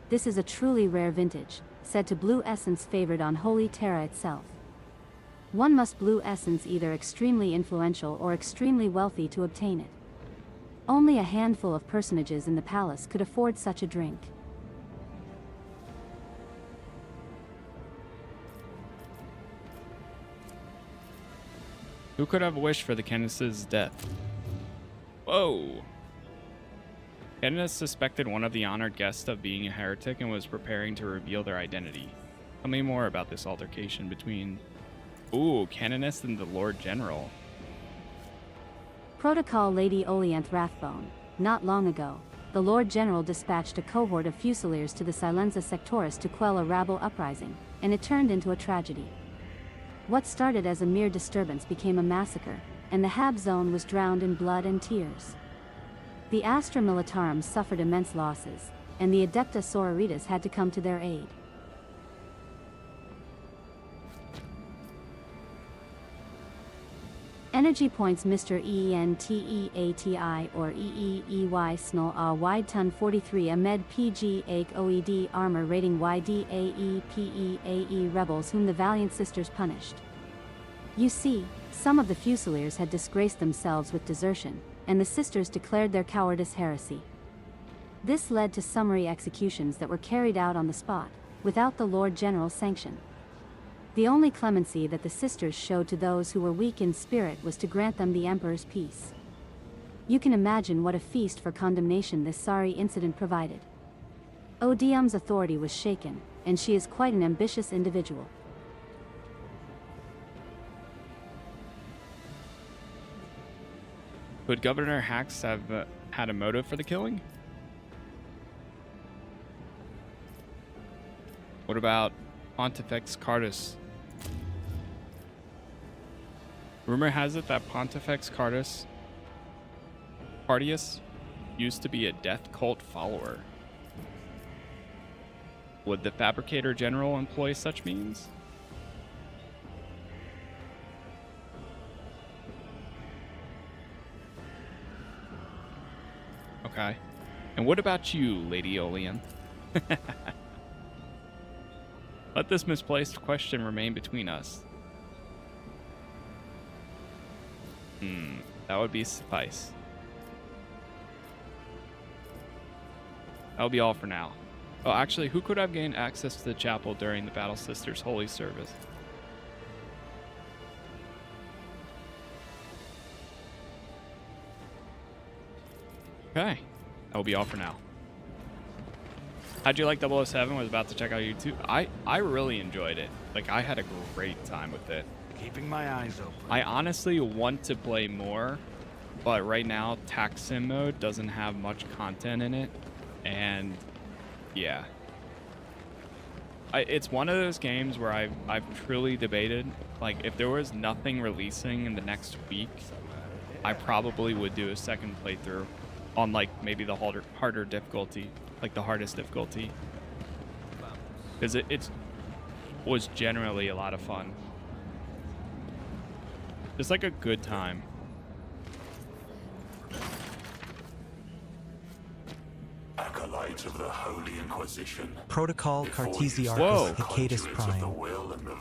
This is a truly rare vintage, said to blue essence favored on Holy Terra itself. One must blue essence either extremely influential or extremely wealthy to obtain it. Only a handful of personages in the palace could afford such a drink. Who could have wished for the Canoness's death? Whoa! Canoness suspected one of the honored guests of being a heretic and was preparing to reveal their identity. Tell me more about this altercation between... Ooh, Canoness and the Lord General. Protocol Lady Oleanth Rathbone. Not long ago, the Lord General dispatched a cohort of Fusiliers to the Silenza Sectoris to quell a rabble uprising, and it turned into a tragedy. What started as a mere disturbance became a massacre, and the Hab Zone was drowned in blood and tears. The Astra Militarum suffered immense losses, and the Adepta Sororitas had to come to their aid. Energy points Mr. EENTEATI or EEEY Snl A Wide Ton 43 Ahmed PG Ake OED Armor Rating YDAEPEAE Rebels whom the Valiant Sisters punished. You see, some of the Fusiliers had disgraced themselves with desertion, and the Sisters declared their cowardice heresy. This led to summary executions that were carried out on the spot, without the Lord General's sanction. The only clemency that the Sisters showed to those who were weak in spirit was to grant them the Emperor's peace. You can imagine what a feast for condemnation this sorry incident provided. Odium's authority was shaken, and she is quite an ambitious individual. Could Governor Hax have had a motive for the killing? What about Pontifex Cardus? Rumor has it that Pontifex Cardius used to be a death cult follower. Would the Fabricator General employ such means? Okay. And what about you, Lady Olean? Let this misplaced question remain between us. That would be suffice. That'll be all for now. Oh, actually, who could have gained access to the chapel during the Battle Sisters Holy Service? Okay, that will be all for now. How'd you like 007? Was about to check out YouTube. I really enjoyed it. Like, I had a great time with it. Keeping my eyes open. I honestly want to play more, but right now tax sim mode doesn't have much content in it, and yeah, it's one of those games where I've truly debated, like, if there was nothing releasing in the next week, I probably would do a second playthrough on, like, maybe the harder difficulty, like the hardest difficulty, because it was generally a lot of fun. Just like a good time. Acolyte of the Holy Inquisition. Protocol Cartesiarchus Hecatus Prime.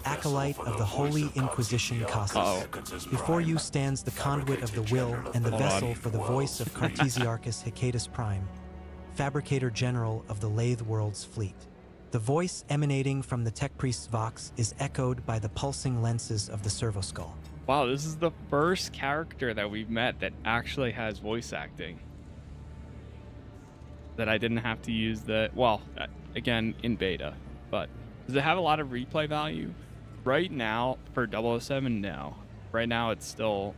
Acolyte of the Holy Inquisition Casas. Before you stands the conduit of the will and the vessel for the voice of Cartesiarchus Hecatus Prime, Fabricator General of the Lathe World's fleet. The voice emanating from the tech priest's vox is echoed by the pulsing lenses of the servoskull. Wow, this is the first character that we've met that actually has voice acting. That I didn't have to use again, in beta. But does it have a lot of replay value? Right now, for 007, no. Right now, it's still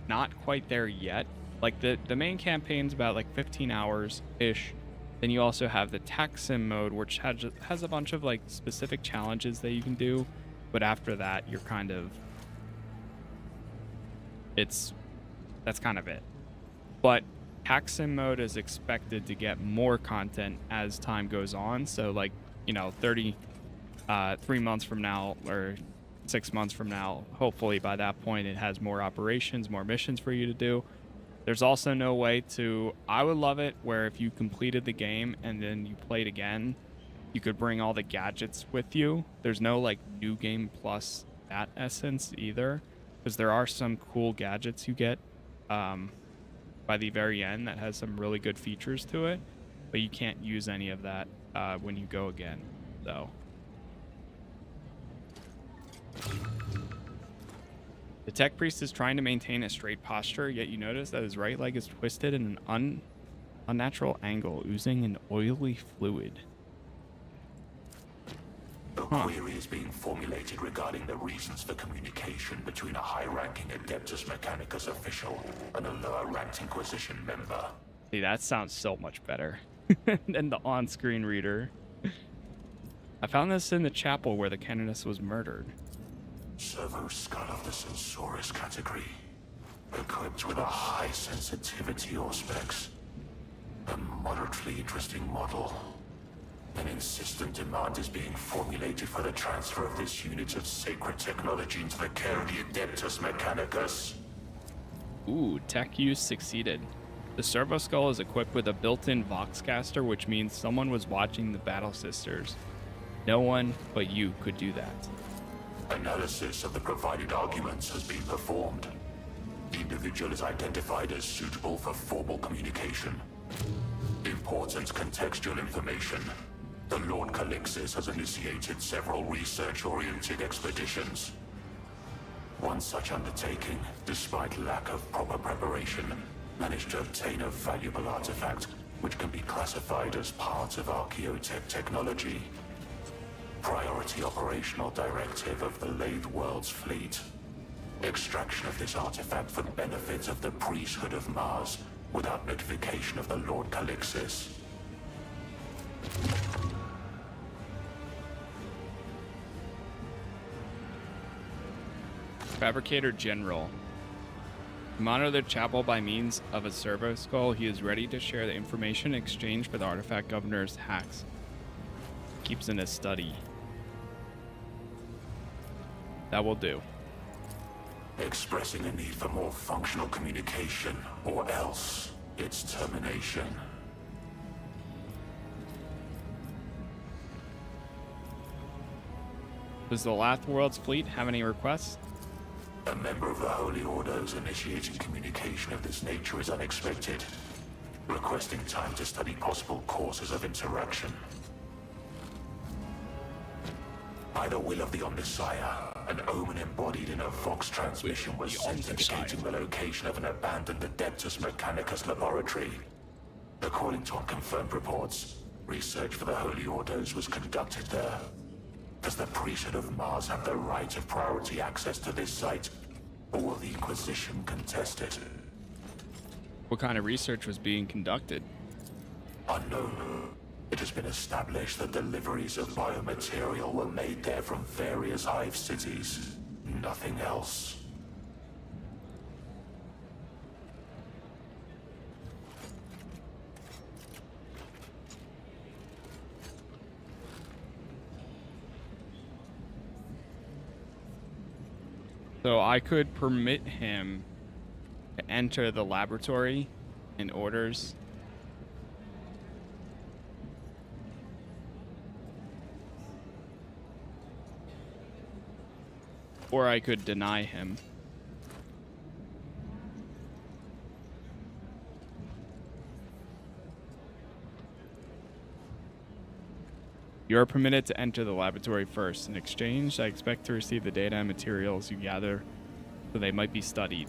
not quite there yet. Like, the main campaign's about, like, 15 hours-ish. Then you also have the tax sim mode, which has a bunch of, like, specific challenges that you can do. But after that, you're kind of... that's kind of it. But tax sim mode is expected to get more content as time goes on. So, like, you know, 3 months from now or 6 months from now, hopefully by that point it has more operations, more missions for you to do. There's also no way to... I would love it where if you completed the game and then you played again, you could bring all the gadgets with you. There's no, like, new game plus that essence either. Because there are some cool gadgets you get by the very end that has some really good features to it, but you can't use any of that when you go again. So the tech priest is trying to maintain a straight posture, yet you notice that his right leg is twisted in an unnatural angle, oozing an oily fluid. A query is being formulated regarding the reasons for communication between a high-ranking Adeptus Mechanicus official and a lower-ranked Inquisition member. See, that sounds so much better than the on-screen reader. I found this in the chapel where the canoness was murdered. Servo skull of the Censorious category, equipped with a high sensitivity or specs. A moderately interesting model. An insistent demand is being formulated for the transfer of this unit of sacred technology into the care of the Adeptus Mechanicus. Ooh, tech use succeeded. The Servo Skull is equipped with a built-in Voxcaster, which means someone was watching the Battle Sisters. No one but you could do that. Analysis of the provided arguments has been performed. The individual is identified as suitable for formal communication. Important contextual information. The Lord Calixis has initiated several research-oriented expeditions. One such undertaking, despite lack of proper preparation, managed to obtain a valuable artifact which can be classified as part of archaeotech technology. Priority operational directive of the Lathe World's fleet. Extraction of this artifact for the benefit of the priesthood of Mars without notification of the Lord Calixis. Fabricator General. To monitor the chapel by means of a servo skull, he is ready to share the information in exchange for the artifact governor's hacks. Keeps in his study. That will do. Expressing a need for more functional communication, or else its termination. Does the Lathe World's fleet have any requests? A member of the Holy Ordos initiating communication of this nature is unexpected, requesting time to study possible causes of interaction. By the will of the Omnissiah, an omen embodied in a Vox transmission was sent indicating the location of an abandoned Adeptus Mechanicus laboratory. According to unconfirmed reports, research for the Holy Orders was conducted there. Does the priesthood of Mars have the right of priority access to this site, or will the Inquisition contest it? What kind of research was being conducted? Unknown. It has been established that deliveries of biomaterial were made there from various hive cities. Nothing else. So I could permit him to enter the laboratory in orders. Or I could deny him. You are permitted to enter the laboratory first. In exchange, I expect to receive the data and materials you gather so they might be studied.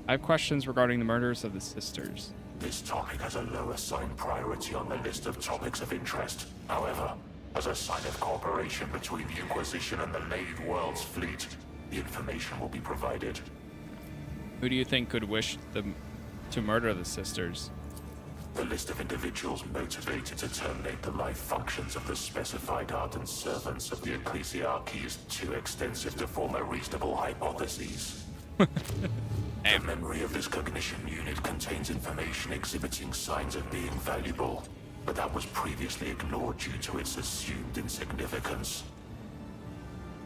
I have questions regarding the murders of the sisters. This topic has a low assigned priority on the list of topics of interest. However, as a sign of cooperation between the Inquisition and the Lade World's fleet, the information will be provided. Who do you think could wish them to murder the sisters? The list of individuals motivated to terminate the life functions of the specified ardent servants of the Ecclesiarchy is too extensive to form a reasonable hypothesis. The memory of this cognition unit contains information exhibiting signs of being valuable, but that was previously ignored due to its assumed insignificance.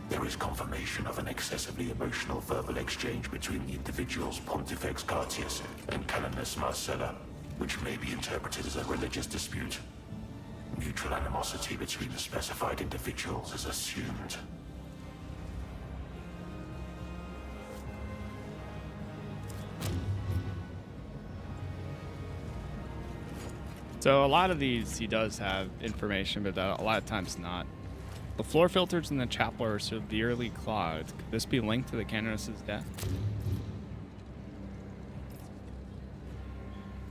There is confirmation of an excessively emotional verbal exchange between the individuals Pontifex Cartius and Canoness Marcella, which may be interpreted as a religious dispute. Mutual animosity between the specified individuals is assumed. So a lot of these he does have information, but a lot of times not. The floor filters in the chapel are severely clogged. Could this be linked to the canoness's death?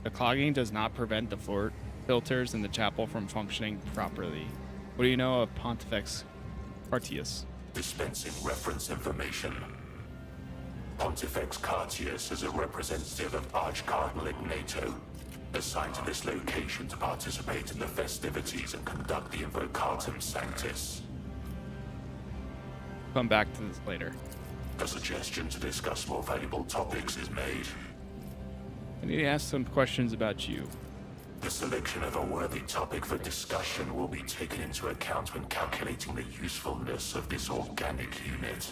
The clogging does not prevent the floor filters in the chapel from functioning properly. What do you know of Pontifex Cartius? Dispensing reference information. Pontifex Cartius is a representative of Archcardinal Ignato, assigned to this location to participate in the festivities and conduct the Invocatum Sanctus. Come back to this later. A suggestion to discuss more valuable topics is made. I need to ask some questions about you. The selection of a worthy topic for discussion will be taken into account when calculating the usefulness of this organic unit.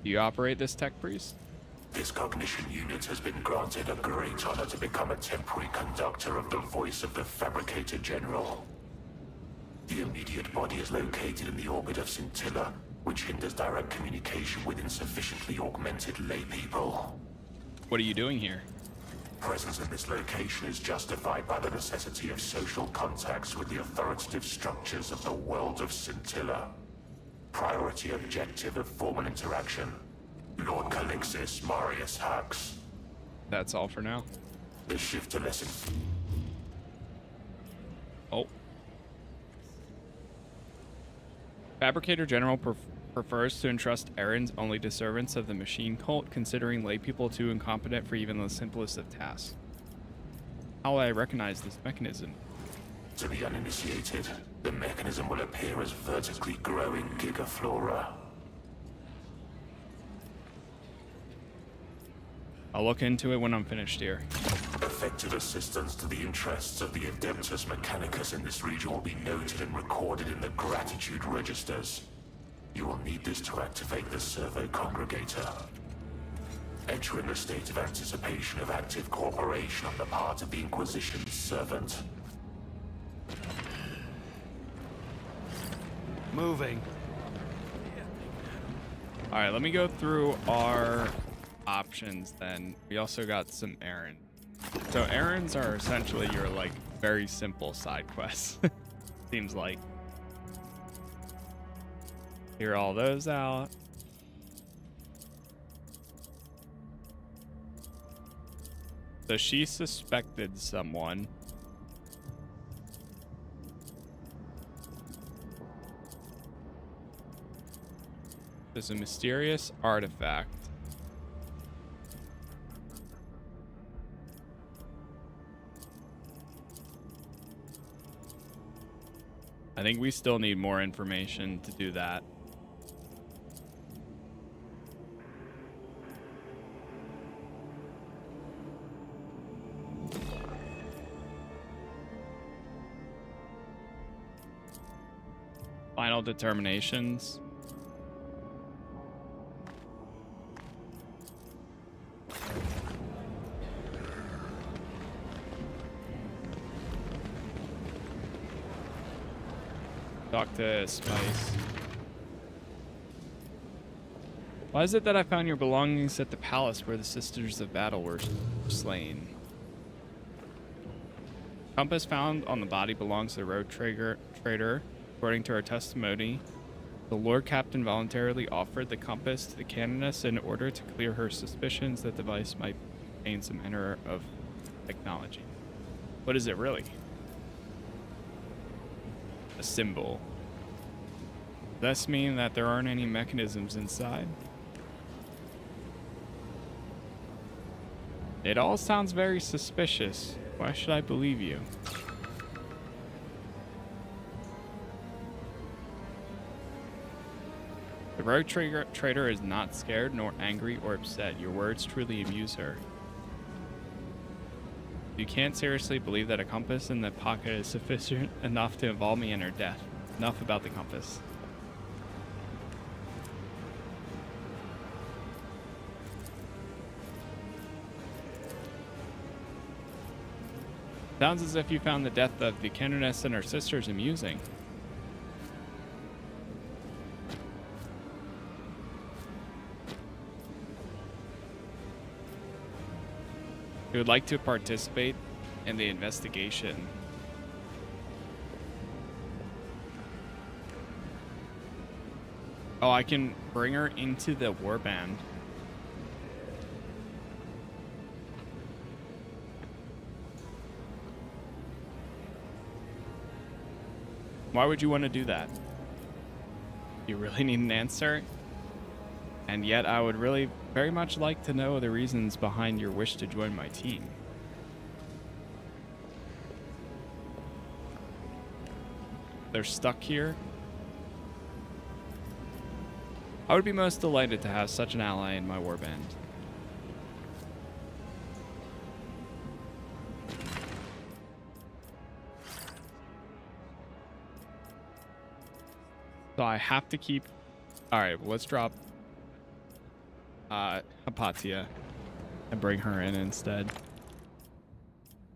Do you operate this tech priest? This cognition unit has been granted a great honor to become a temporary conductor of the voice of the Fabricator General. The immediate body is located in the orbit of Scintilla, which hinders direct communication with insufficiently augmented laypeople. What are you doing here? Presence in this location is justified by the necessity of social contacts with the authoritative structures of the world of Scintilla. Priority objective of formal interaction. Lord Calixis Marius Hax. That's all for now. The shift to lesson. Oh. Fabricator General prefers to entrust errands only to servants of the machine cult, considering laypeople too incompetent for even the simplest of tasks. How will I recognize this mechanism? To the uninitiated, the mechanism will appear as vertically growing gigaflora. I'll look into it when I'm finished here. Effective assistance to the interests of the Adeptus Mechanicus in this region will be noted and recorded in the gratitude registers. You will need this to activate the Servo Congregator. Enter in the state of anticipation of active cooperation on the part of the Inquisition's servant. Moving. Alright, let me go through our options then. We also got some errands. So errands are essentially your like very simple side quests. Seems like. Clear all those out. So she suspected someone. There's a mysterious artifact. I think we still need more information to do that. Final determinations. Talk to Spice. Why is it that I found your belongings at the palace where the Sisters of Battle were slain? Compass found on the body belongs to the road trader. According to our testimony, the Lord Captain voluntarily offered the compass to the canoness in order to clear her suspicions that the device might contain some error of technology. What is it really? A symbol. Does this mean that there aren't any mechanisms inside? It all sounds very suspicious. Why should I believe you? The rogue trader is not scared, nor angry or upset. Your words truly amuse her. You can't seriously believe that a compass in the pocket is sufficient enough to involve me in her death. Enough about the compass. Sounds as if you found the death of the canoness and her sisters amusing. You would like to participate in the investigation. Oh, I can bring her into the warband. Why would you want to do that? You really need an answer? And yet I would really very much like to know the reasons behind your wish to join my team. They're stuck here. I would be most delighted to have such an ally in my warband. So I have to keep... Alright, well, let's drop Hypatia and bring her in instead.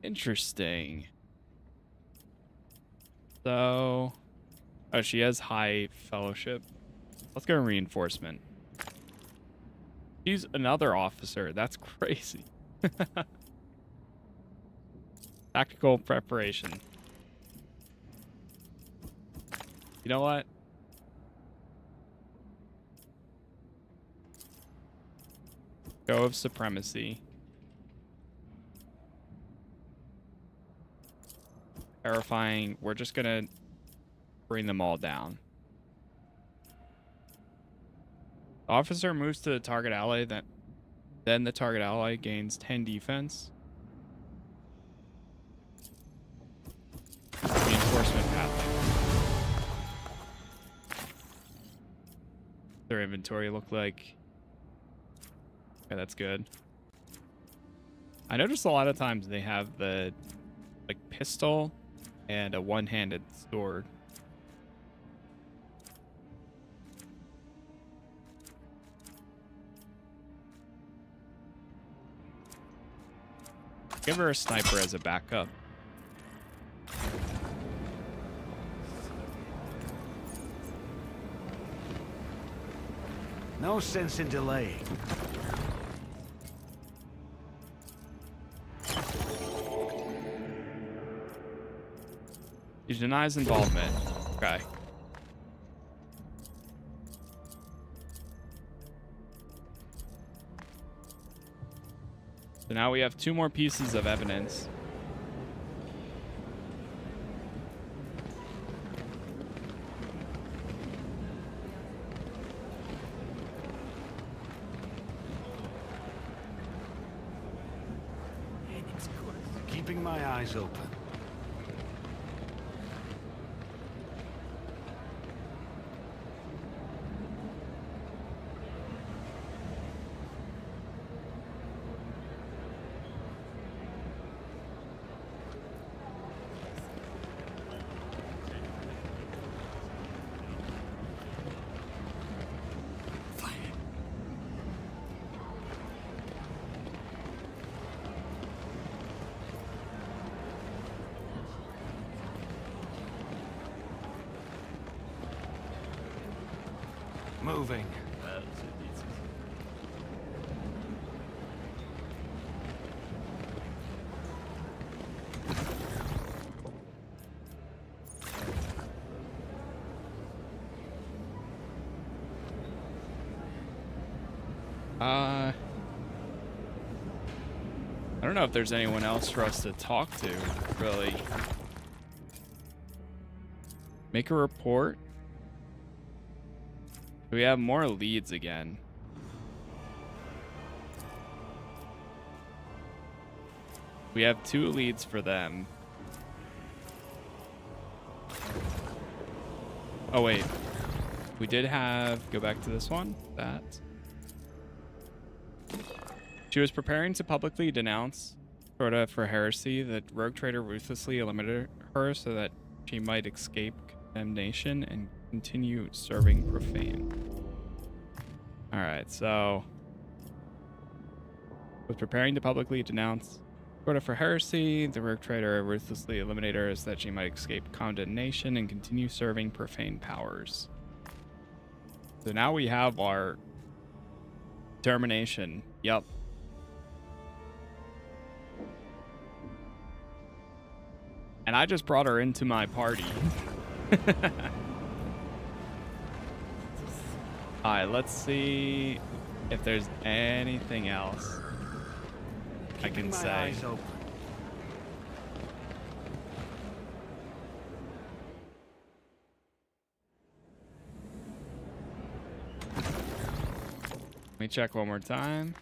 Interesting. So... Oh, she has high fellowship. Let's go reinforcement. She's another officer. That's crazy. Tactical preparation. You know what? Go of supremacy. Terrifying. We're just gonna bring them all down. The officer moves to the target ally, then the target ally gains 10 defense. Reinforcement pathing. Their inventory look like. Okay, that's good. I noticed a lot of times they have the like pistol and a one-handed sword. Give her a sniper as a backup. No sense in delaying. He denies involvement. Okay. now we have 2 more pieces of evidence. Keeping my eyes open. Moving. I don't know if there's anyone else for us to talk to, really. Make a report. We have more leads again. We have 2 leads for them. Oh wait, we did have, go back to this one, that. She was preparing to publicly denounce Crota for heresy. The rogue trader ruthlessly eliminated her so that she might escape condemnation and continue serving profane. Alright, so was preparing to publicly denounce Crota for heresy. The rogue trader ruthlessly eliminated her so that she might escape condemnation and continue serving profane powers. So now we have our determination. Yep. And I just brought her into my party. Alright, let's see if there's anything else I can say. Let me check one more time.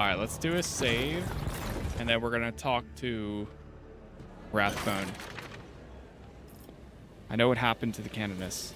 All right, let's do a save, and then we're gonna talk to Wrathbone. I know what happened to the Canoness.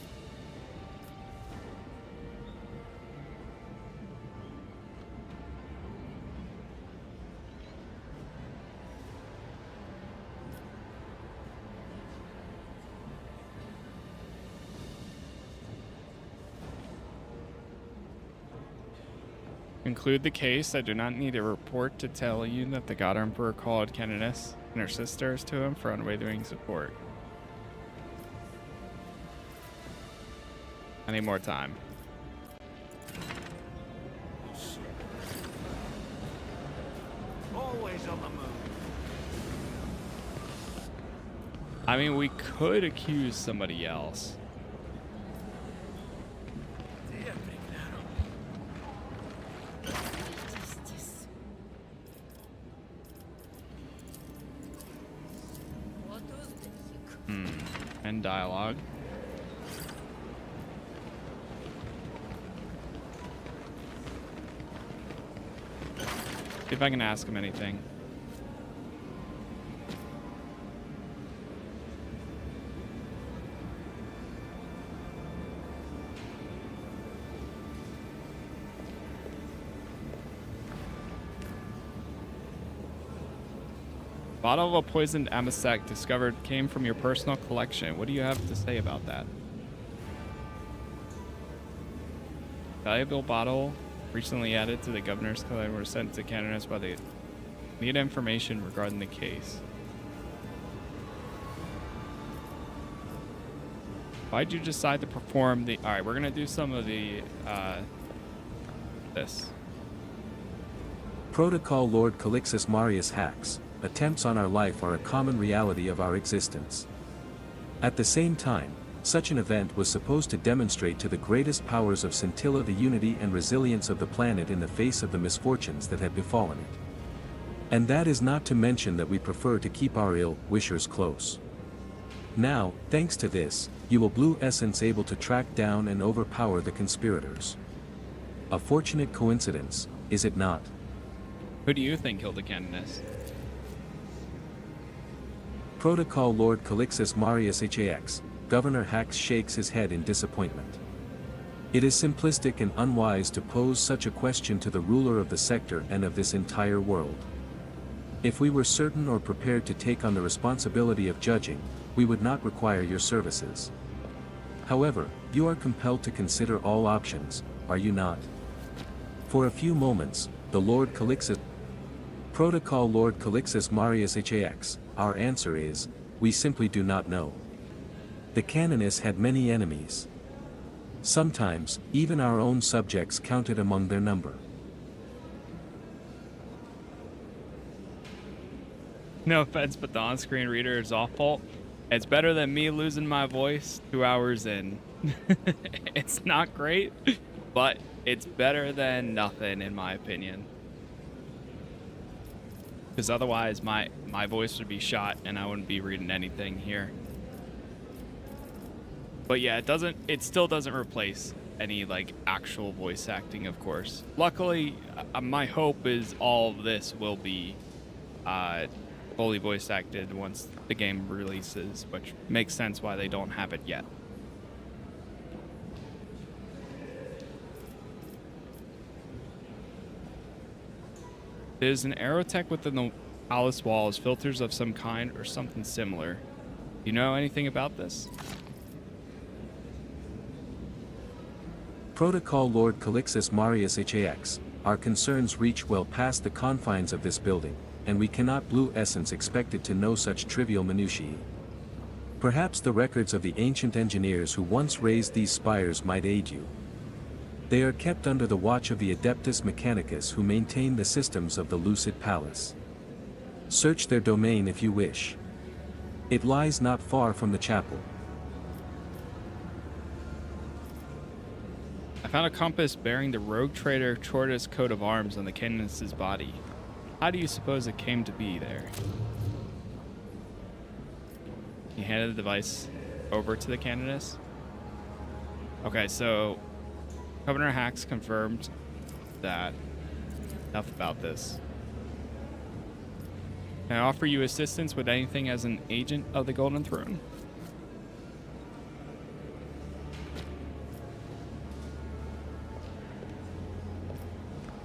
Conclude the case. I do not need a report to tell you that the God Emperor called Canoness and her sisters to him for unwavering support. I need more time. Always on the move. I mean, we could accuse somebody else. And dialogue. See if I can ask him anything. Bottle of a poisoned amasec discovered came from your personal collection. What do you have to say about that? Valuable bottle recently added to the governor's code and were sent to Canada by the need information regarding the case. Why'd you decide to perform the... Alright, we're gonna do some of the, this. Protocol Lord Calixus Marius hacks. Attempts on our life are a common reality of our existence. At the same time, such an event was supposed to demonstrate to the greatest powers of Scintilla the unity and resilience of the planet in the face of the misfortunes that had befallen it. And that is not to mention that we prefer to keep our ill-wishers close. Now, thanks to this, you will Blue Essence able to track down and overpower the conspirators. A fortunate coincidence, is it not? Who do you think killed the Canoness? Protocol Lord Calixus Marius HAX. Governor Hax shakes his head in disappointment. It is simplistic and unwise to pose such a question to the ruler of the sector and of this entire world. If we were certain or prepared to take on the responsibility of judging, we would not require your services. However, you are compelled to consider all options, are you not? For a few moments, the Lord Calixus... Protocol Lord Calixus Marius HAX, our answer is, we simply do not know. The Canoness had many enemies. Sometimes, even our own subjects counted among their number. No offense, but the on-screen reader is awful. It's better than me losing my voice 2 hours in. It's not great, but it's better than nothing in my opinion. Because otherwise my voice would be shot and I wouldn't be reading anything here. But yeah, it still doesn't replace any like actual voice acting, of course. Luckily, my hope is all of this will be fully voice acted once the game releases, which makes sense why they don't have it yet. Is an aerotech within the palace walls filters of some kind or something similar? Do you know anything about this? Protocol Lord Calixus Marius HAX, our concerns reach well past the confines of this building, and we cannot Blue Essence expected to know such trivial minutiae. Perhaps the records of the ancient engineers who once raised these spires might aid you. They are kept under the watch of the Adeptus Mechanicus who maintain the systems of the Lucid Palace. Search their domain if you wish. It lies not far from the chapel. I found a compass bearing the rogue trader Chorda's coat of arms on the Canoness's body. How do you suppose it came to be there? He handed the device over to the Canoness. Okay, so Governor Hax confirmed that. Enough about this. Can I offer you assistance with anything as an agent of the Golden Throne?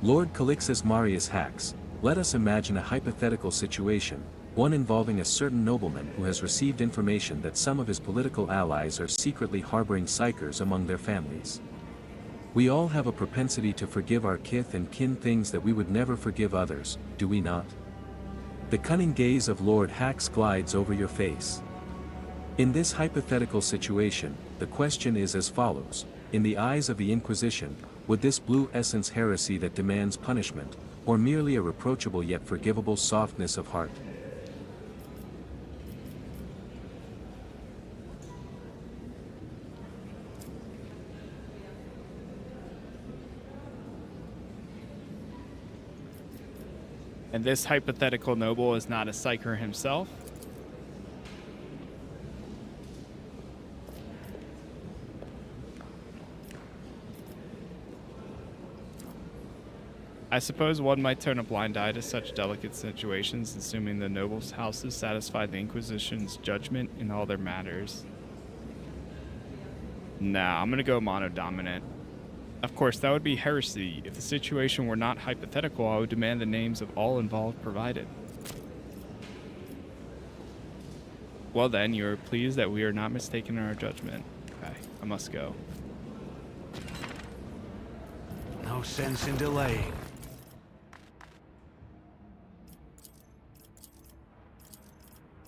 Lord Calixus Marius Hax, let us imagine a hypothetical situation, one involving a certain nobleman who has received information that some of his political allies are secretly harboring psychers among their families. We all have a propensity to forgive our kith and kin things that we would never forgive others, do we not? The cunning gaze of Lord Hax glides over your face. In this hypothetical situation, the question is as follows: in the eyes of the Inquisition, would this Blue Essence heresy that demands punishment, or merely a reproachable yet forgivable softness of heart? And this hypothetical noble is not a psyker himself? I suppose one might turn a blind eye to such delicate situations, assuming the noble's houses satisfy the Inquisition's judgment in all their matters. Nah, I'm gonna go mono-dominant. Of course, that would be heresy. If the situation were not hypothetical, I would demand the names of all involved provided. Well then, you are pleased that we are not mistaken in our judgment. Okay, I must go. No No sense in delaying.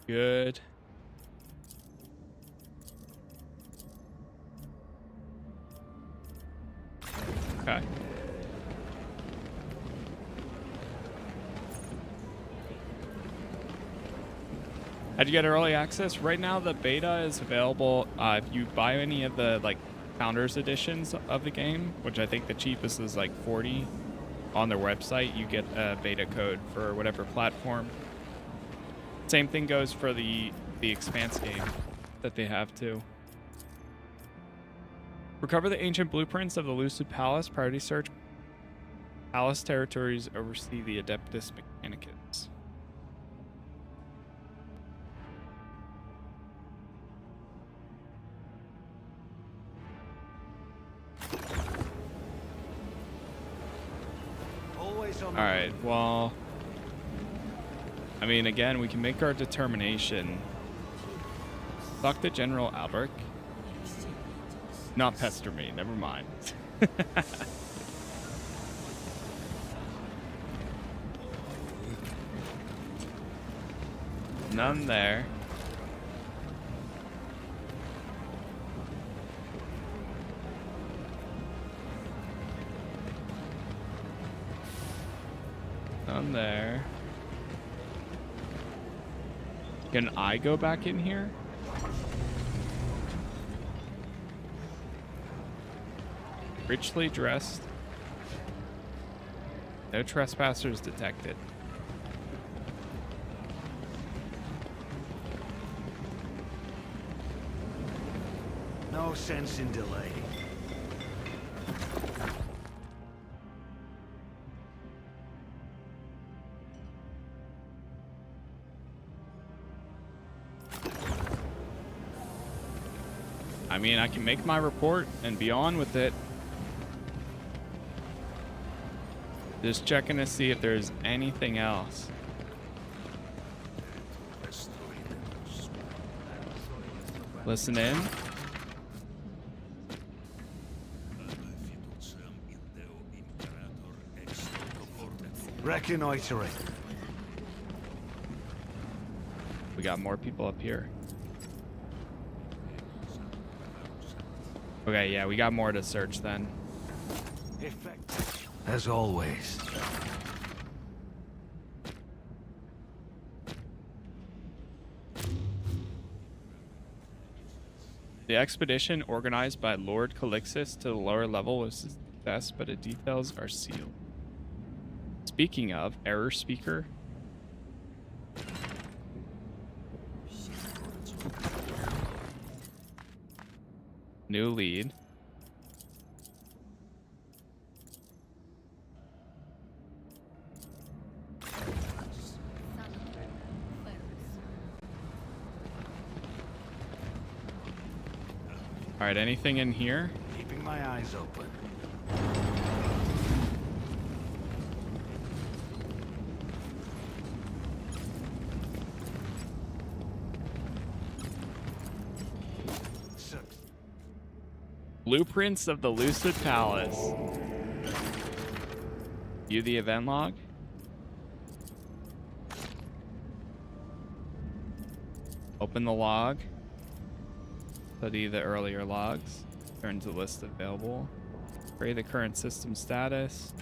Good. Okay. How'd you get early access? Right now, the beta is available if you buy any of the like founders editions of the game, which I think the cheapest is like 40 on their website. You get a beta code for whatever platform. Same thing goes for the Expanse game that they have too. Recover the ancient blueprints of the Lucid Palace. Priority search. Palace territories oversee the Adeptus Mechanicus. Alright, well, I mean, again, we can make our determination. Fuck the General Albrecht. Not pester me, never mind. None there. None there. Can I go back in here? Richly dressed. No trespassers detected. No sense in delaying. I mean, I can make my report and be on with it. Just checking to see if there's anything else. Listen in. Reconnoitering. We got more people up here. Okay, yeah, we got more to search then. Effective. As always. The expedition organized by Lord Calixus to the lower level was a success, but the details are sealed. Speaking of, error speaker. New lead. All right, anything in here? Keeping my eyes open. Blueprints of the Lucid Palace. View the event log. Open the log. Study the earlier logs. Turn to the list available. Query the current system status.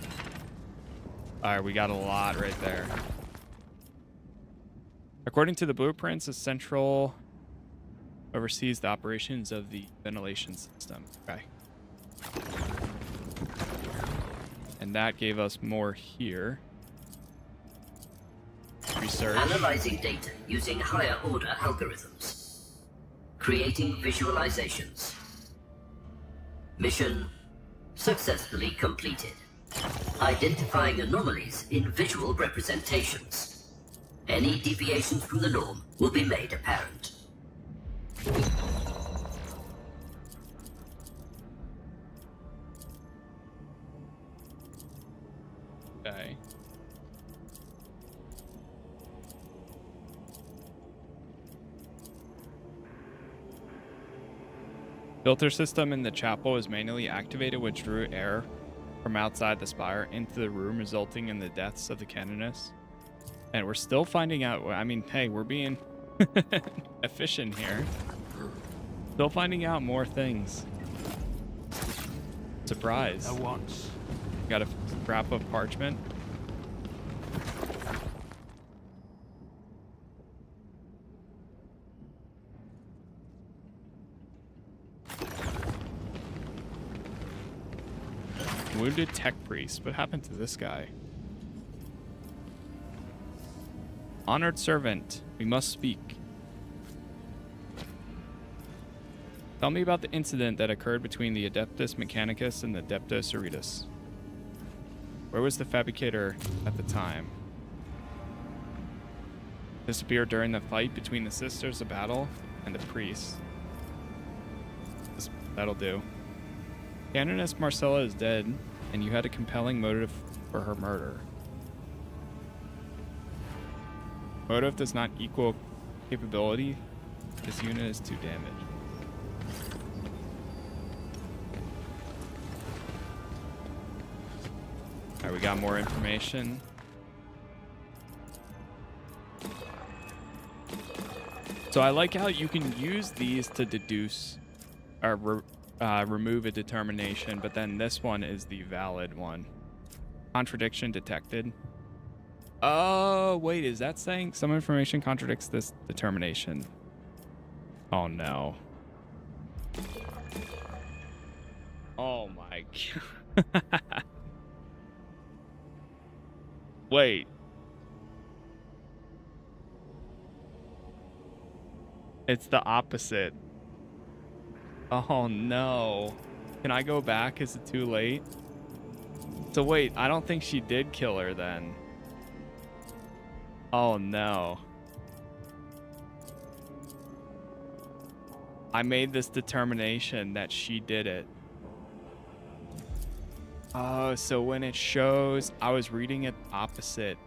Alright, we got a lot right there. According to the blueprints, the central oversees the operations of the ventilation system. Okay. And that gave us more here. Research. Analyzing data using higher order algorithms. Creating visualizations. Mission successfully completed. Identifying anomalies in visual representations. Any deviations from the norm will be made apparent. Okay. Filter system in the chapel is manually activated, which drew air from from outside the spire into the room, resulting in the deaths of the canonists. And we're still finding out. I mean, hey, we're being efficient here. Still finding out more things. Surprise. At once. Got a scrap of parchment. Wounded tech priest. What happened to this guy? Honored servant, we must speak. Tell me about the incident that occurred between the Adeptus Mechanicus and the Adeptus Eritus. Where was the fabricator at the time? Disappeared during the fight between the Sisters of Battle and the priests. That'll do. Canoness Marcella is dead, and you had a compelling motive for her murder. Motive does not equal capability. This unit is too damaged. Alright, we got more information. So I like how you can use these to deduce or remove a determination, but then this one is the valid one. Contradiction detected. Oh, wait, is that saying some information contradicts this determination? Oh, no. Oh, my God. Wait. It's the opposite. Oh, no. Can I go back? Is it too late? So, wait, I don't think she did kill her then. Oh, no. I made this determination that she did it. Oh, so when it shows, I was reading it opposite.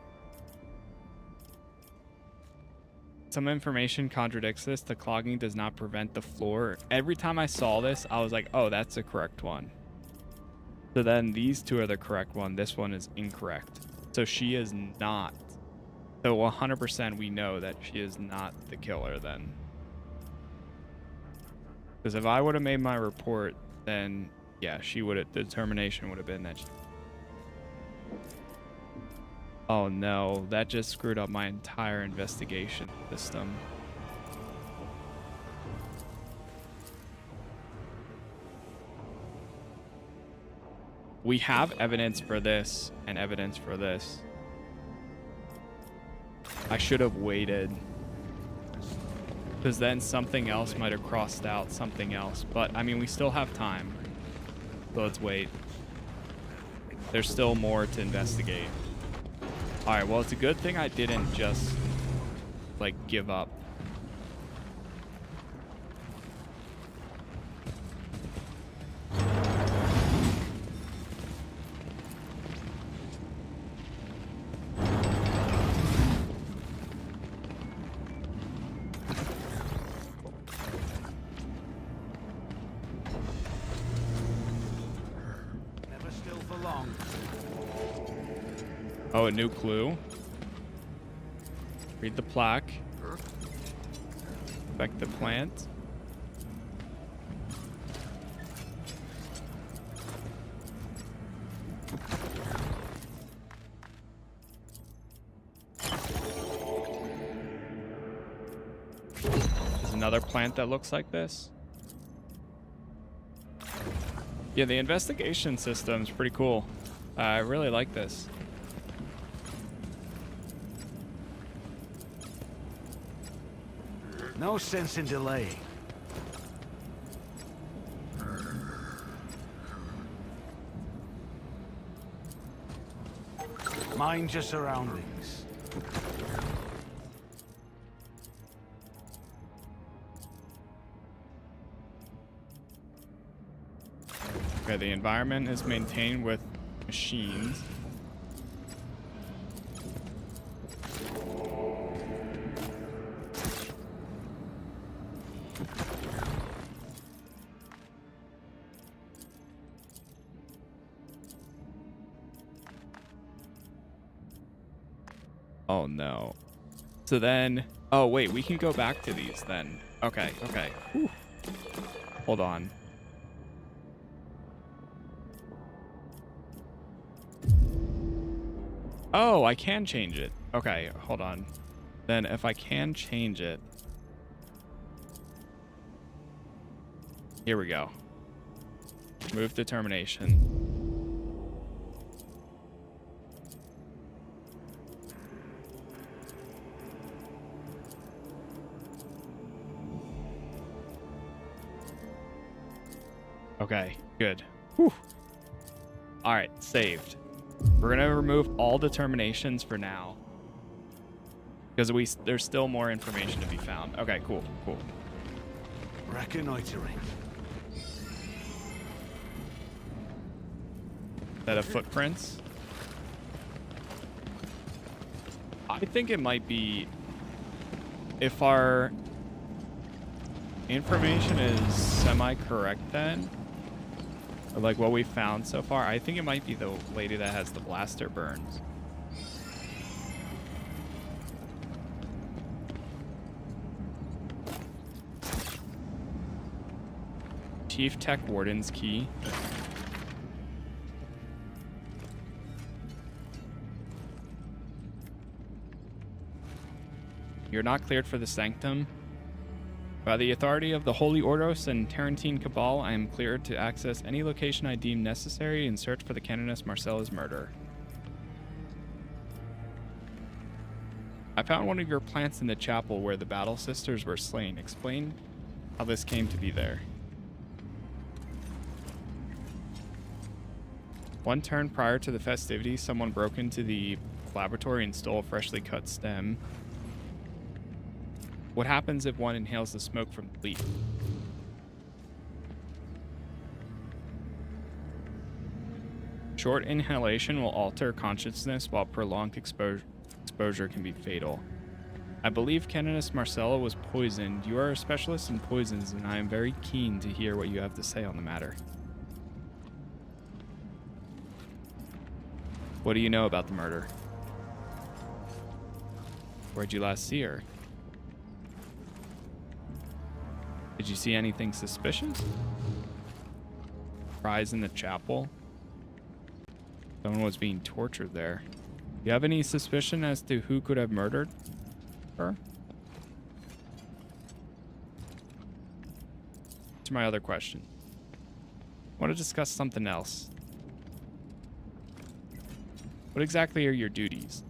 Some information contradicts this. The clogging does not prevent the floor. Every time I saw this, I was like, oh, that's the correct one. So then these two are the correct one. This one is incorrect. So she is not. So 100% we know that she is not the killer then. Because if I would have made my report, then yeah, she would have, the determination would have been that she... Oh no, that just screwed up my entire investigation system. We have evidence for this and evidence for this. I should have waited. Because then something else might have crossed out something else. But, I mean, we still have time. So let's wait. There's still more to investigate. Alright, well, it's a good thing I didn't just, like, give up. Oh, a new clue. Read the plaque. Inspect the plant. There's another plant that looks like this. Yeah, the investigation system's pretty cool. I really like this. No sense in delaying. Mind your surroundings. Okay, the environment is maintained with machines. Oh no. So then, oh wait, we can go back to these then. Okay, okay. Whew. Hold on. Oh, I can change it. Okay, hold on. Then if I can change it. Here we go. Move determination. Okay, good. Whew. All right, saved. We're gonna remove all determinations for now because there's still more information to be found. Okay, cool, cool. Reconnoitering. Set of footprints. I think it might be if our information is semi-correct then. Or like what we found so far, I think it might be the lady that has the blaster burns. Chief Tech Warden's key. You're not cleared for the Sanctum. By the authority of the Holy Ordos and Tarantine Cabal, I am cleared to access any location I deem necessary in search for the Canoness Marcella's murder. I found one of your plants in the chapel where the Battle Sisters were slain. Explain how this came to be there. One turn prior to the festivities, someone broke into the laboratory and stole a freshly cut stem. What happens if one inhales the smoke from the leaf? Short inhalation will alter consciousness, while prolonged exposure can be fatal. I believe Canoness Marcella was poisoned. You are a specialist in poisons, and I am very keen to hear what you have to say on the matter. What do you know about the murder? Where'd you last see her? Did you see anything suspicious? Cries in the chapel? Someone was being tortured there. Do you have any suspicion as to who could have murdered her? To my other question. I want to discuss something else. What exactly are your duties?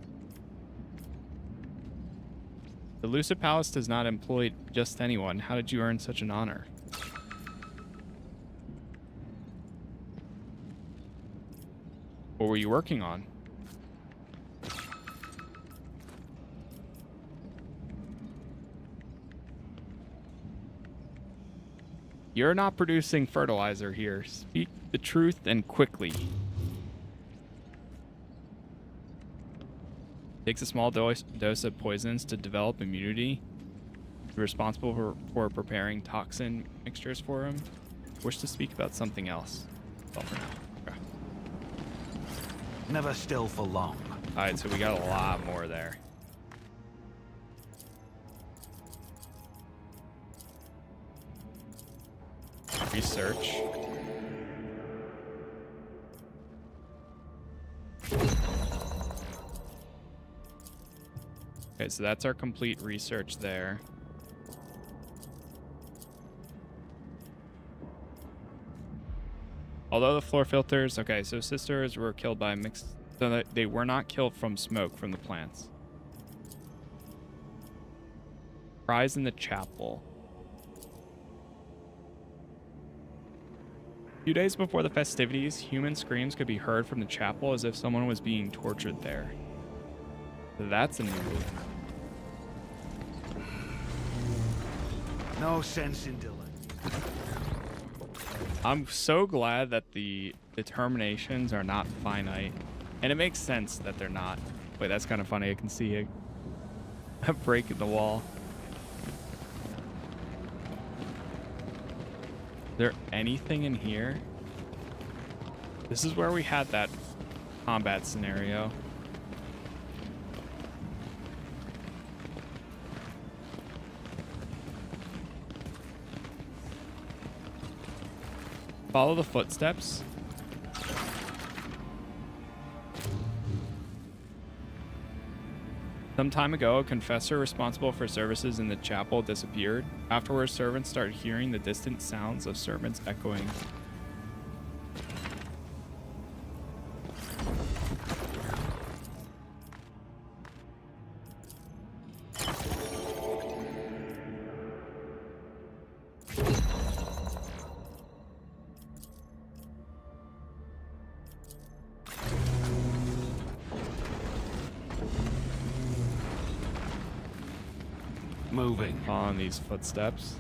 The Lucid Palace does not employ just anyone. How did you earn such an honor? What were you working on? You're not producing fertilizer here. Speak the truth and quickly. Takes a small dose of poisons to develop immunity. You're responsible for preparing toxin mixtures for him. Wish to speak about something else. Well, for now. Okay. Never still for long. Alright, so we got a lot more there. Research. Okay, so that's our complete research there. Although the floor filters, okay, so sisters were killed by mixed, so that they were not killed from smoke from the plants. Cries in the chapel. A few days before the festivities, human screams could be heard from the chapel as if someone was being tortured there. That's a new move. No sense in delaying. I'm so glad that the determinations are not finite. And it makes sense that they're not. Wait, that's kind of funny. I can see a break in the wall. Is there anything in here? This is where we had that combat scenario. Follow the footsteps. Some time ago, a confessor responsible for services in the chapel disappeared. Afterwards, servants started hearing the distant sounds of sermons echoing. Moving. On these footsteps.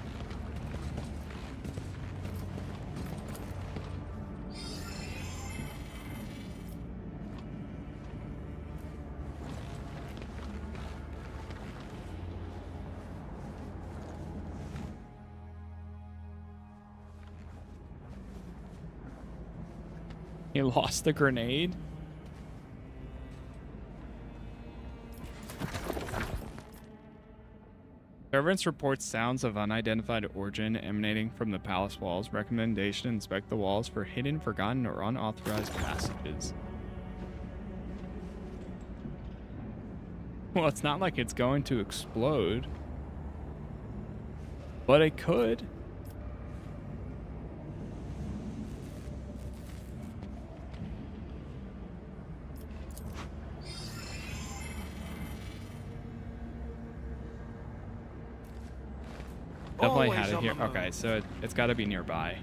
He lost the grenade. Servants report sounds of unidentified origin emanating from the palace walls. Recommendation: inspect the walls for hidden, forgotten, or unauthorized passages. Well, it's not like it's going to explode, but it could. Definitely had it here. Okay, so it's got to be nearby.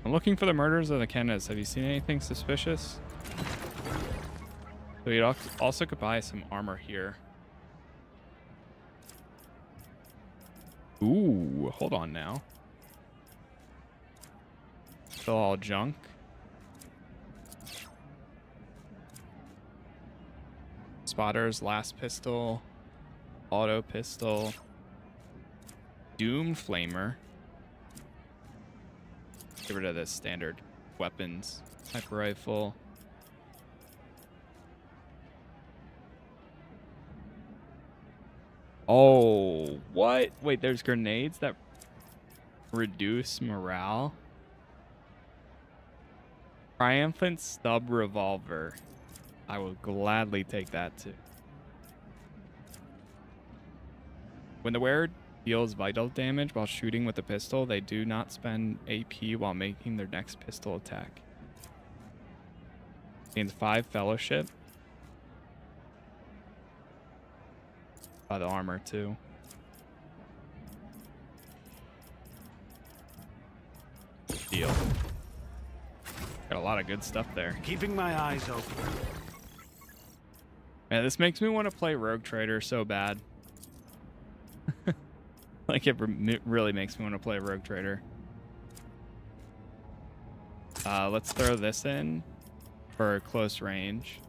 I'm looking for the murders of the Casas. Have you seen anything suspicious? So you also could buy some armor here. Ooh, hold on now. Still all junk. Spotter's last pistol. Auto pistol. Doom flamer. Get rid of this standard weapons. Sniper rifle. Oh, what? Wait, there's grenades that reduce morale. Triumphant stub revolver. I will gladly take that too. When the wearer deals vital damage while shooting with a pistol, they do not spend AP while making their next pistol attack. Gains 5 fellowship. By the armor too. Deal. Got a lot of good stuff there. Keeping my eyes open. Man, this makes me want to play Rogue Trader so bad. Like it really makes me want to play Rogue Trader. Let's throw this in for close range.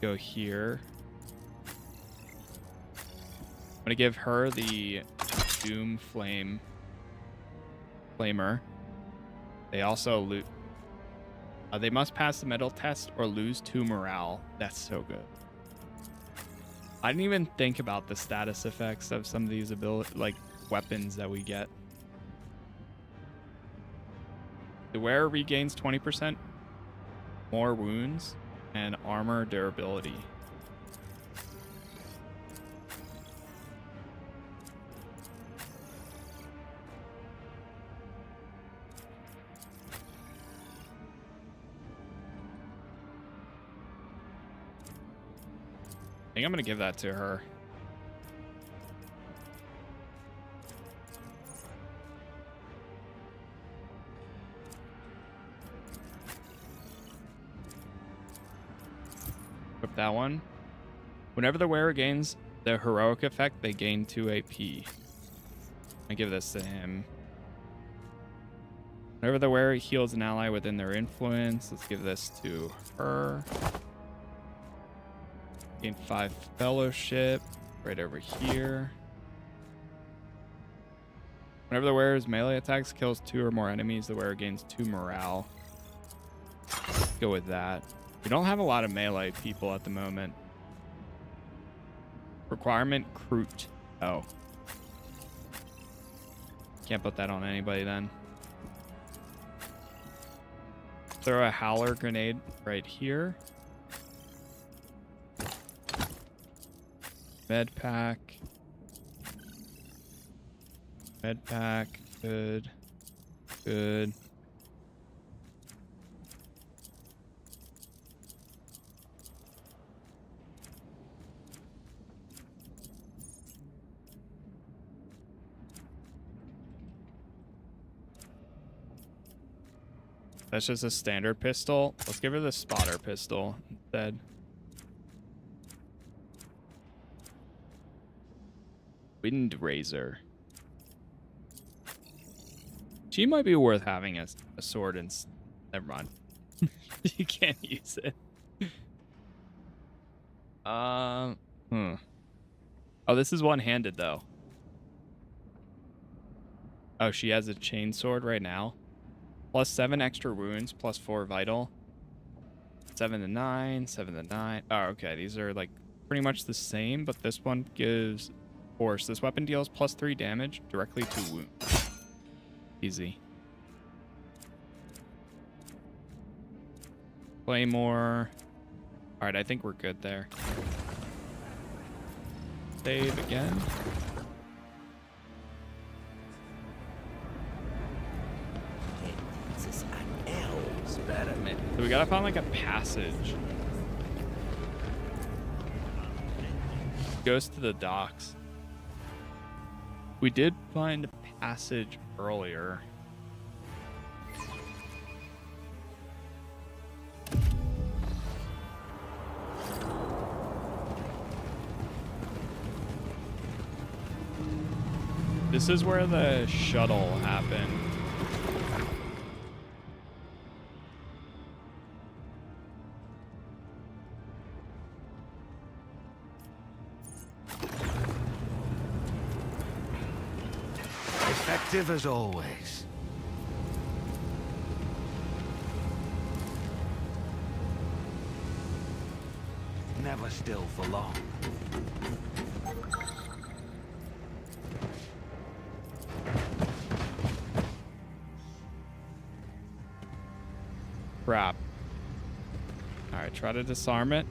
Go here. I'm gonna give her the Doom Flamer. They also loot. They must pass the metal test or lose 2 morale. That's so good. I didn't even think about the status effects of some of these weapons that we get. The wearer regains 20% more wounds and armor durability. I think I'm gonna give that to her. Equip that one. Whenever the wearer gains the heroic effect, they gain 2 AP. I give this to him. Whenever the wearer heals an ally within their influence, let's give this to her. Gain 5 fellowship right over here. Whenever the wearer's melee attacks kills 2 or more enemies, the wearer gains 2 morale. Let's go with that. We don't have a lot of melee people at the moment. Requirement Crute. Oh. Can't put that on anybody then. Throw a howler grenade right here. Med pack. Med pack. Good. Good. That's just a standard pistol. Let's give her the spotter pistol instead. Wind Razor. She might be worth having a sword and... Never mind. You can't use it. Oh, this is one-handed though. Oh, she has a chainsword right now. Plus 7 extra wounds, plus 4 vital. 7 to 9, 7 to 9. Oh, okay. These are like pretty much the same, but this one gives force. This weapon deals plus 3 damage directly to wounds. Easy. Claymore. All right, I think we're good there. Save again. So we gotta find like a passage. Goes to the docks. We did find a passage earlier. This is where the shuttle happened. Effective as always. Never still for long. Crap. Alright, try to disarm it.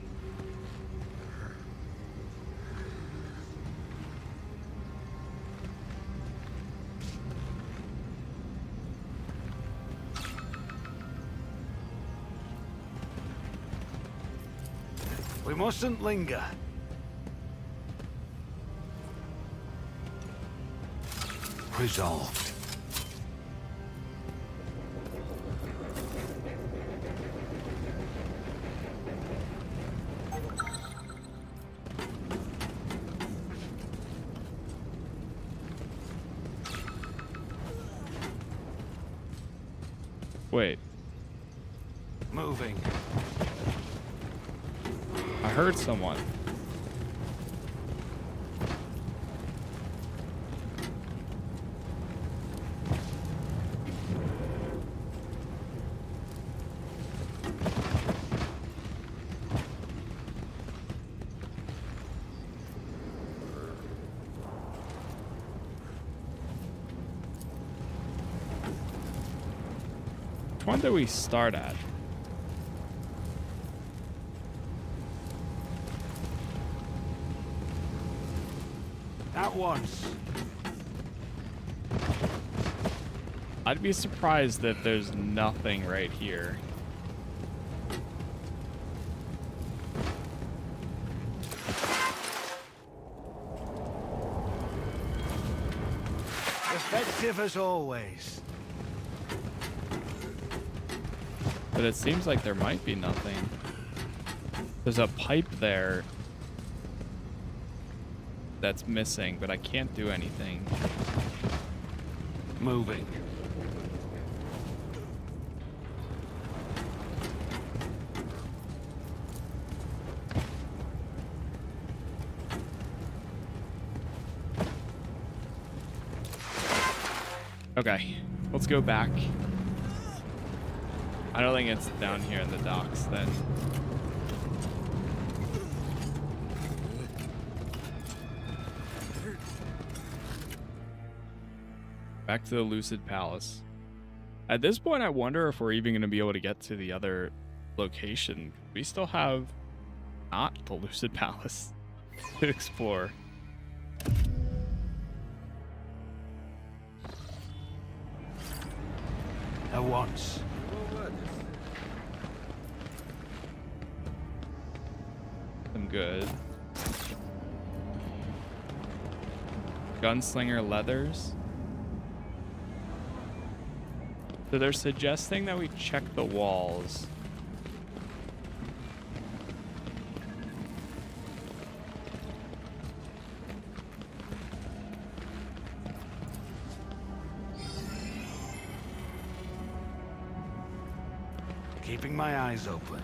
We mustn't linger. Resolved. Wait. Moving. I heard someone. Which one did we start at? At once. I'd be surprised if there's nothing right here. Effective as always. But it seems like there might be nothing. There's a pipe there that's missing, but I can't do anything. Moving. Okay, let's go back. I don't think it's down here in the docks then. Back to the Lucid Palace. At this point, I wonder if we're even going to be able to get to the other location. We still have not the Lucid Palace to explore. At once. I'm good. Gunslinger leathers. So they're suggesting that we check the walls. Keeping my eyes open.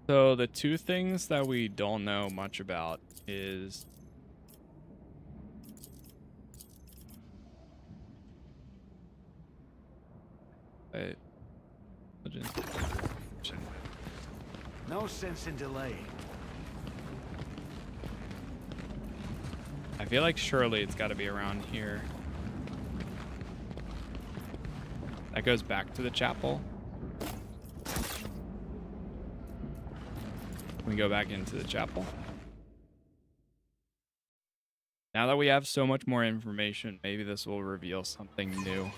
So the two things that we don't know much about is No sense in delaying. I feel like surely it's got to be around here. That goes back to the chapel. We go back into the chapel. Now that we have so much more information, maybe this will reveal something new.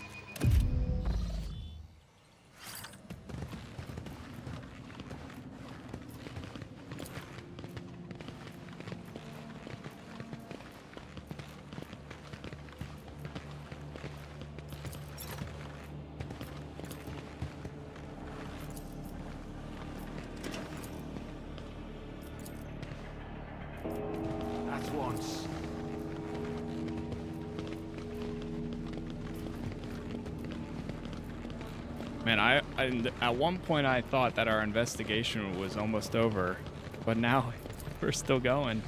At once. Man, at one point I thought that our investigation was almost over, but now we're still going.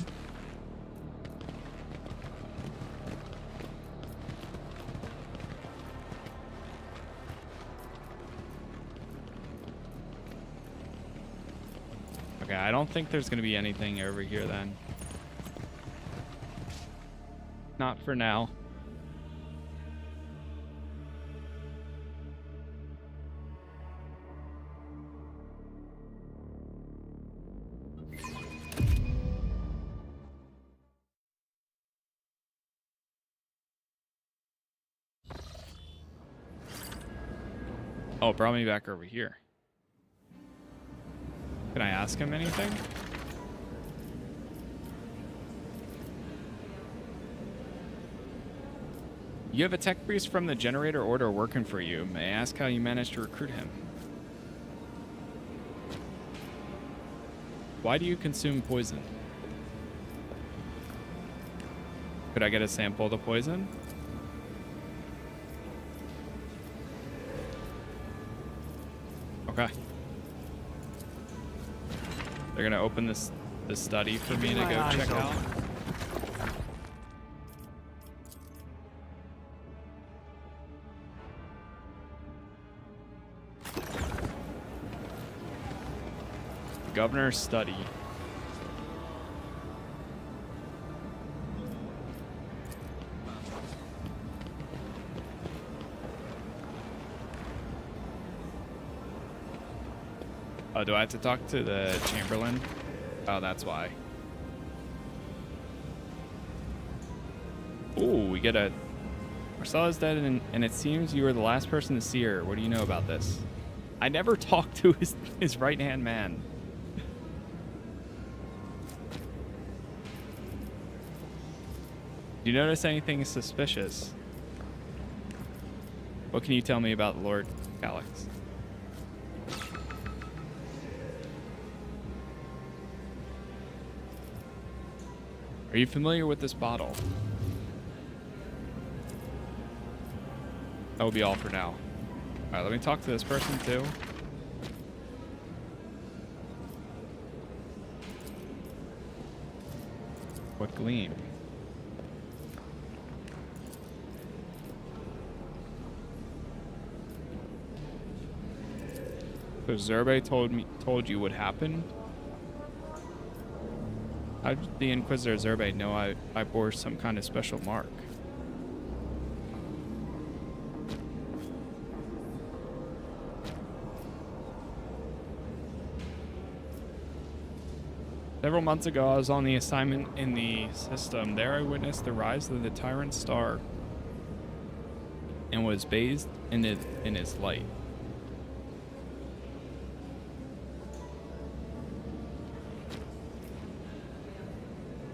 Okay, I don't think there's gonna be anything over here then. Not for now. Oh, it brought me back over here. Can I ask him anything? You have a tech priest from the Generator Order working for you. May I ask how you managed to recruit him? Why do you consume poison? Could I get a sample of the poison? Okay. They're gonna open this study for me to go check out. Governor's study. Oh, do I have to talk to the Chamberlain? Oh, that's why. Ooh, we get a... Marcella's dead, and it seems you were the last person to see her. What do you know about this? I never talked to his right-hand man. Do you notice anything suspicious? What can you tell me about Lord Calyx? Are you familiar with this bottle? That will be all for now. Alright, let me talk to this person too. What gleam? So Zerbe told you what happened? How did the Inquisitor Zerbe know I bore some kind of special mark? Several months ago, I was on the assignment in the system. There I witnessed the rise of the Tyrant Star and was bathed in its light.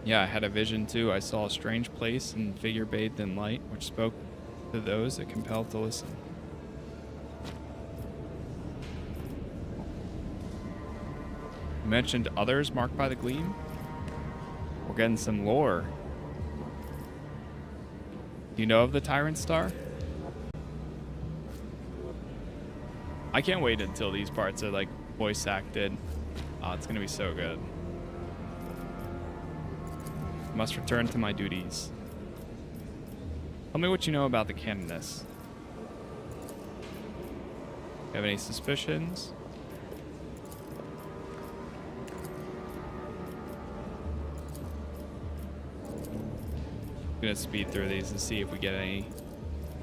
Yeah, I had a vision too. I saw a strange place and figure bathed in light, which spoke to those it compelled to listen. You mentioned others marked by the gleam? We're getting some lore. Do you know of the Tyrant Star? I can't wait until these parts are like voice acted. Oh, it's gonna be so good. Must return to my duties. Tell me what you know about the Canoness. You have any suspicions? I'm gonna speed through these and see if we get any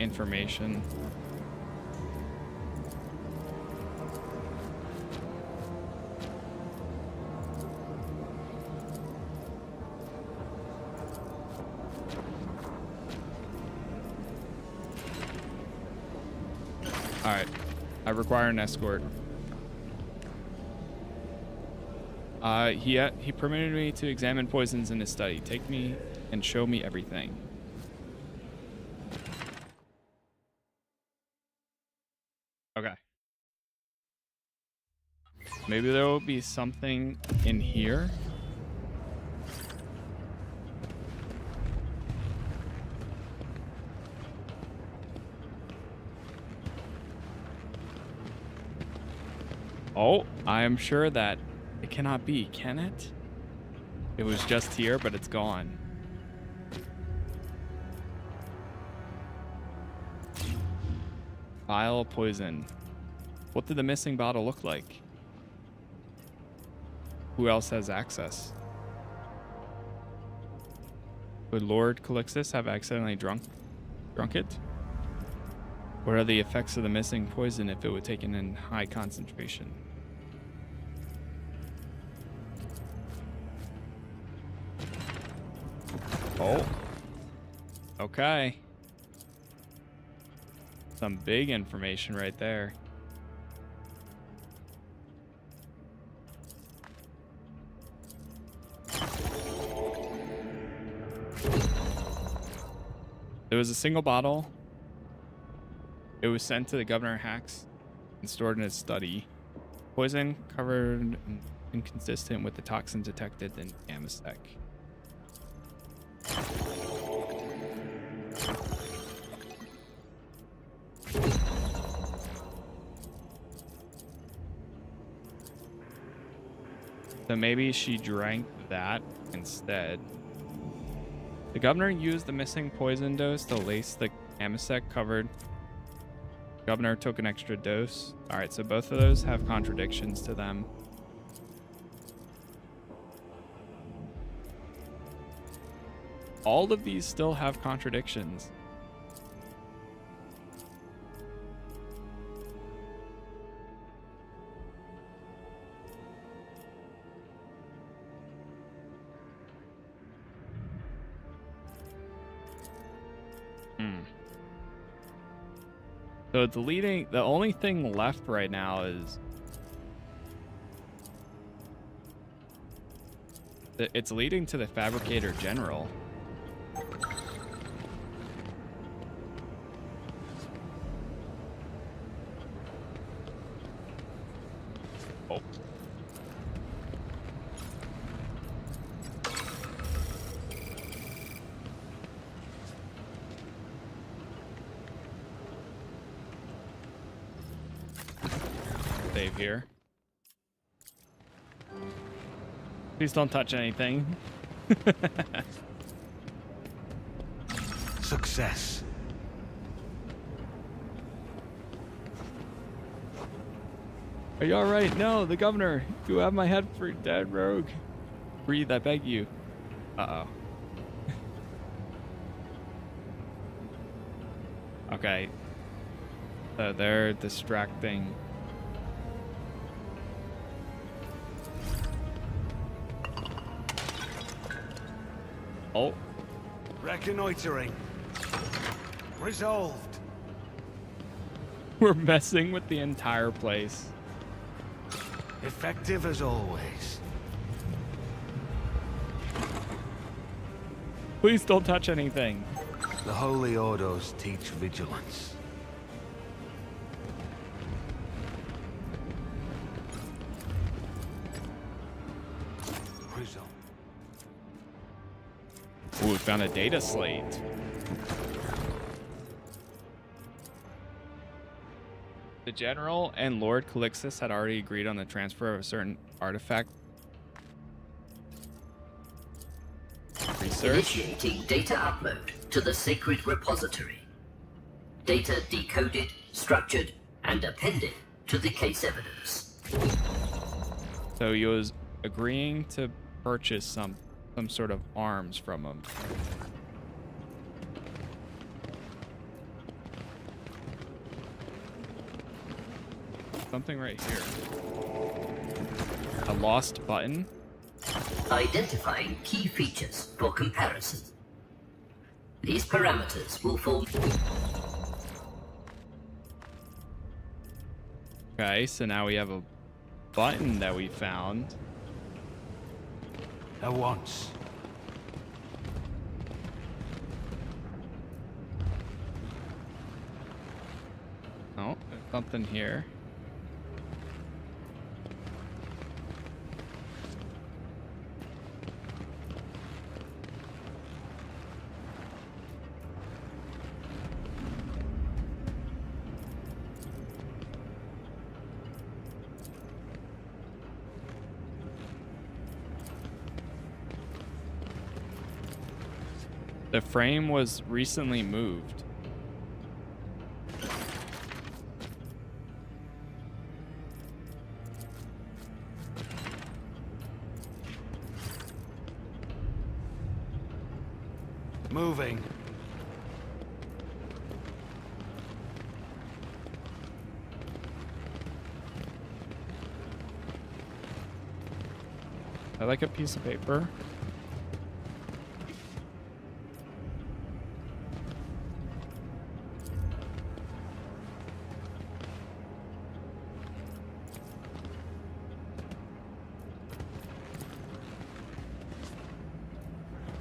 information. Alright, I require an escort. He permitted me to examine poisons in his study. Take me and show me everything. Okay. Maybe there will be something in here. Oh, I am sure that it cannot be, can it? It was just here, but it's gone. Vial of poison. What did the missing bottle look like? Who else has access? Would Lord Calixtus have accidentally drunk it? What are the effects of the missing poison if it were taken in high concentration? Oh. Okay. Some big information right there. There was a single bottle. It was sent to the Governor Hax and stored in his study. Poison covered and inconsistent with the toxin detected in Amasec. So maybe she drank that instead. The governor used the missing poison dose to lace the Amasec covered. Governor took an extra dose. All right, so both of those have contradictions to them. All of these still have contradictions. So the only thing left right now is it's leading to the Fabricator General. Oh. here. Please don't touch anything. Success. Are you alright? No, the governor. You have my head for dead rogue. Breathe, I beg you. Uh-oh. Okay. So they're distracting. Oh. Reconnoitering. Resolved. We're messing with the entire place. Effective as always. Please don't touch anything. The Holy Orders teach vigilance. Result. Ooh, we found a data slate. The General and Lord Calixtus had already agreed on the transfer of a certain artifact. Research. Initiating data upload to the sacred repository. Data decoded, structured, and appended to the case evidence. So he was agreeing to purchase some sort of arms from him. Something right here. A lost button. Identifying key features for comparison. These parameters will form... Okay, so now we have a button that we found. At once. Oh, there's something here. The frame was recently moved. Moving. I like a piece of paper.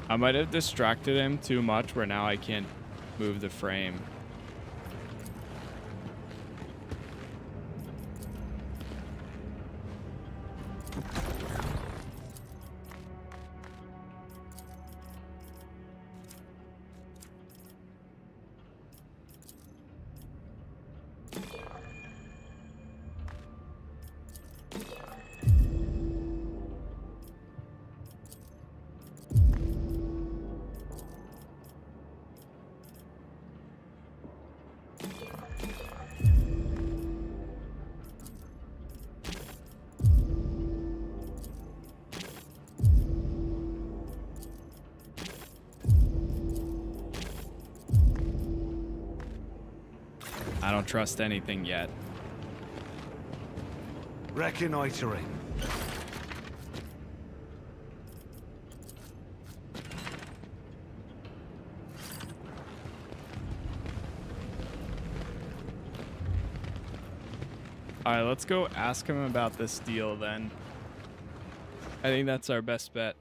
I might have distracted him too much where now I can't move the frame. I don't trust anything yet. Reconnoitering. All right, let's go ask him about this deal then. I think that's our best bet.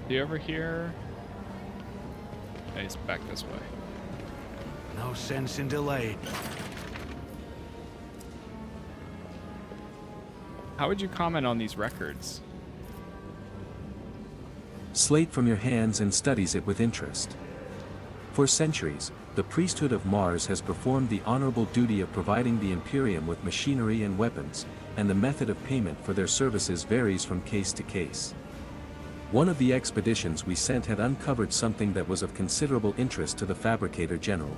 Do you ever hear? He's back this way. No sense in delay. How would you comment on these records? Slate from your hands and studies it with interest. For centuries, the priesthood of Mars has performed the honorable duty of providing the Imperium with machinery and weapons, and the method of payment for their services varies from case to case. One of the expeditions we sent had uncovered something that was of considerable interest to the Fabricator General.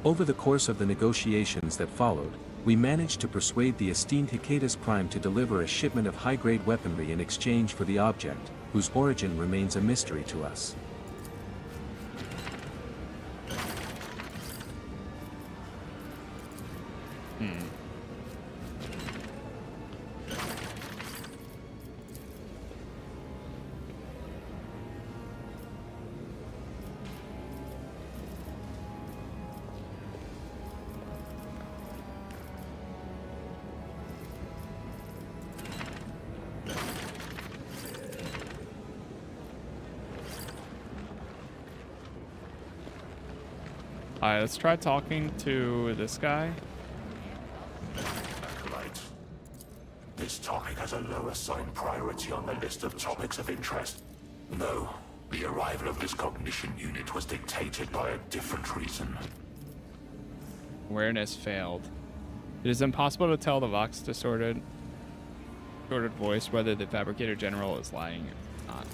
Over the course of the negotiations that followed, we managed to persuade the esteemed Casas Prime to deliver a shipment of high-grade weaponry in exchange for the object, whose origin remains a mystery to us. Alright, let's try talking to this guy. Acolyte. This topic has a low assigned priority on the list of topics of interest. No, the arrival of this cognition unit was dictated by a different reason. Awareness failed. It is impossible to tell the Vox distorted voice whether the Fabricator General is lying or not.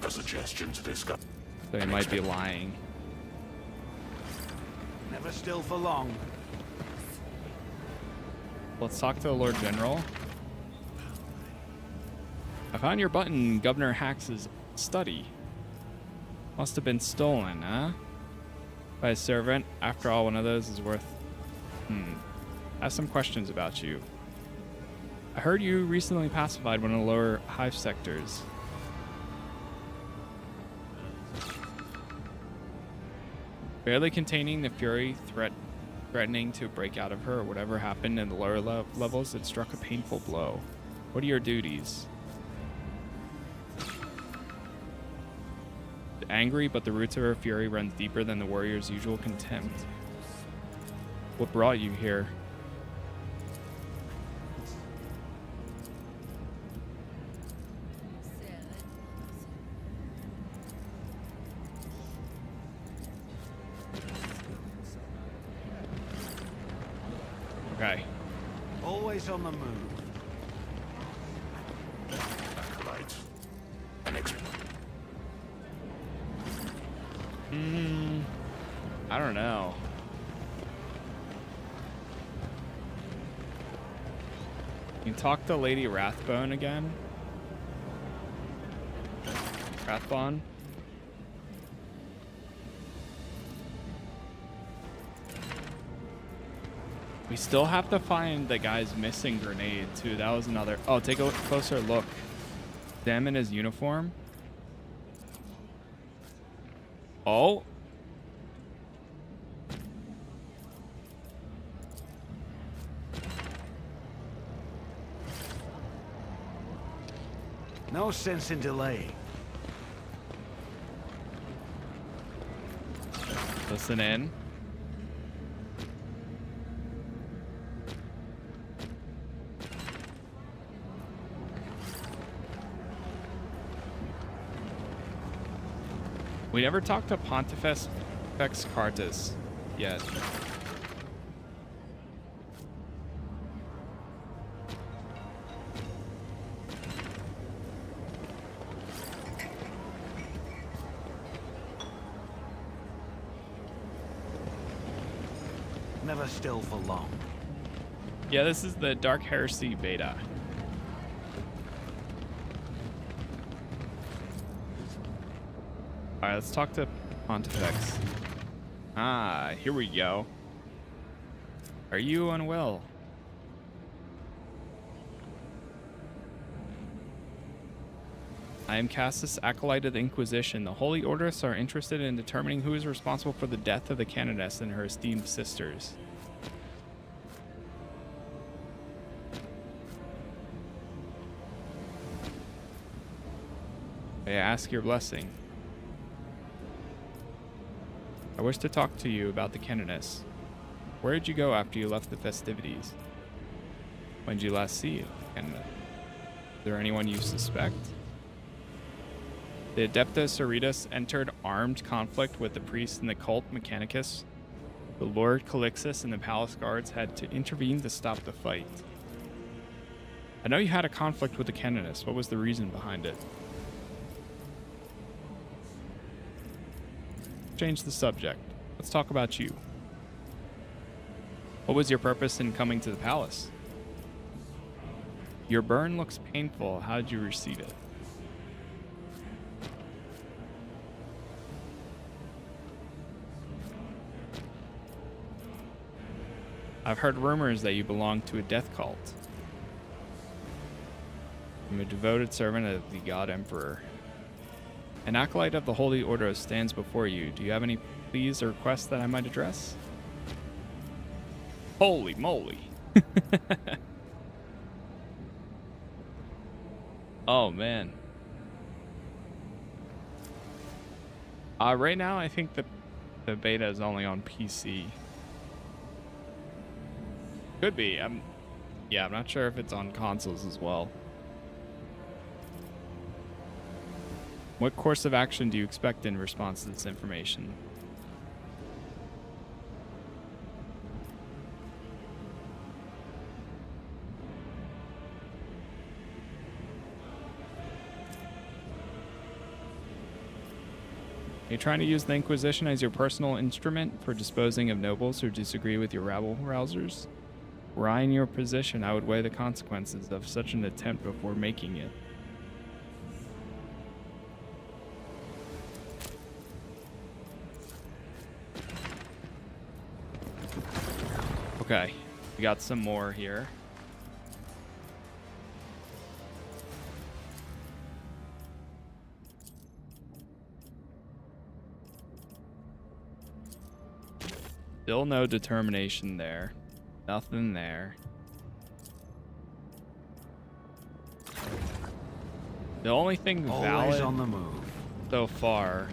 A suggestion to discuss. So he might be lying. Never still for long. Let's talk to the Lord General. I found your button in Governor Hax's study. Must have been stolen, huh? By a servant. After all, one of those is worth... I have some questions about you. I heard you recently pacified one of the lower hive sectors. Barely containing the fury threatening to break out of her, or whatever happened in the lower levels, it struck a painful blow. What are your duties? Angry, but the roots of her fury runs deeper than the warrior's usual contempt. What brought you here? Okay. Always on the move. Acolyte. An I don't know. You can talk to Lady Rathbone again. Rathbone. We still have to find the guy's missing grenade too. That was another. Oh, take a closer look. Them in his uniform. Oh. No sense in delay. Listen in. We never talked to Pontifex Cartas yet. Never still for long. Yeah, this is the Dark Heresy beta. Alright, let's talk to Pontifex. Ah, here we go. Are you unwell? I am Casas, Acolyte of the Inquisition. The Holy Orders are interested in determining who is responsible for the death of the Canoness and her esteemed sisters. I ask your blessing. I wish to talk to you about the Canoness. Where did you go after you left the festivities? When did you last see Canoness? Is there anyone you suspect? The Adeptus Auritus entered armed conflict with the priest and the cult Mechanicus. The Lord Calixus and the palace guards had to intervene to stop the fight. I know you had a conflict with the Canoness. What was the reason behind it? Change the subject. Let's talk about you. What was your purpose in coming to the palace? Your burn looks painful. How did you receive it? I've heard rumors that you belong to a death cult. I'm a devoted servant of the God Emperor. An acolyte of the Holy Order stands before you. Do you have any pleas or requests that I might address? Holy moly. Oh, man. Right now, I think the beta is only on PC. Could be. I'm not sure if it's on consoles as well. What course of action do you expect in response to this information? Are you trying to use the Inquisition as your personal instrument for disposing of nobles who disagree with your rabble-rousers? Were I in your position, I would weigh the consequences of such an attempt before making it. Okay, we got some more here. Still no determination there. Nothing there. The only thing Always valid on the move. so far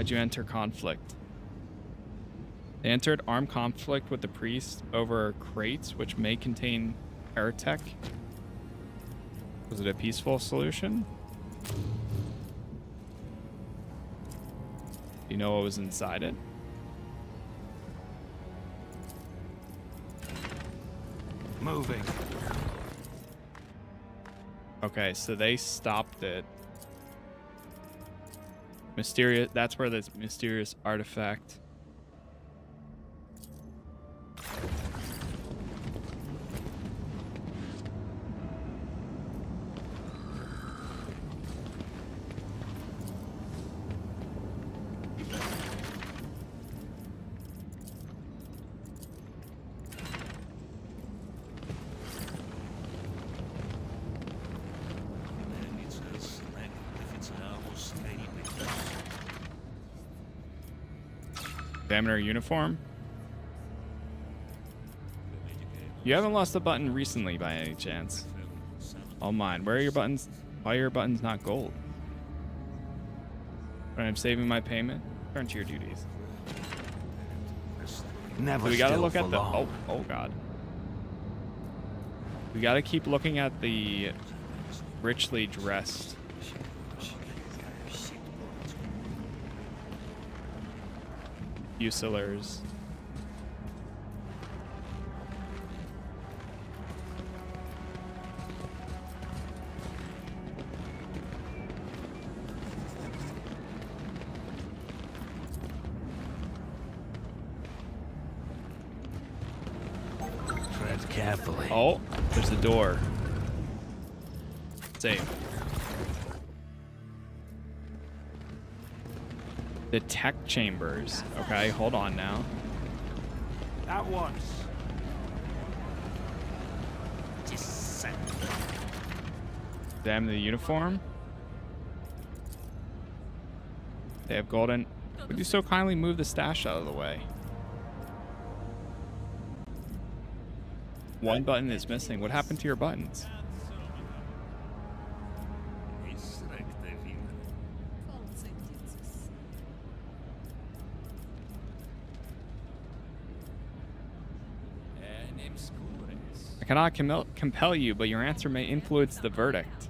why'd you enter conflict? They entered armed conflict with the priest over crates which may contain heretic. Was it a peaceful solution? Do you know what was inside it? Moving. Okay, so they stopped it. Mysterious, that's where this mysterious artifact. Examiner uniform. You haven't lost a button recently by any chance? All mine. Where are your buttons? Why are your buttons not gold? When I'm saving my payment, turn to your duties. Never So we gotta still look for at the long. oh god. We gotta keep looking at the richly dressed. Usilers. Tread carefully. Oh, there's a door. Save. The tech chambers. Okay, hold on now. At once. Examine the uniform. They have golden. Would you so kindly move the stash out of the way? one button is missing. What happened to your buttons? I cannot compel you, but your answer may influence the verdict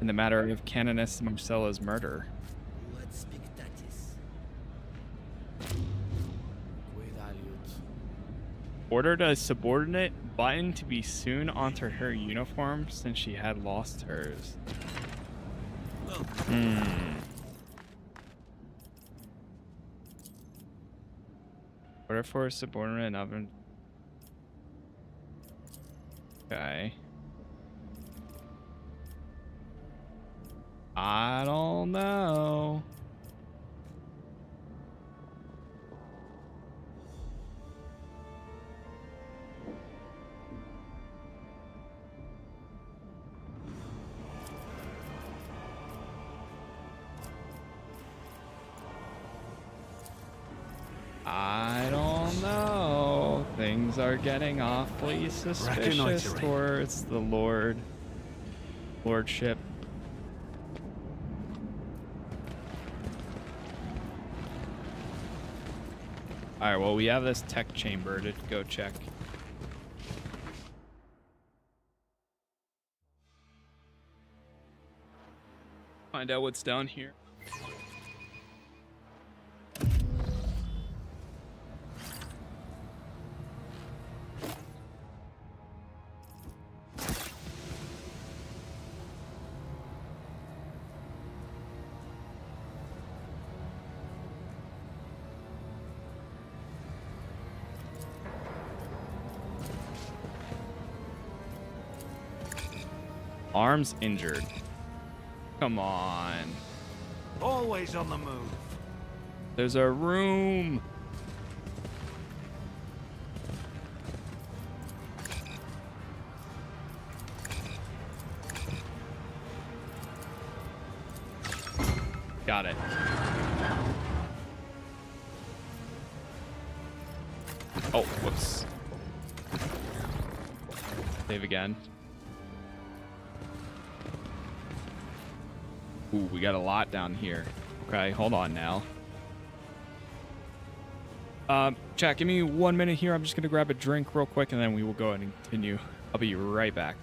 in the matter of Canoness Marcella's murder. Ordered a subordinate button to be sewn onto her uniform since she had lost hers. Order for a subordinate oven. Okay. I don't know. I don't know. Things are getting awfully suspicious towards the lordship. Alright, well, we have this tech chamber to go check. Find out what's down here. Arms injured. Come on. Always on the move. There's a room. Got it. Oh, whoops. Save again. Ooh, we got a lot down here. Okay, hold on now. Chat, give me 1 minute here. I'm just gonna grab a drink real quick and then we will go ahead and continue. I'll be right back.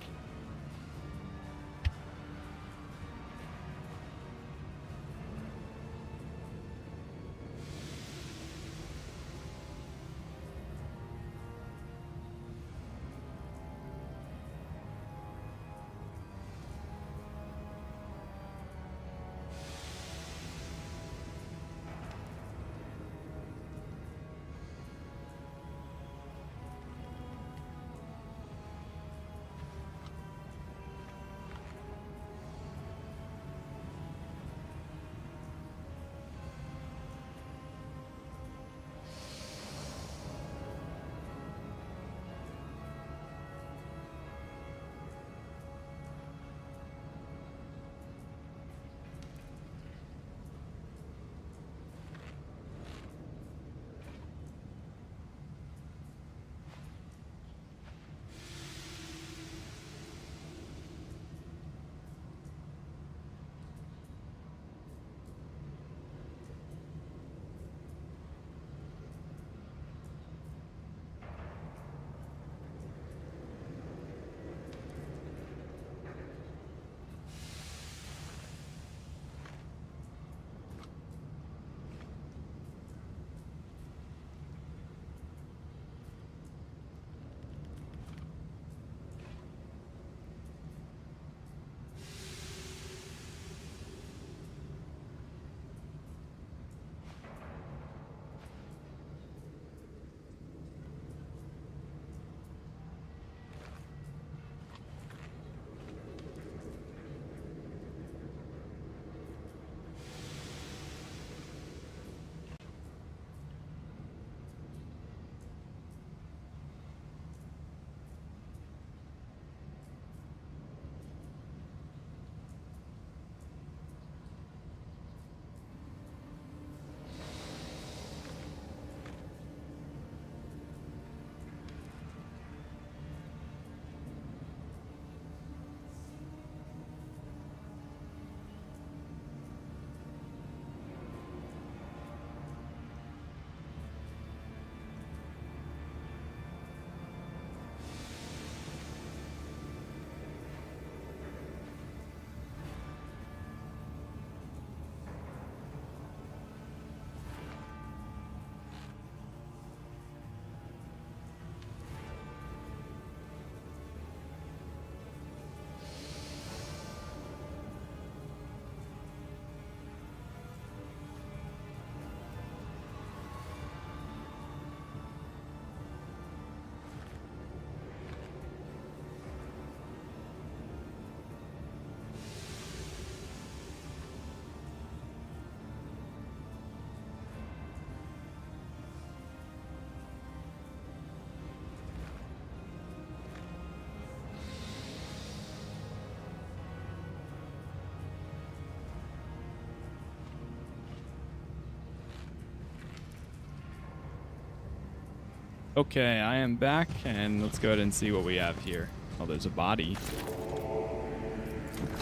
Okay, I am back, and let's go ahead and see what we have here. Oh, there's a body.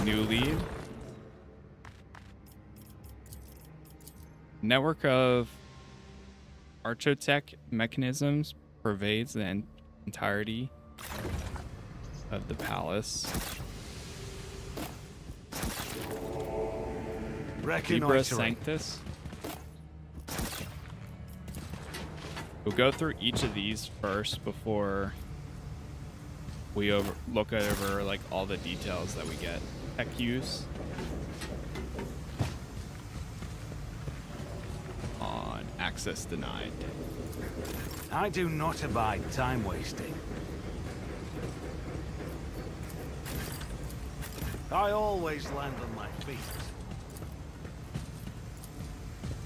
New lead. Network of archotech mechanisms pervades the entirety of the palace. Libra Reconnoitering. Sanctus. We'll go through each of these first before we look over like all the details that we get. Tech use. On access denied. I do not abide time wasting. I always land on my feet.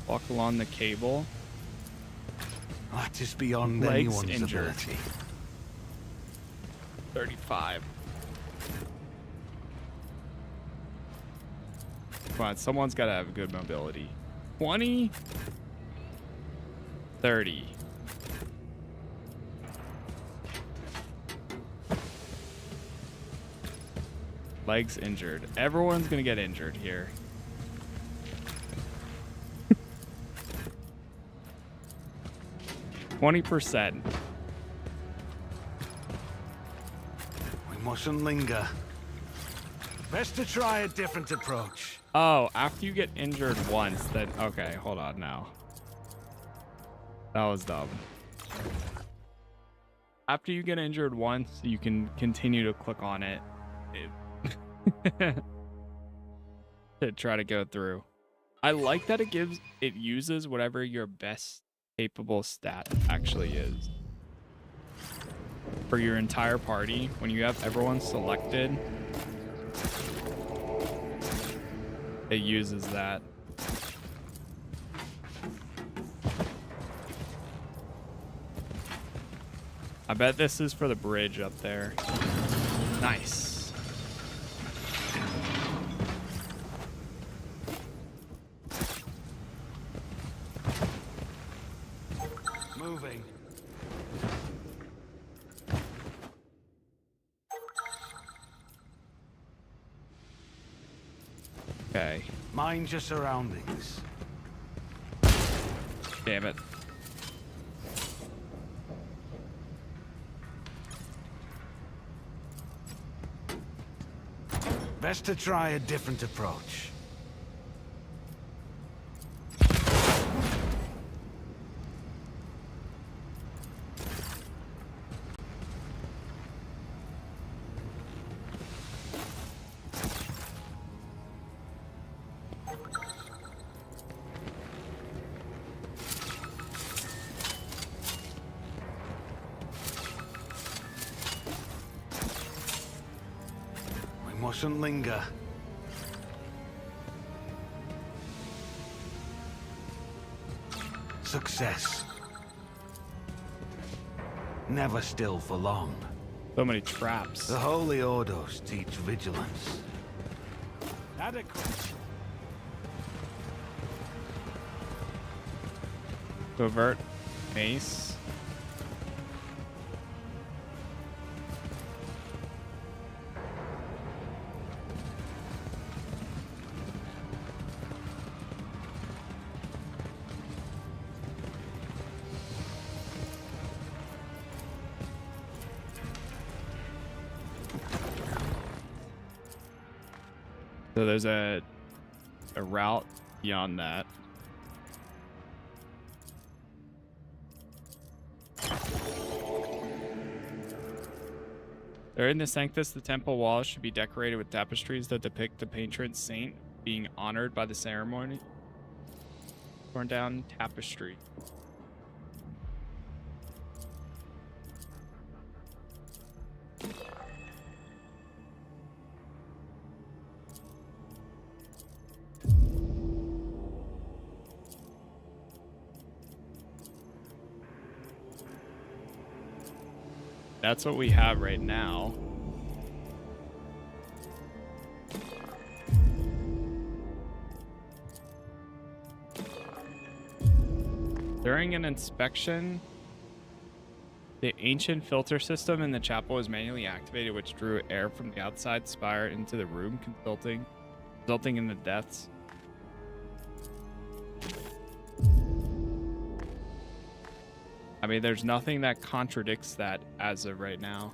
Walk along the cable. That is beyond Legs anyone's injured. ability. 35. Come on, someone's got to have good mobility. 20. 30. Legs injured. Everyone's going to get injured here. %. We mustn't linger. Best to try a different approach. Oh, after you get injured once, then okay, hold on now. That was dumb. After you get injured once, you can continue to click on it to try to go through. I like that it uses whatever your best capable stat actually is. For your entire party, when you have everyone selected, it uses that. I bet this is for the bridge up there. Nice. Moving. Okay. Mind your surroundings. Damn it. Best to try a different approach. Mustn't linger. Success. Never still for long. So many traps. The Holy Ordos teach vigilance. Adequate. Covert mace. So there's a route beyond that. During the Sanctus, the temple walls should be decorated with tapestries that depict the patron saint being honored by the ceremony. Torn down tapestry. That's what we have right now. During an inspection, The ancient filter system in the chapel was manually activated, which drew air from the outside spire into the room, resulting in the deaths. I mean, there's nothing that contradicts that as of right now.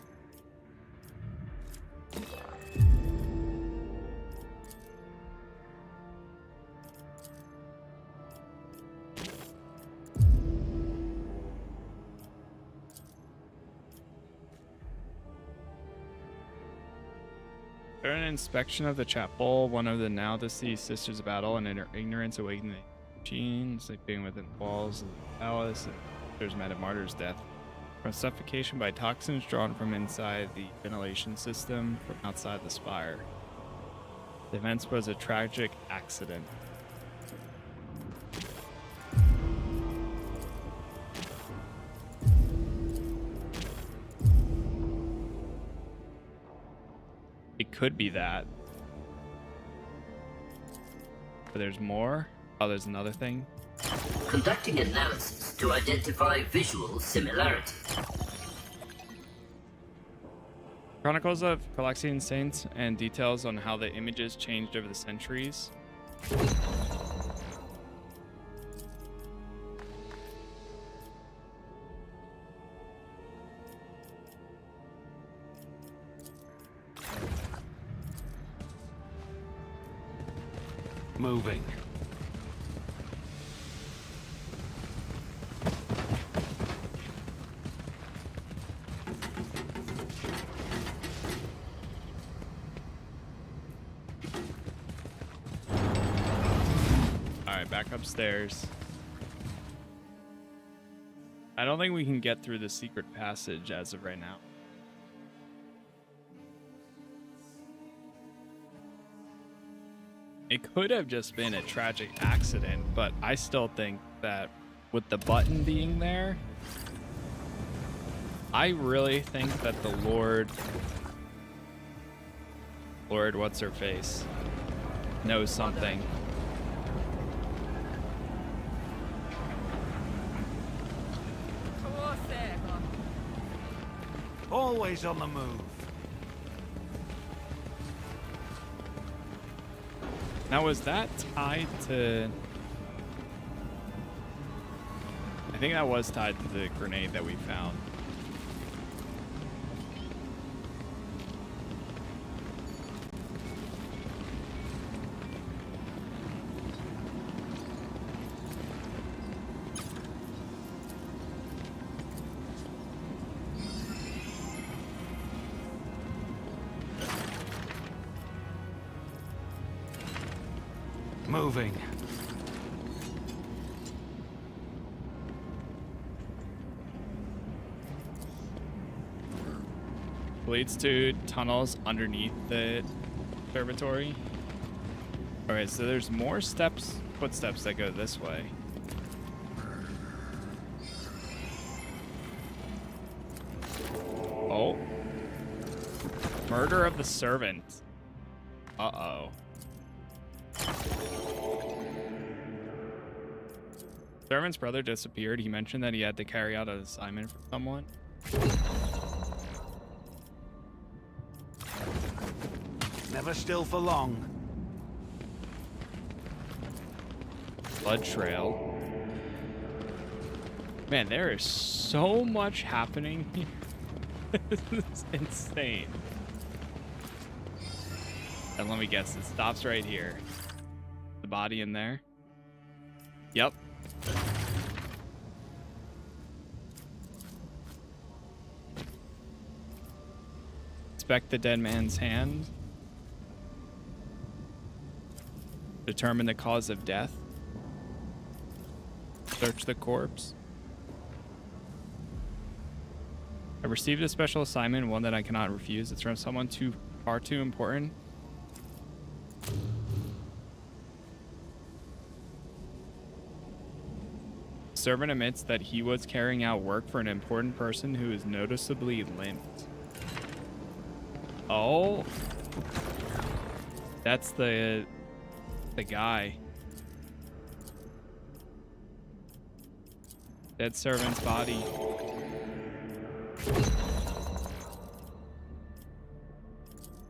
During an inspection of the chapel, one of the now deceased sisters of battle and in her ignorance awakened the machine, sleeping within the walls of the palace, and there's met a martyr's death from suffocation by toxins drawn from inside the ventilation system from outside the spire. The event was a tragic accident. It could be that. But there's more. Oh, there's another thing. Conducting analysis to identify visual similarity. Chronicles of Calexian Saints and details on how the images changed over the centuries. Moving. Alright, back upstairs. I don't think we can get through the secret passage as of right now. It could have just been a tragic accident, but I still think that with the button being there, I really think that the Lord what's her face, knows something. Always on the move. Now, was that tied to... I think that was tied to the grenade that we found. Moving. Leads to tunnels underneath the observatory. Alright, so there's more footsteps that go this way. Oh. Murder of the servant. Uh-oh. Servant's brother disappeared. He mentioned that he had to carry out an assignment for someone. Never still for long. Blood trail. Man, there is so much happening here. This is insane. And let me guess, it stops right here. The body in there. Yep. Inspect the dead man's hand. Determine the cause of death. Search the corpse. I received a special assignment, one that I cannot refuse. It's from someone far too important. Servant admits that he was carrying out work for an important person who is noticeably limped. Oh. That's the guy. Dead servant's body.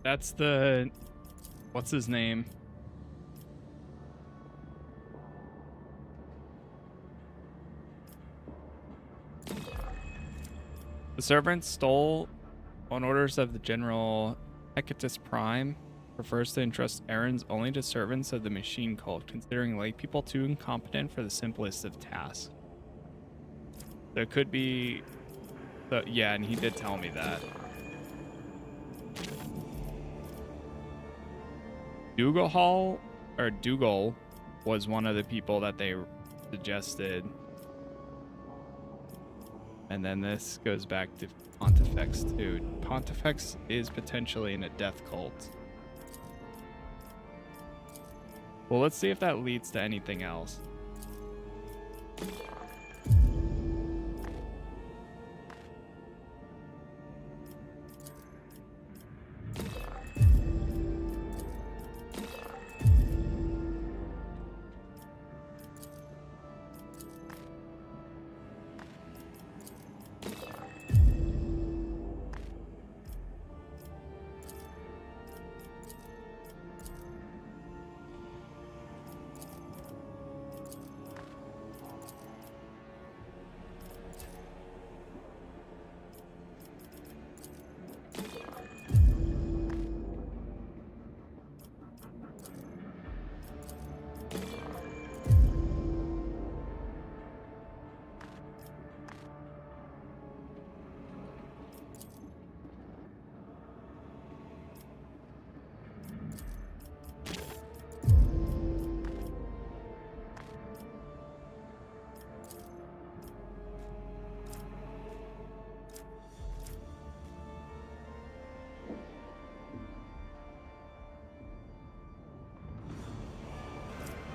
That's the... What's his name? The servant stole on orders of the General Hecatus Prime. Prefers to entrust errands only to servants of the machine cult, considering lay people too incompetent for the simplest of tasks. There could be... yeah, and he did tell me that. Dougal was one of the people that they suggested. And then this goes back to Pontifex too. Pontifex is potentially in a death cult. Well, let's see if that leads to anything else.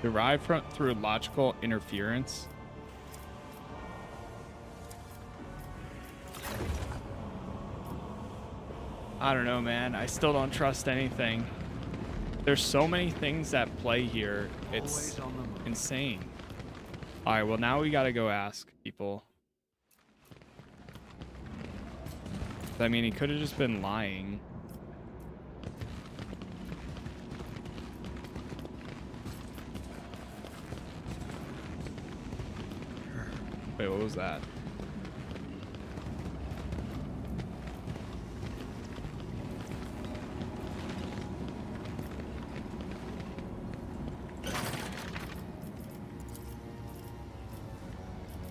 Derived through logical interference. I don't know, man. I still don't trust anything. There's so many things at play here. It's insane. All right, well, now we gotta go ask people. I mean, he could have just been lying. Wait, what was that?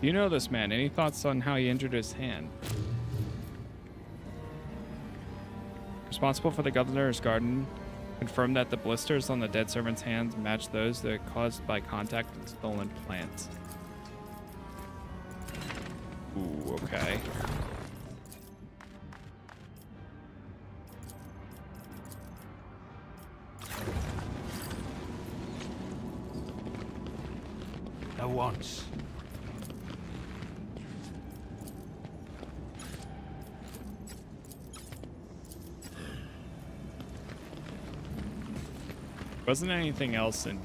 Do you know this man? Any thoughts on how he injured his hand? Responsible for the governor's garden confirmed that the blisters on the dead servant's hands match those that are caused by contact with stolen plants. Ooh, okay. At once. Wasn't anything else in...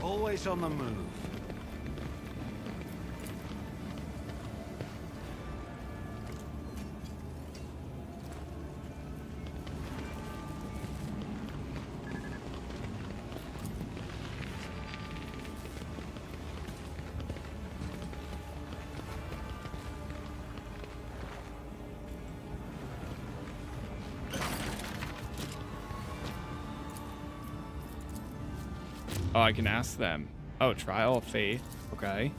Always on the move. Oh, I can ask them. Oh, trial of faith. Okay.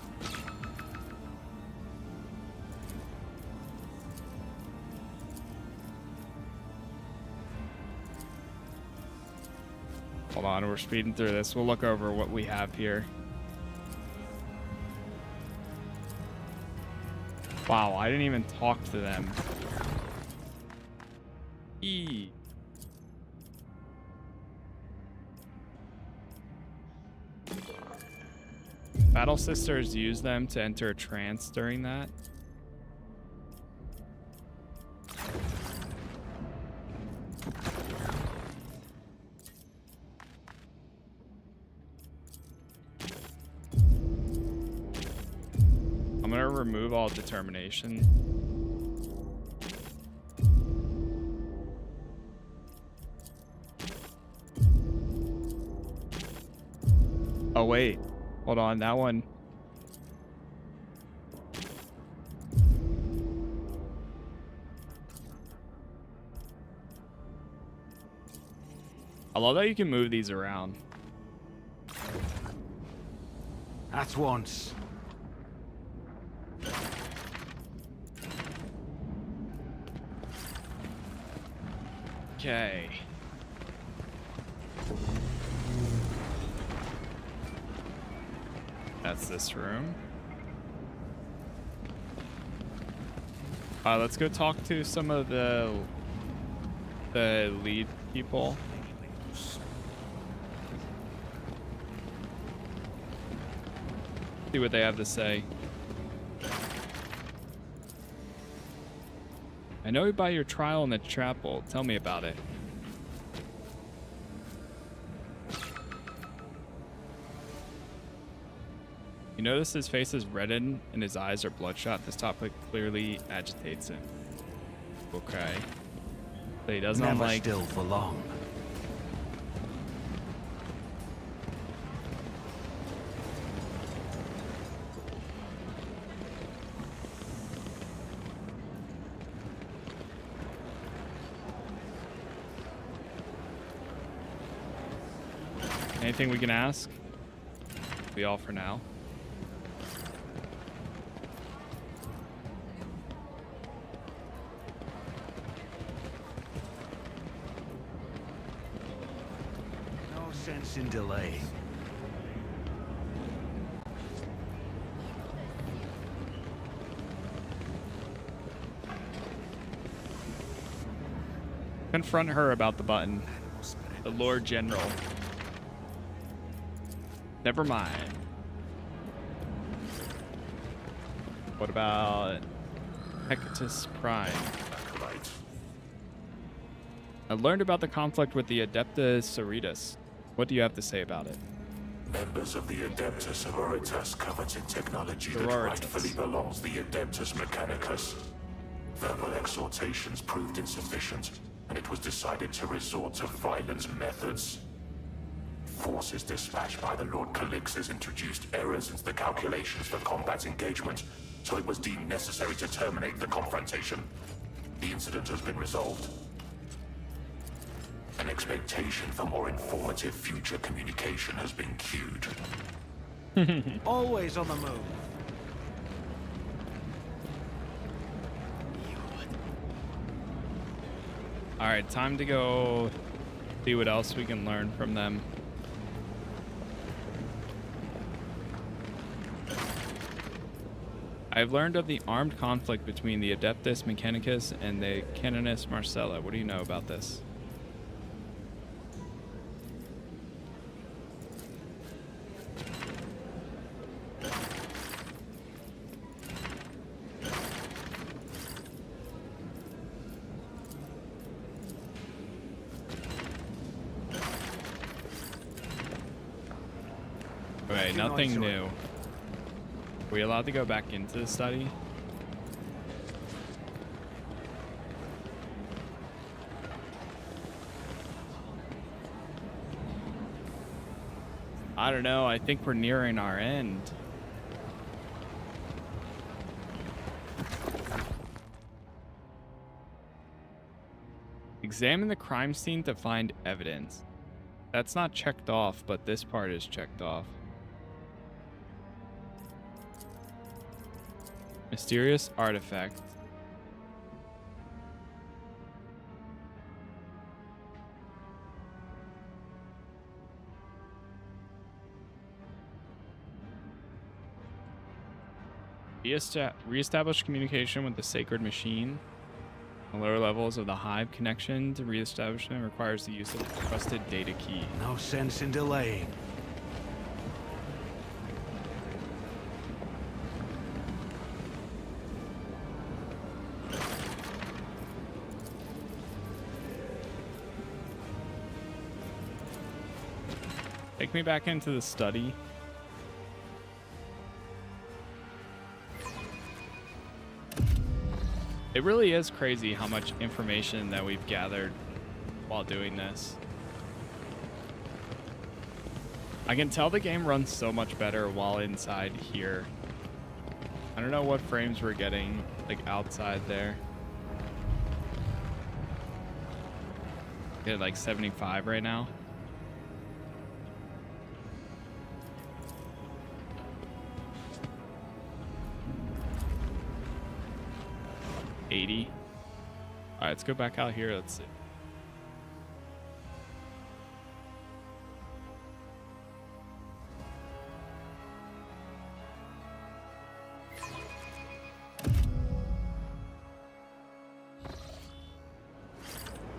Hold on, we're speeding through this. We'll look over what we have here. Wow, I didn't even talk to them. Eee. Battle Sisters use them to enter a trance during that. I'm gonna remove all determination. Oh wait, hold on, that one. I love that you can move these around. At once. Okay. That's this room. Let's go talk to some of the lead people. See what they have to say. I know about your trial in the chapel. Tell me about it. You notice his face is reddened and his eyes are bloodshot. This topic clearly agitates him. Okay. So he doesn't Never like... still for long. Anything we can ask? Be all for now. No sense in delaying. Confront her about the button. The Lord General. Never mind. What about Hecatus Prime? Acolyte. I learned about the conflict with the Adeptus Sororitas. What do you have to say about it? Members of the Adeptus Sororitas coveted technology that Sororitas. rightfully belongs to the Adeptus Mechanicus. Verbal exhortations proved insufficient, and it was decided to resort to violent methods. Forces dispatched by the Lord Calixus introduced errors into the calculations for combat engagement, so it was deemed necessary to terminate the confrontation. The incident has been resolved. An expectation for more informative future communication has been queued. Always on the move. Alright, time to go see what else we can learn from them. I've learned of the armed conflict between the Adeptus Mechanicus and the Canoness Marcella. What do you know about this? Okay, nothing new. Are we allowed to go back into the study? I don't know. I think we're nearing our end. Examine the crime scene to find evidence. That's not checked off, but this part is checked off. Mysterious artifact. Reestablish communication with the sacred machine. The lower levels of the hive connection to reestablishment requires the use of a trusted data key. No sense in delaying. take me back into the study. It really is crazy how much information that we've gathered while doing this. I can tell the game runs so much better while inside here. I don't know what frames we're getting, like, outside there. Get like 75 right now. All right, let's go back out here. Let's see.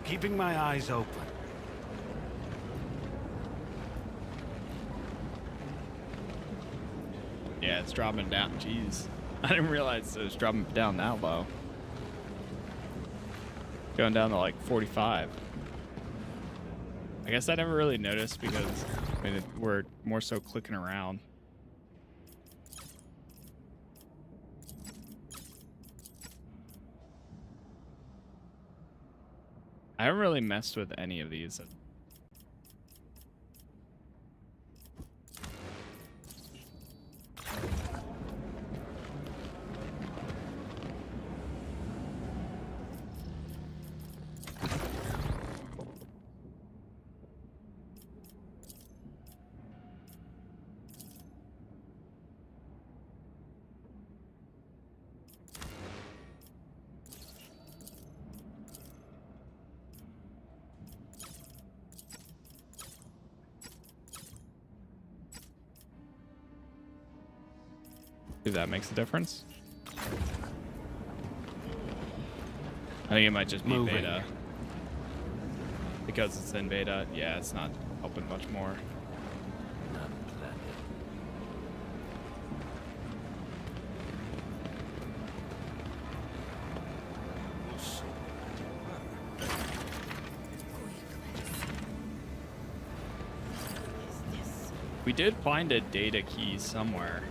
Keeping my eyes open. Yeah, it's dropping down. Jeez. I didn't realize it was dropping down that low. Going down to like 45. I guess I never really noticed because I mean, we're more so clicking around. I haven't really messed with any of these. If that makes a difference. I think it might just be beta. Because it's in beta, yeah, it's not helping much more. We did find a data key somewhere.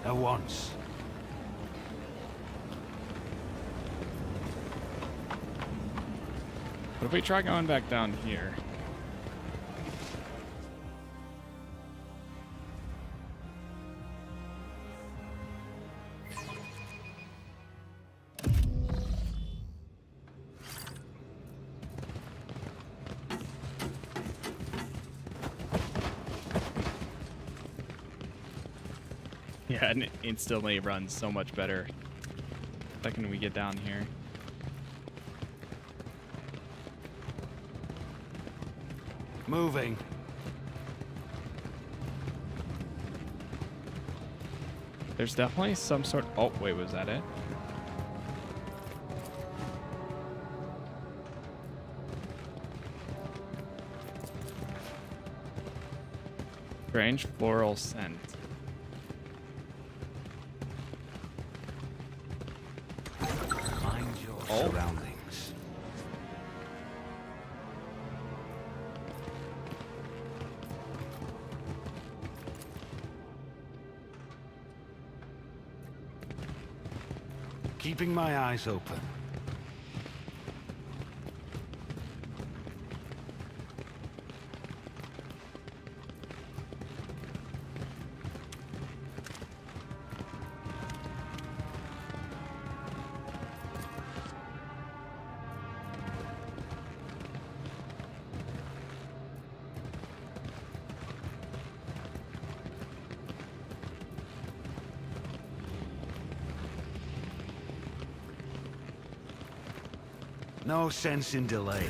At once. What if we try going back down here? Yeah, and it instantly runs so much better. The second we get down here. Moving. There's definitely some sort. Oh, wait, was that it? Strange floral scent. Mind your surroundings. Keeping my eyes open. No sense in delay.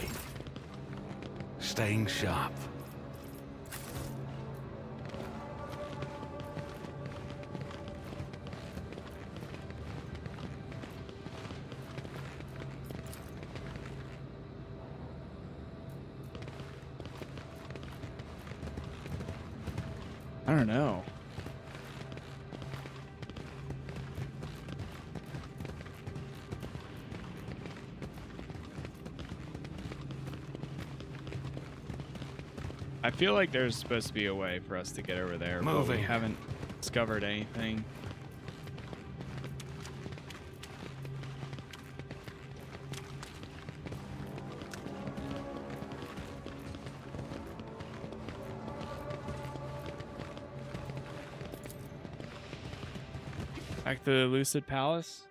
Staying sharp. don't know. I feel like there's supposed to be a way for us to get over there, but we Moving. haven't discovered anything. Back to the Lucid Palace.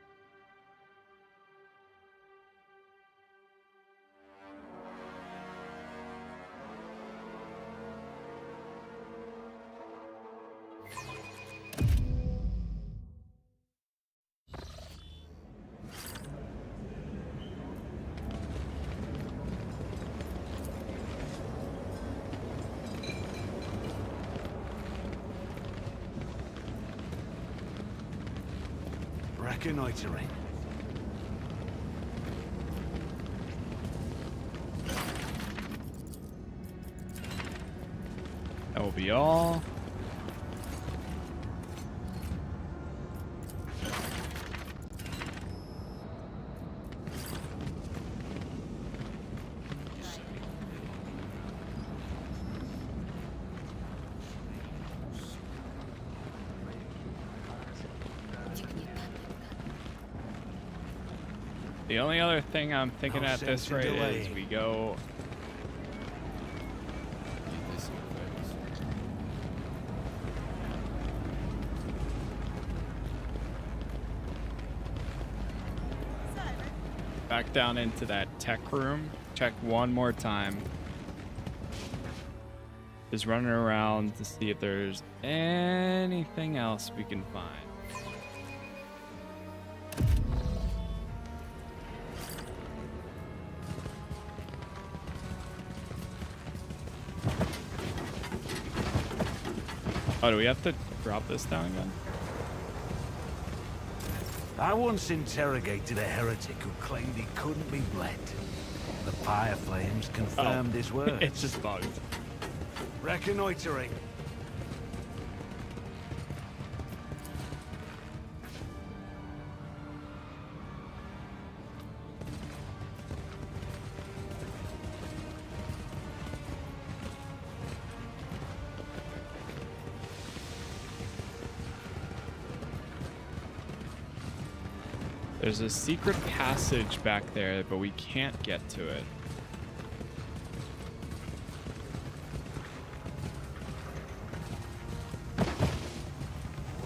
Reconnoitering. That will be all. The only other thing I'm thinking No at this sense in rate is delaying. we go. Back down into that tech room. Check one more time. Just running around to see if there's anything else we can find. Oh, do we have to drop this down again? I once interrogated a heretic who claimed he couldn't be bled. The fire flames confirmed his words. It's just bugged. Reconnoitering. There's a secret passage back there, but we can't get to it.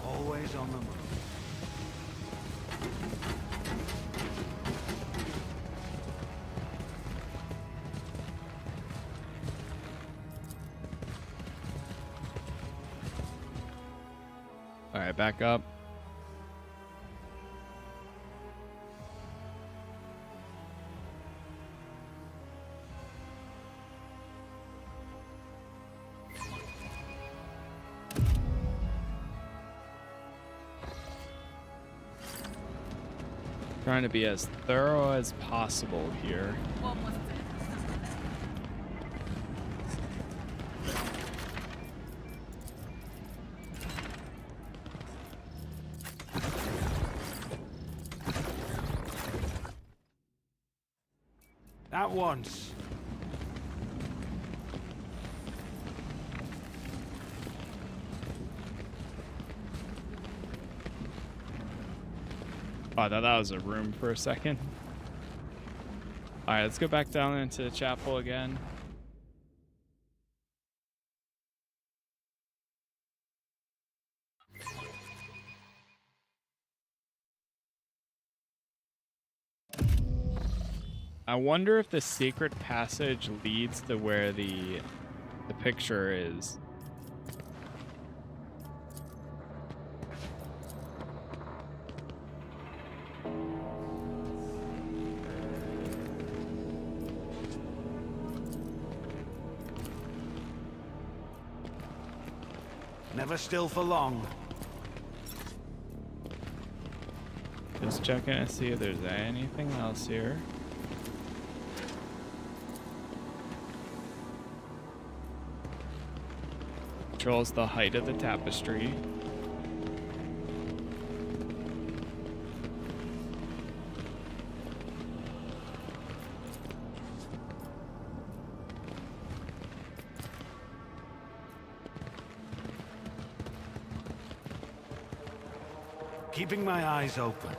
Always on the move. All right, back up. Trying to be as thorough as possible here. At once. Oh, I thought that was a room for a second. All right, let's go back down into the chapel again. I wonder if the secret passage leads to where the picture is. Never still for long. Just checking to see if there's anything else here. controls the height of the tapestry. Keeping my eyes open.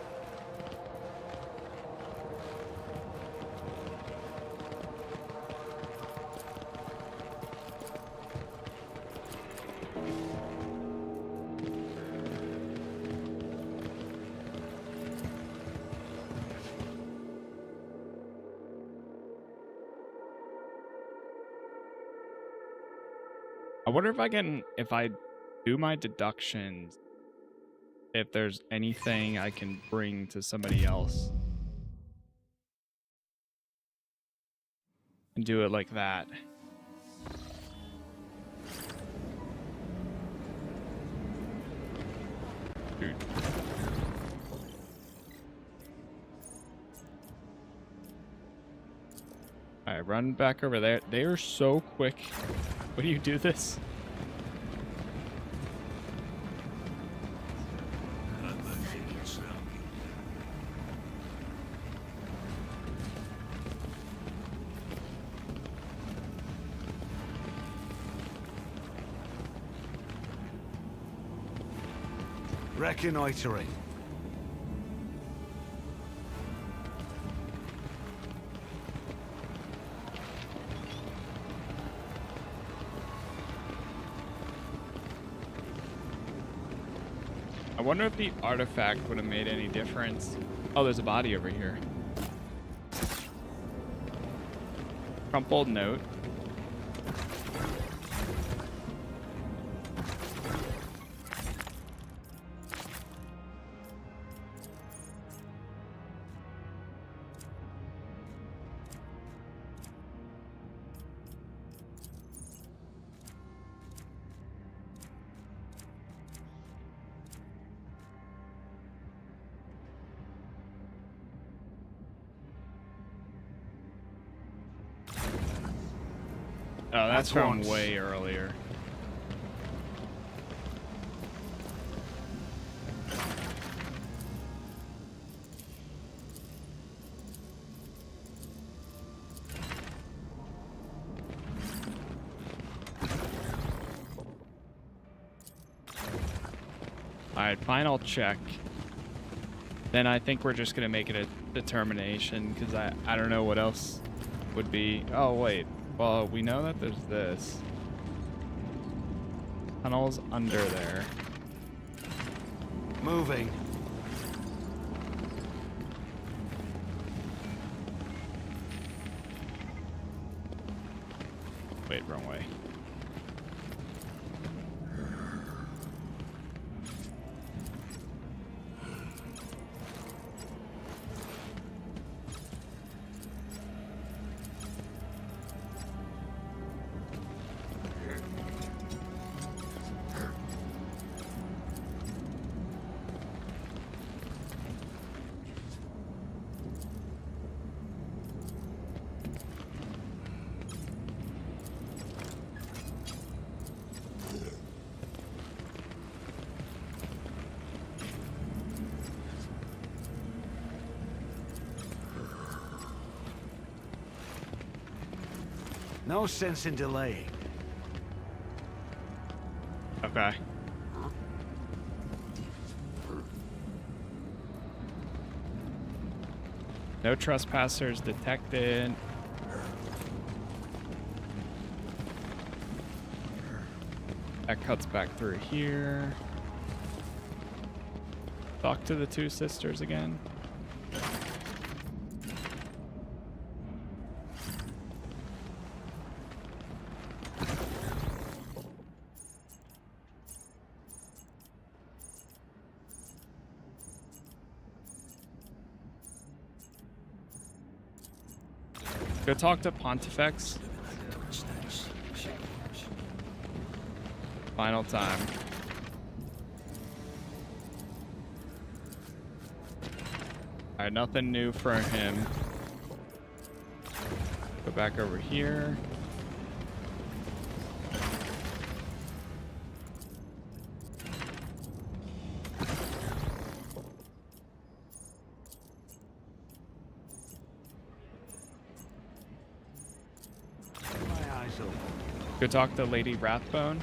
I wonder if I do my deductions, if there's anything I can bring to somebody else. And do it like that. Dude. Alright, run back over there. They are so quick. When you do this? Reconnoitering. I wonder if the artifact would have made any difference. Oh, there's a body over here. Crumpled note. Oh, that's from once. way earlier. Alright, final check. Then I think we're just gonna make it a determination, because I don't know what else would be. Oh, wait. Well, we know that there's this. Tunnel's under there. Moving. Wait, wrong way. No sense in delaying. Okay. No trespassers detected. That cuts back through here. Talk to the two sisters again. Go talk to Pontifex. Final time. Alright, nothing new for him. Go back over here. Go talk to Lady Rathbone.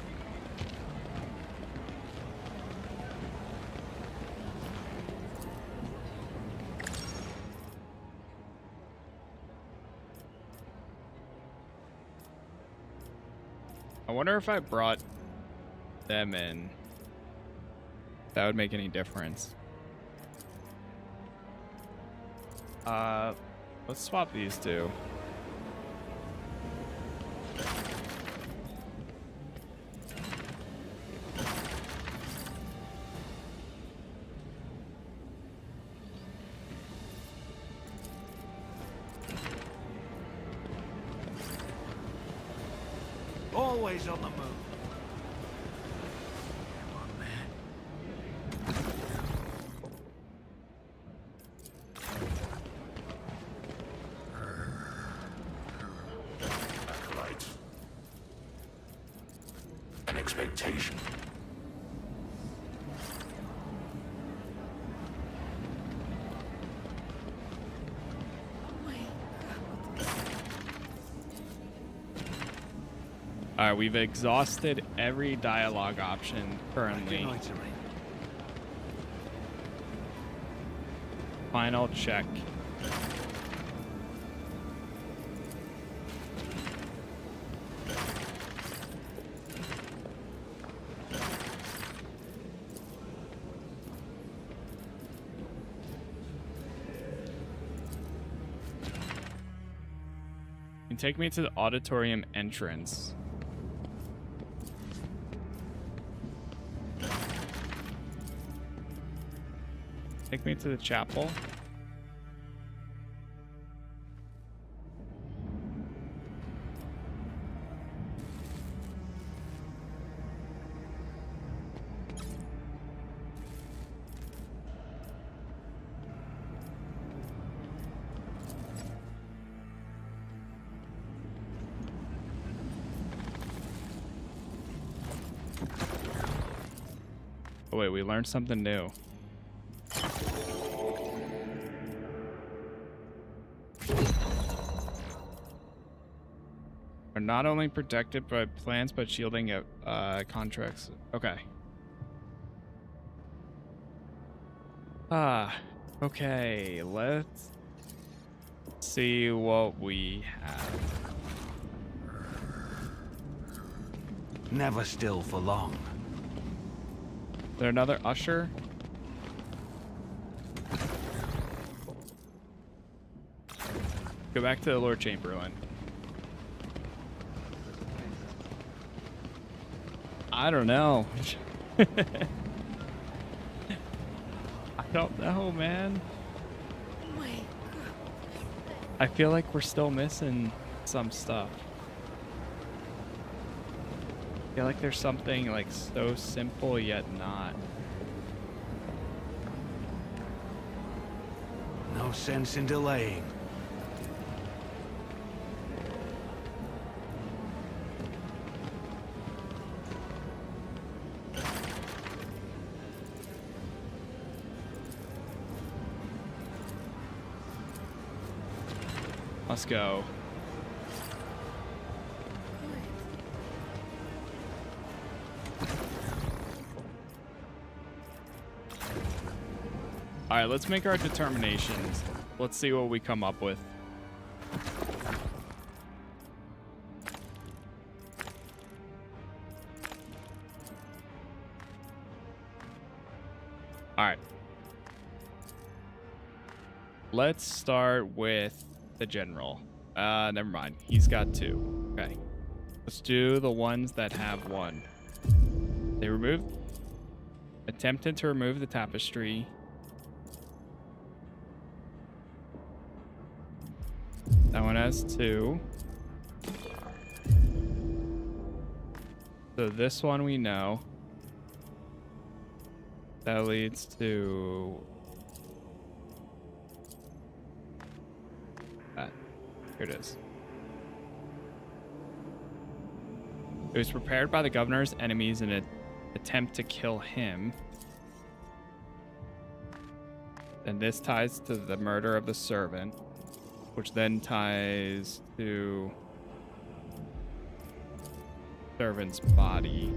I wonder if I brought them in, if that would make any difference. Let's swap these two. Always on the move. Acolyte. An expectation. Alright, we've exhausted every dialogue option currently. Reconnoitering. Final check. You can take me to the auditorium entrance. Take me to the chapel. Oh wait, we learned something new. Are not only protected by plans, but shielding contracts. Okay. Okay. Let's see what we have. Never still for long. Is there another usher? Go back to the Lord Chamberlain. I don't know. I don't know, man. I feel like we're still missing some stuff. I feel like there's something like so simple yet not. No sense in delaying. Let's go. All right, let's make our determinations. Let's see what we come up with. All right. Let's start with the general. Never mind. He's got 2. Okay. Let's do the ones that have 1. They attempted to remove the tapestry. That one has 2. So this one we know. That leads to that. Here it is. It was prepared by the governor's enemies in an attempt to kill him. And this ties to the murder of the servant, which then ties to servant's body.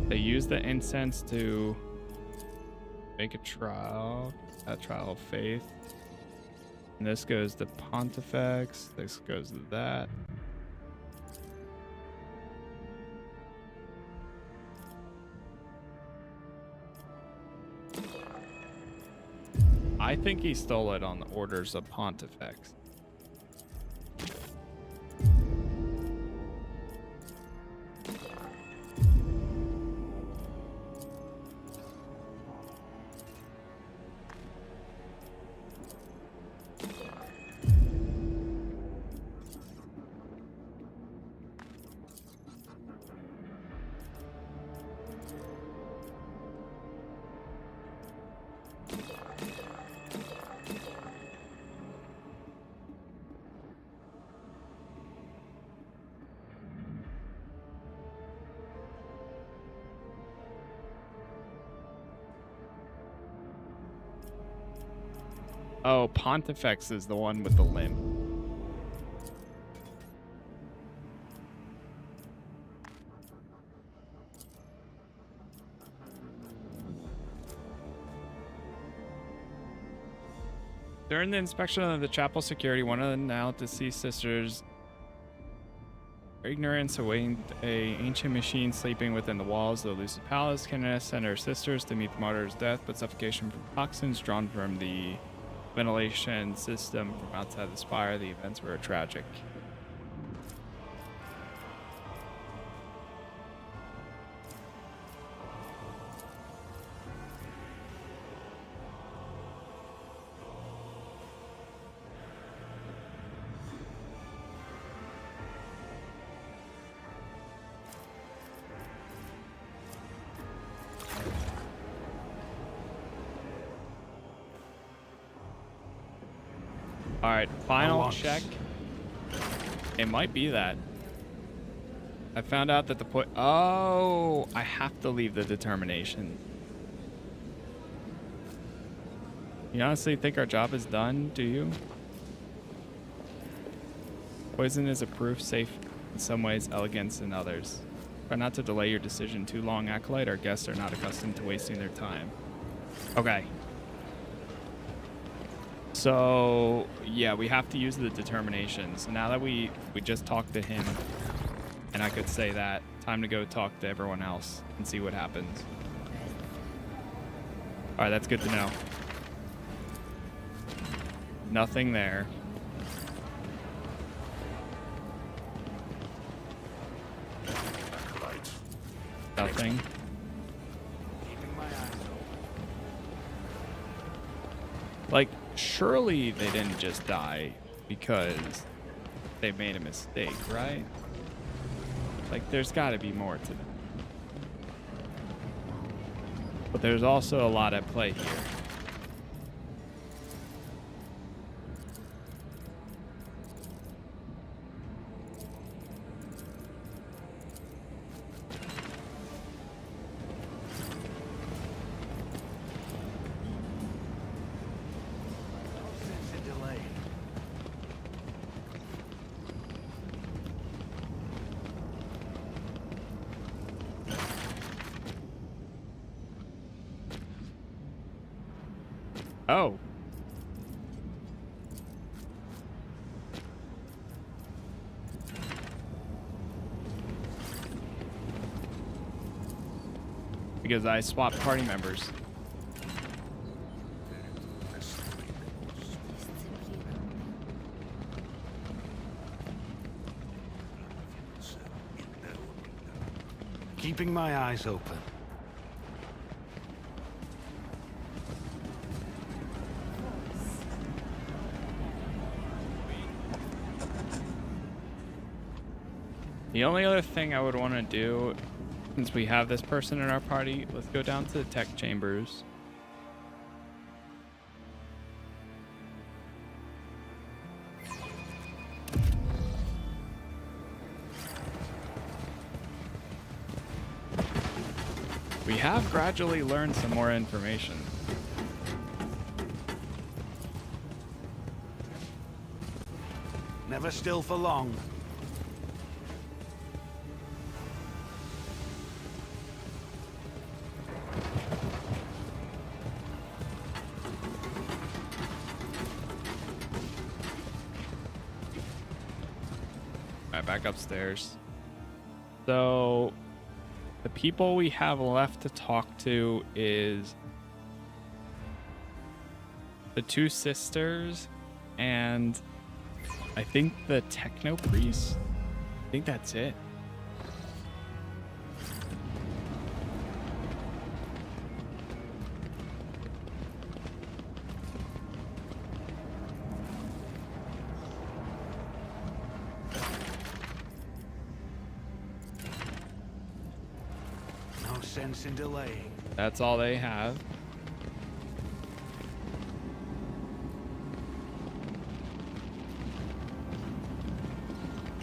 They use the incense to make a trial of faith. And this goes to Pontifex. This goes to that. I think he stole it on the orders of Pontifex. Oh, Pontifex is the one with the limb. During the inspection of the chapel security, one of the now deceased sisters, ignorance awaiting a ancient machine sleeping within the walls of the Lucid Palace, Candace sent her sisters to meet the martyr's death, but suffocation from toxins drawn from the ventilation system from outside the spire. The events were tragic. All right, final check. It might be that. I found out that the oh, I have to leave the determination. You honestly think our job is done, do you? Poison is a proof, safe in some ways, elegance in others. Try not to delay your decision too long, Acolyte. Our guests are not accustomed to wasting their time. Okay. So, yeah, we have to use the determination. So now that we just talked to him, and I could say that, time to go talk to everyone else and see what happens. All right, that's good to know. Nothing there. Nothing. Like, surely they didn't just die because they made a mistake, right? Like, there's got to be more to them. But there's also a lot at play here. Oh. Because I swapped party members. Keeping my eyes open. The only other thing I would want to do, since we have this person in our party, let's go down to the tech chambers. We have gradually learned some more information. Never still for long. back upstairs. So the people we have left to talk to is the two sisters and I think the techno priest. I think that's it. No sense in delaying. That's all they have.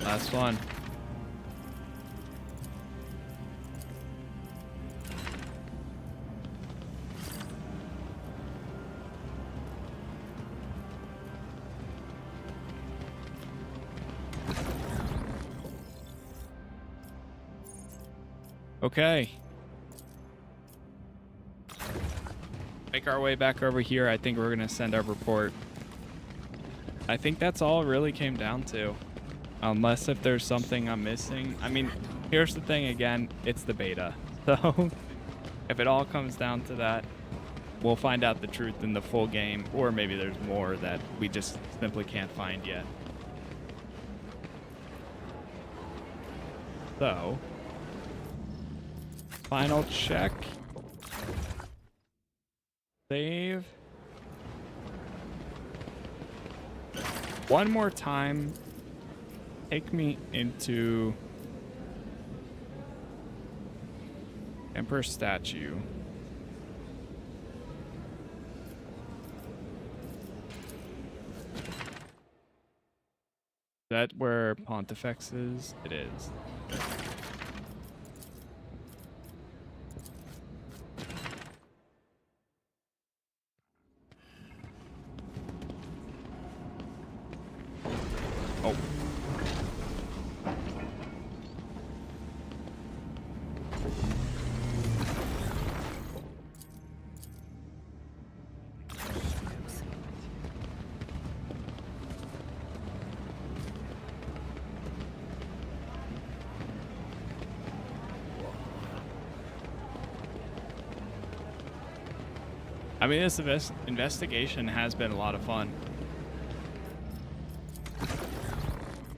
Last one. Okay. Make our way back over here. I think we're gonna send our report. I think that's all it really came down to. Unless if there's something I'm missing. I mean, here's the thing again, it's the beta. So if it all comes down to that, we'll find out the truth in the full game, or maybe there's more that we just simply can't find yet. So, final check. Save. One more time. Take me into Emperor statue. Is that where Pontifex is? It is. Oh. I mean, this investigation has been a lot of fun.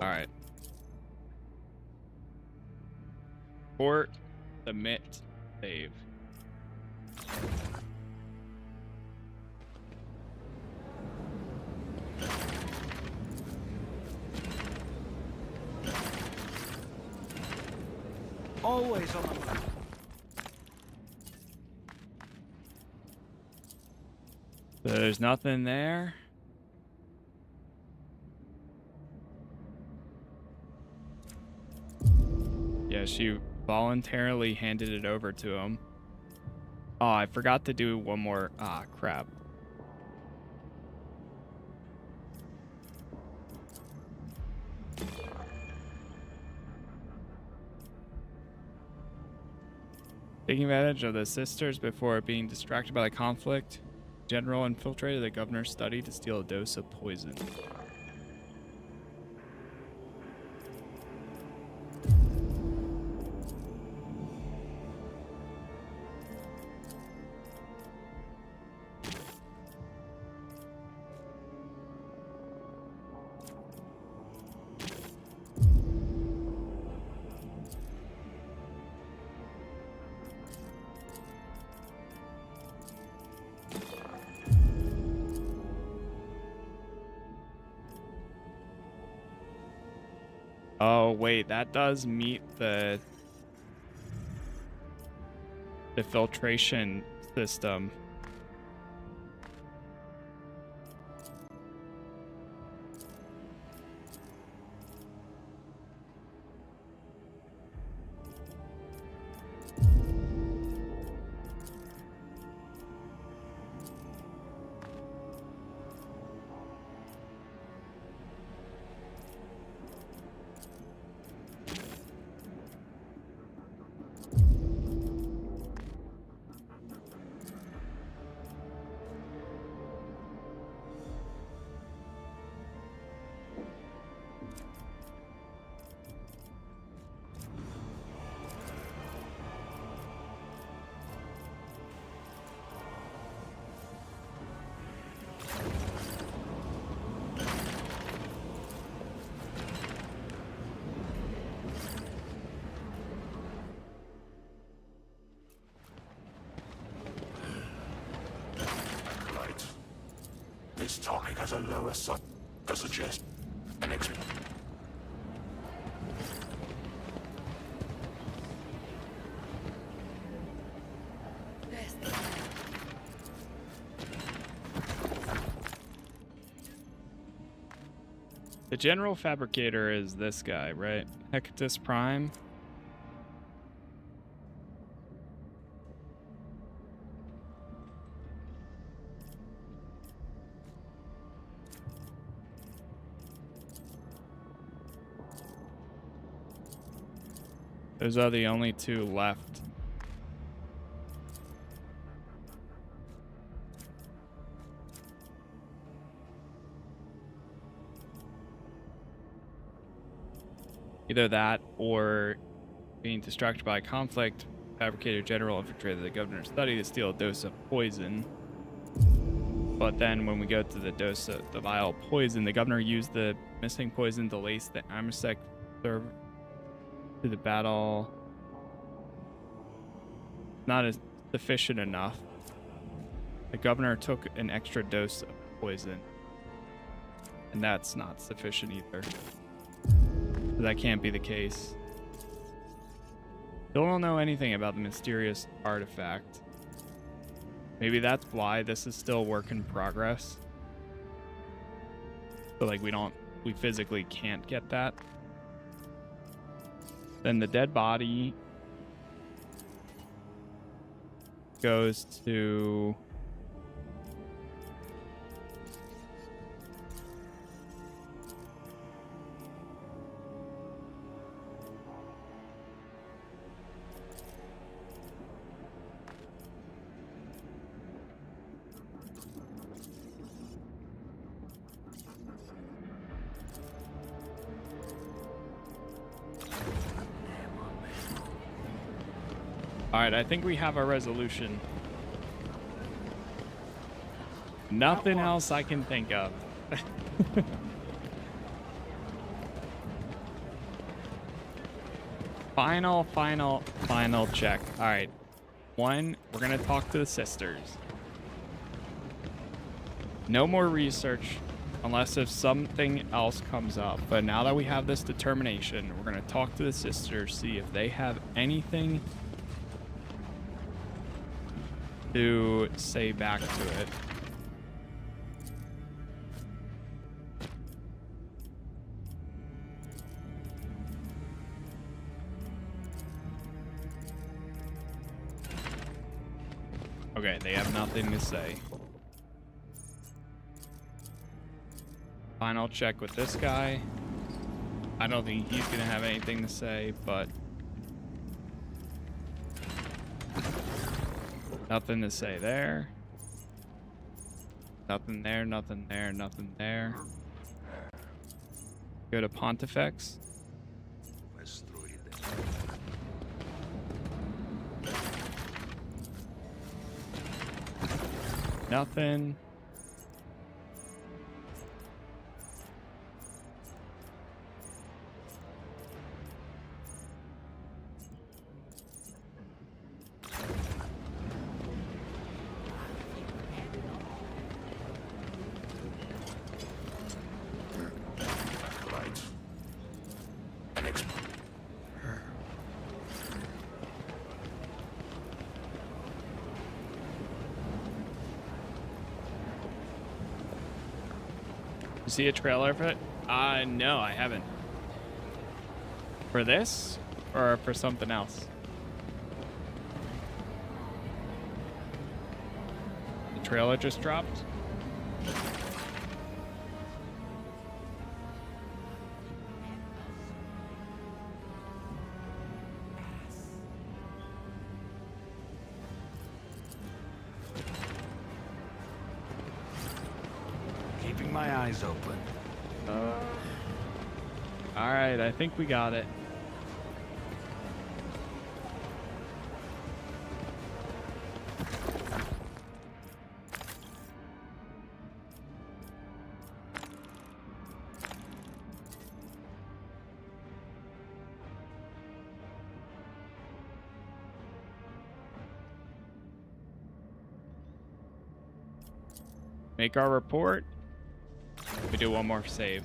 All right. Port, submit, save. Always on the move. So there's nothing there. Yeah, she voluntarily handed it over to him. Oh, I forgot to do one more. Ah, crap. Taking advantage of the sisters before being distracted by the conflict, General infiltrated the governor's study to steal a dose of poison. Oh, wait, that does meet the filtration system. This topic has a lower side. I suggest an The general fabricator is this guy, right? Hecatus Prime. Those are the only two left. Either that or being distracted by conflict, fabricator general infiltrated the governor's study to steal a dose of poison. But then when we go to the dose of the vial of poison, the governor used the missing poison to lace the Amasec serve to the battle. Not as sufficient enough. The governor took an extra dose of poison, and that's not sufficient either. That can't be the case. Still don't know anything about the mysterious artifact. Maybe that's why this is still work in progress. But like we physically can't get that. Then the dead body goes to Alright, I think we have our resolution. Nothing else I can think of. Final check. Alright. One, we're gonna talk to the sisters. No more research unless if something else comes up. But now that we have this determination, we're gonna talk to the sisters, see if they have anything to say back to it. Okay, they have nothing to say. Final check with this guy. I don't think he's gonna have anything to say, but nothing to say there. Nothing there, nothing there, nothing there. Go to Pontifex. Nothing. You see a trailer for it? No, I haven't. For this or for something else? The trailer just dropped? Keeping my eyes open. All right, I think we got it. Make our report. We do one more save.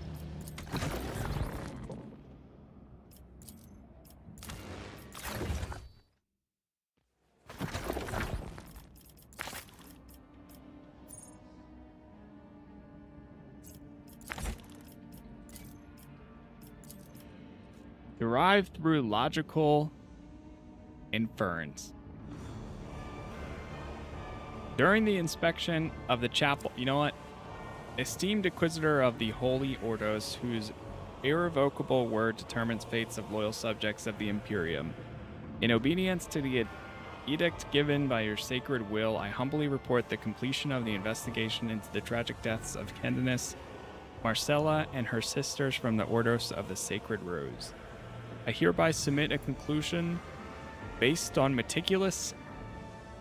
Derive through logical inference. During the inspection of the chapel, you know what? Esteemed Inquisitor of the Holy Ordos, whose irrevocable word determines fates of loyal subjects of the Imperium. In obedience to the edict given by your sacred will, I humbly report the completion of the investigation into the tragic deaths of Candace, Marcella, and her sisters from the Ordos of the Sacred Rose. I hereby submit a conclusion based on meticulous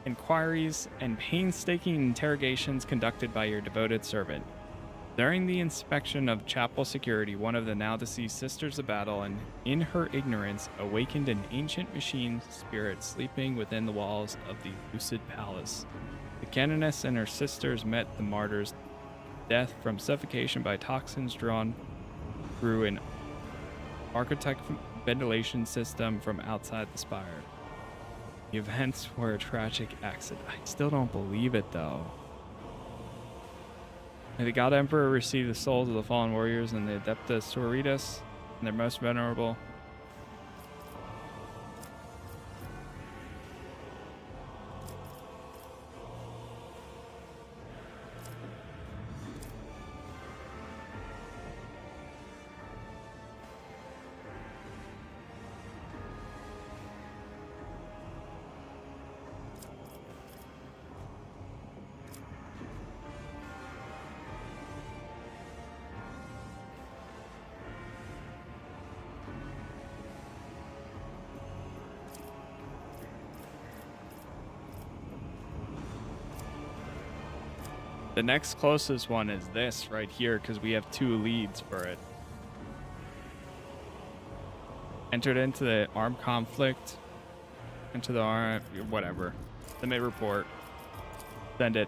inquiries and painstaking interrogations conducted by your devoted servant. During the inspection of chapel security, one of the now deceased sisters of battle, and in her ignorance, awakened an ancient machine spirit sleeping within the walls of the Lucid Palace. The canoness and her sisters met the martyr's death from suffocation by toxins drawn through an architect ventilation system from outside the spire. The events were a tragic accident. I still don't believe it, though. May the God Emperor receive the souls of the fallen warriors and the Adeptus Sororitas and their most venerable. The next closest one is this right here because we have 2 leads for it. Entered into the armed conflict. Into the arm, whatever. Submit report. Send it.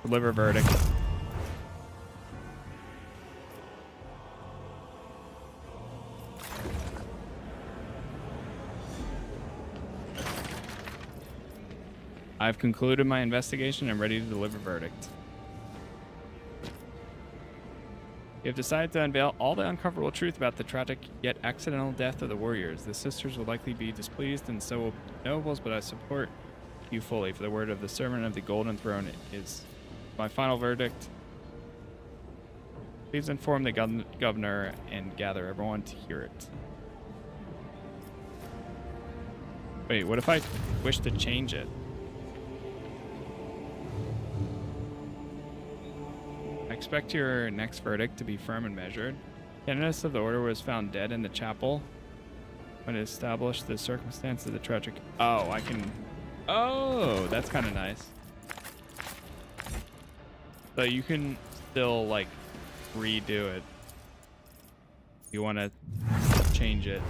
Deliver verdict. I've concluded my investigation and ready to deliver verdict. You have decided to unveil all the uncomfortable truth about the tragic yet accidental death of the warriors. The sisters will likely be displeased, and so will nobles, but I support you fully. For the word of the servant of the Golden Throne is my final verdict. Please inform the governor and gather everyone to hear it. Wait, what if I wish to change it? I expect your next verdict to be firm and measured. Canoness of the order was found dead in the chapel when it established the circumstance of the tragic. Oh, I can. Oh, that's kind of nice. So you can still like redo it. You want to change it.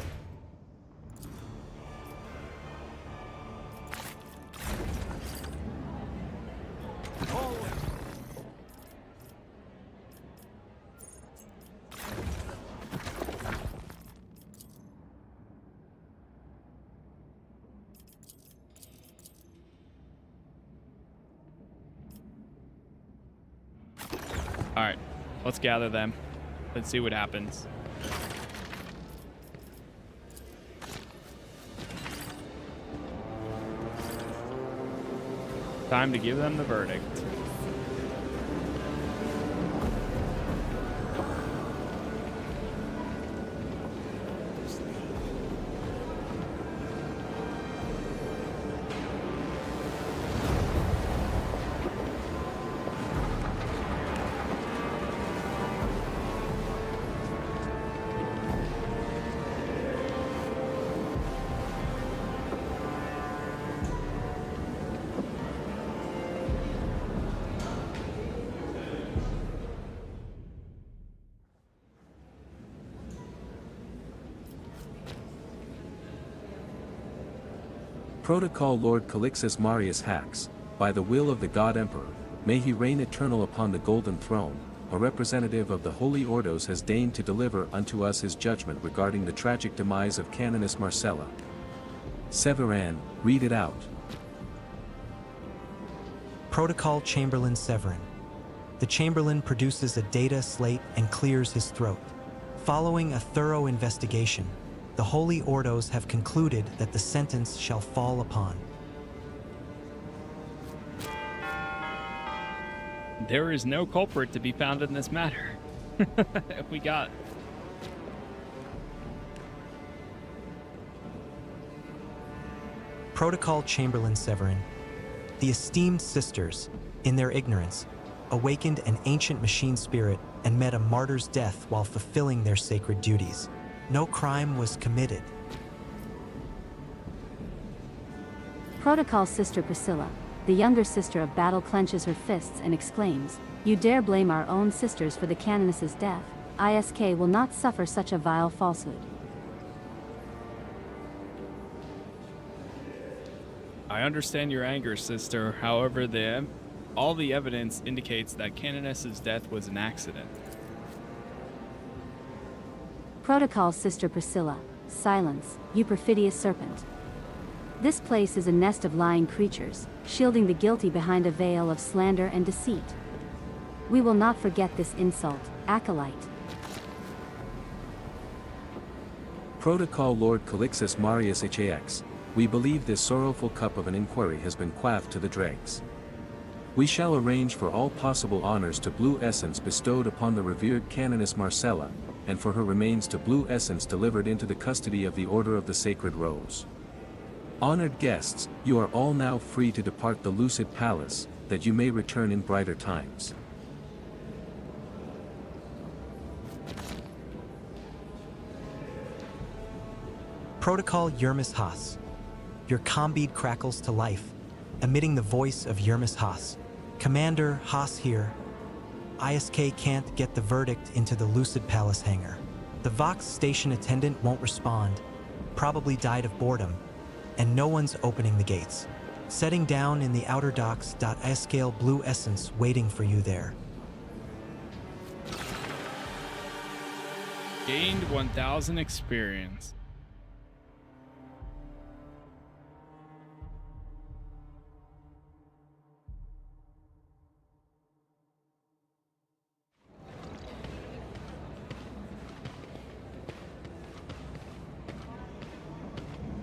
Alright, let's gather them. Let's see what happens. Time to give them the verdict. Protocol Lord Calixus Marius Hax, by the will of the God Emperor, may he reign eternal upon the Golden Throne, a representative of the Holy Ordos has deigned to deliver unto us his judgment regarding the tragic demise of Canoness Marcella. Severan, read it out. Protocol Chamberlain Severin. The Chamberlain produces a data slate and clears his throat. Following a thorough investigation, the Holy Ordos have concluded that the sentence shall fall upon. There is no culprit to be found in this matter. If we got... Protocol Chamberlain Severin. The esteemed sisters, in their ignorance, awakened an ancient machine spirit and met a martyr's death while fulfilling their sacred duties. No crime was committed. Protocol Sister Priscilla. The younger sister of Battle clenches her fists and exclaims, "You dare blame our own sisters for the Canoness's death? ISK will not suffer such a vile falsehood." I understand your anger, sister. However, all the evidence indicates that Canoness's death was an accident. Protocol Sister Priscilla. Silence, you perfidious serpent. This place is a nest of lying creatures, shielding the guilty behind a veil of slander and deceit. We will not forget this insult, acolyte. Protocol Lord Calixus Marius HAX. We believe this sorrowful cup of an inquiry has been quaffed to the dregs. We shall arrange for all possible honors to blue essence bestowed upon the revered Canoness Marcella, and for her remains to blue essence delivered into the custody of the Order of the Sacred Rose. Honored guests, you are all now free to depart the Lucid Palace, that you may return in brighter times. Protocol Yermis Haas. Your combead crackles to life, emitting the voice of Yermis Haas. Commander Haas here. ISK can't get the verdict into the Lucid Palace hangar. The Vox station attendant won't respond, probably died of boredom, and no one's opening the gates. Setting down in the outer docks. Scale blue essence waiting for you there. Gained 1,000 experience.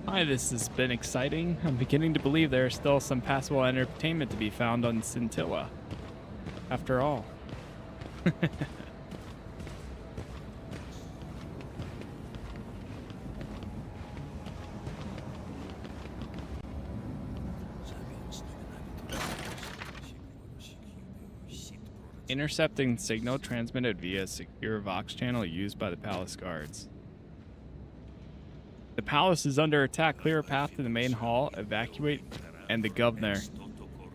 Hi, this has been exciting. I'm beginning to believe there is still some passable entertainment to be found on Scintilla. After all. Intercepting signal transmitted via secure Vox channel used by the palace guards. The palace is under attack. Clear a path to the main hall. Evacuate. And the governor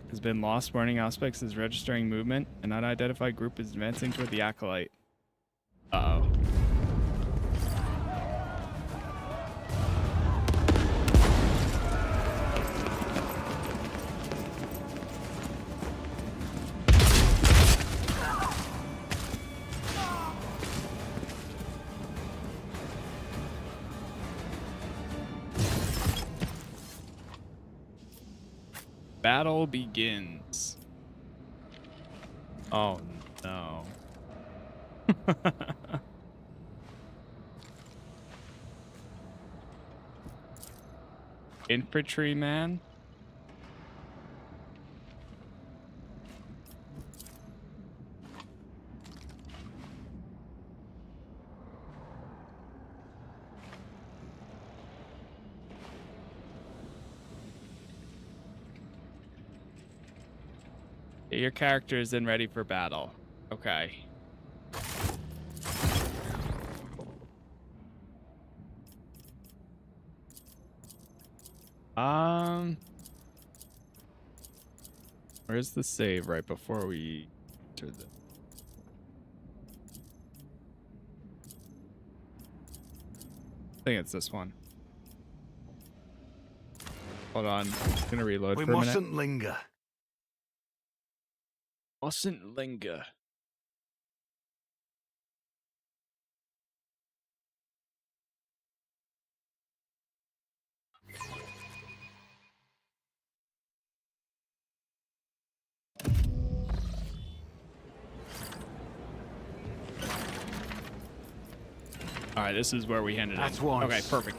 has been lost. Warning aspects is registering movement. An unidentified group is advancing toward the acolyte. Uh-oh. Battle begins. Oh no. Infantryman? Your character is then ready for battle. Okay. Where's the save right before we enter the... I think it's this one. Hold on. I'm gonna reload We for a minute. mustn't linger. Mustn't linger. All right, this is where we handed it. That's one. Okay, perfect.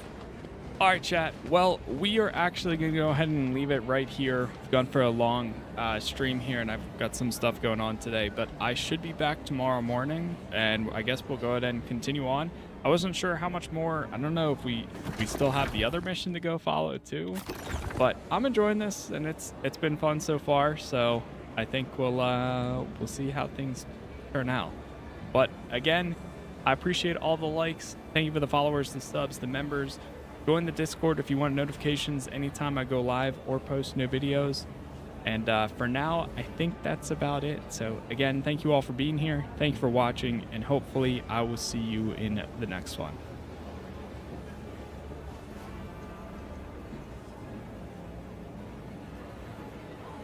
All right, chat. Well, we are actually going to go ahead and leave it right here. We've gone for a long stream here, and I've got some stuff going on today, but I should be back tomorrow morning, and I guess we'll go ahead and continue on. I wasn't sure how much more. I don't know if we still have the other mission to go follow too, but I'm enjoying this, and it's been fun so far. So I think we'll see how things turn out. But again, I appreciate all the likes. Thank you for the followers, the subs, the members. Join the Discord if you want notifications anytime I go live or post new videos. And for now, I think that's about it. So again, thank you all for being here. Thank you for watching, and hopefully I will see you in the next one.